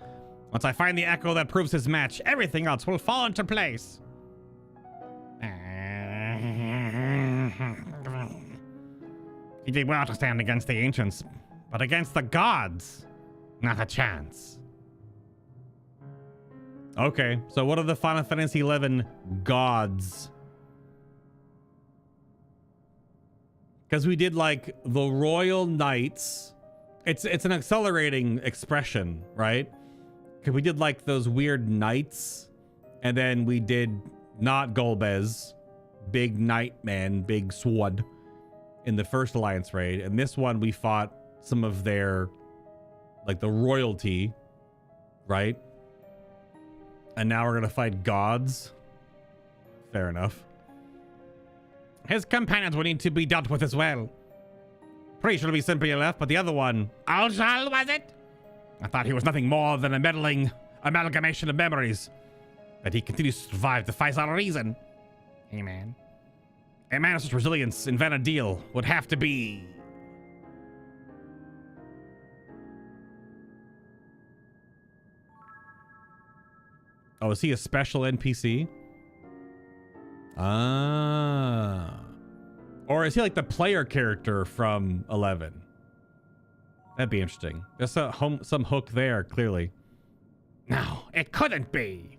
Once I find the echo that proves his match, everything else will fall into place. He did well to stand against the ancients, but against the gods, not a chance. Okay, so what are the Final Fantasy 11 gods? Because we did like the Royal Knights. It's an accelerating expression, right? Because we did like those weird knights, and then we did not Golbez, big knight man, big sword in the first Alliance raid, and this one we fought some of their like the royalty, right? And now we're gonna fight gods. Fair enough. His companions will need to be dealt with as well. Pretty sure it'll be simply left, but the other one, Alshal, was it? I thought he was nothing more than a meddling amalgamation of memories. But he continues to survive defies all reason. Hey man. A man of such resilience in Vana'diel would have to be... Oh, is he a special NPC? Ah. Or is he like the player character from 11? That'd be interesting. There's some hook there, clearly. No, it couldn't be.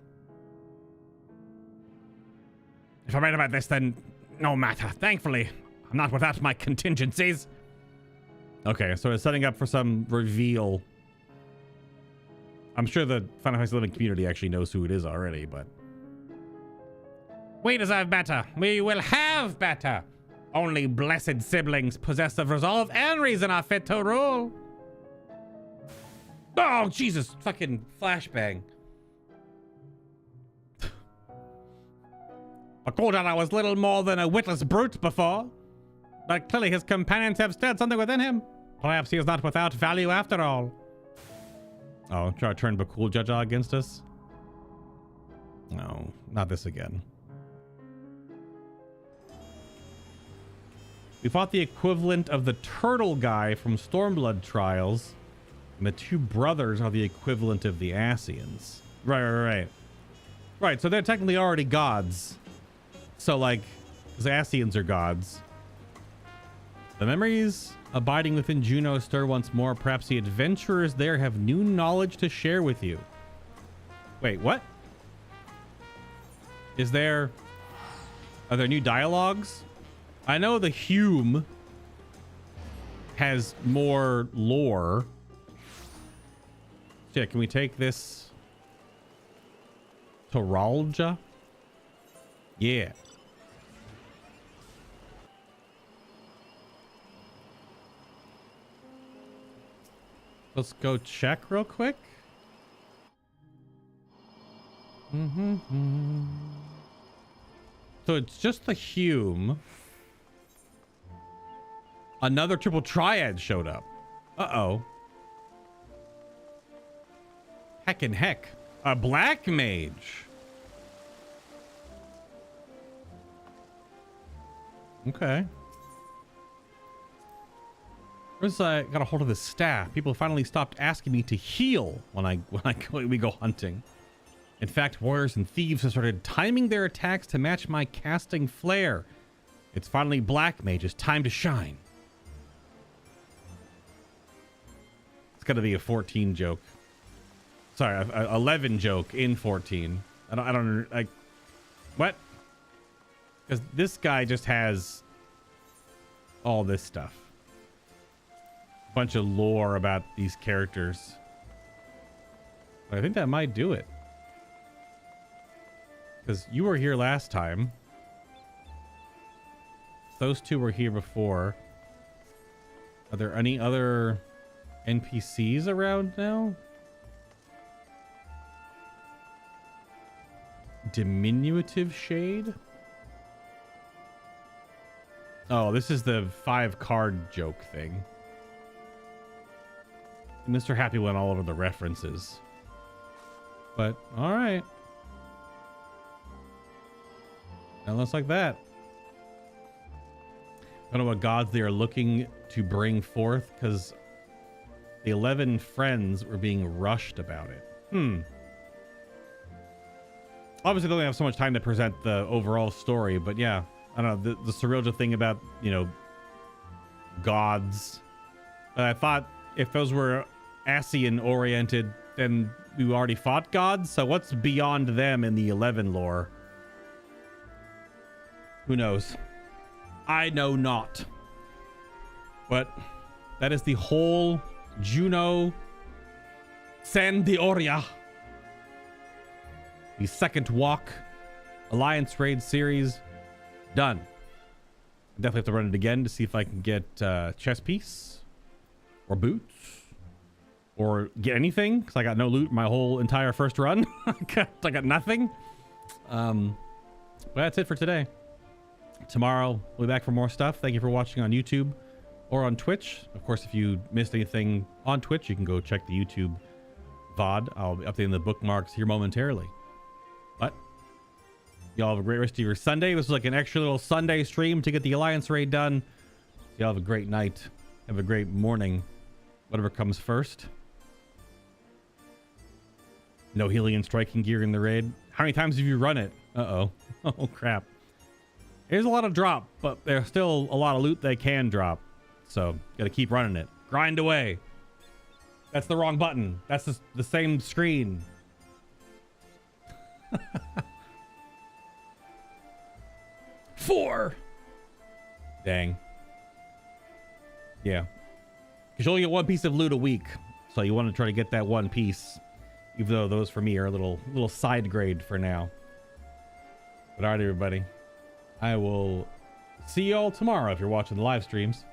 If I'm right about this, then no matter. Thankfully, I'm not without my contingencies. Okay, so it's setting up for some reveal. I'm sure the Final Fantasy 11 community actually knows who it is already, but... We deserve better. We will have better. Only blessed siblings possessed of resolve and reason are fit to rule. Oh, Jesus. Fucking flashbang. Bakulja was little more than a witless brute before, but clearly his companions have stirred something within him. Perhaps he is not without value after all. Oh, try to turn Bakulja against us? No, not this again. We fought the equivalent of the turtle guy from Stormblood Trials, and the two brothers are the equivalent of the Ascians. Right. Right, so they're technically already gods. So, like, because Ascians are gods. The memories abiding within Juno stir once more. Perhaps the adventurers there have new knowledge to share with you. Wait, what? Are there new dialogues? I know the Hume has more lore. Yeah, can we take this to Ralja? Yeah. Let's go check real quick. So it's just the Hume. Another triple triad showed up. Uh-oh. Heckin' heck. A black mage. Okay. Where's I got a hold of the staff? People finally stopped asking me to heal when we go hunting. In fact, warriors and thieves have started timing their attacks to match my casting flare. It's finally black mage's time to shine. It's got to be a 14 joke. Sorry, a 11 joke in 14. I don't like what? Because this guy just has all this stuff. A bunch of lore about these characters. But I think that might do it. Because you were here last time. Those two were here before. Are there any other NPCs around now? Diminutive shade? Oh, this is the 5-card joke thing. Mr. Happy went all over the references. But, alright. And looks like that. I don't know what gods they are looking to bring forth, because the 11 friends were being rushed about it. Obviously, they only have so much time to present the overall story, but yeah. I don't know, the surreal thing about, you know, gods. I thought if those were Asian-oriented, then we already fought gods, so what's beyond them in the 11 lore? Who knows? I know not. But that is the whole Juno San de ORIA. The second walk Alliance Raid series done. Definitely have to run it again to see if I can get chest piece or boots or get anything, because I got no loot my whole entire first run. I got nothing. But that's it for today. Tomorrow we'll be back for more stuff. Thank you for watching on YouTube or on Twitch. Of course, if you missed anything on Twitch, you can go check the YouTube VOD. I'll be updating the bookmarks here momentarily. But y'all have a great rest of your Sunday. This was like an extra little Sunday stream to get the Alliance raid done. Y'all have a great night. Have a great morning. Whatever comes first. No healing and striking gear in the raid. How many times have you run it? Uh-oh. Oh, crap. There's a lot of drop, but there's still a lot of loot they can drop. So, gotta keep running it. Grind away. That's the wrong button. That's the same screen. 4. Dang. Yeah. Because you only get one piece of loot a week. So you want to try to get that one piece. Even though those for me are a little side grade for now. But alright, everybody. I will see you all tomorrow if you're watching the live streams.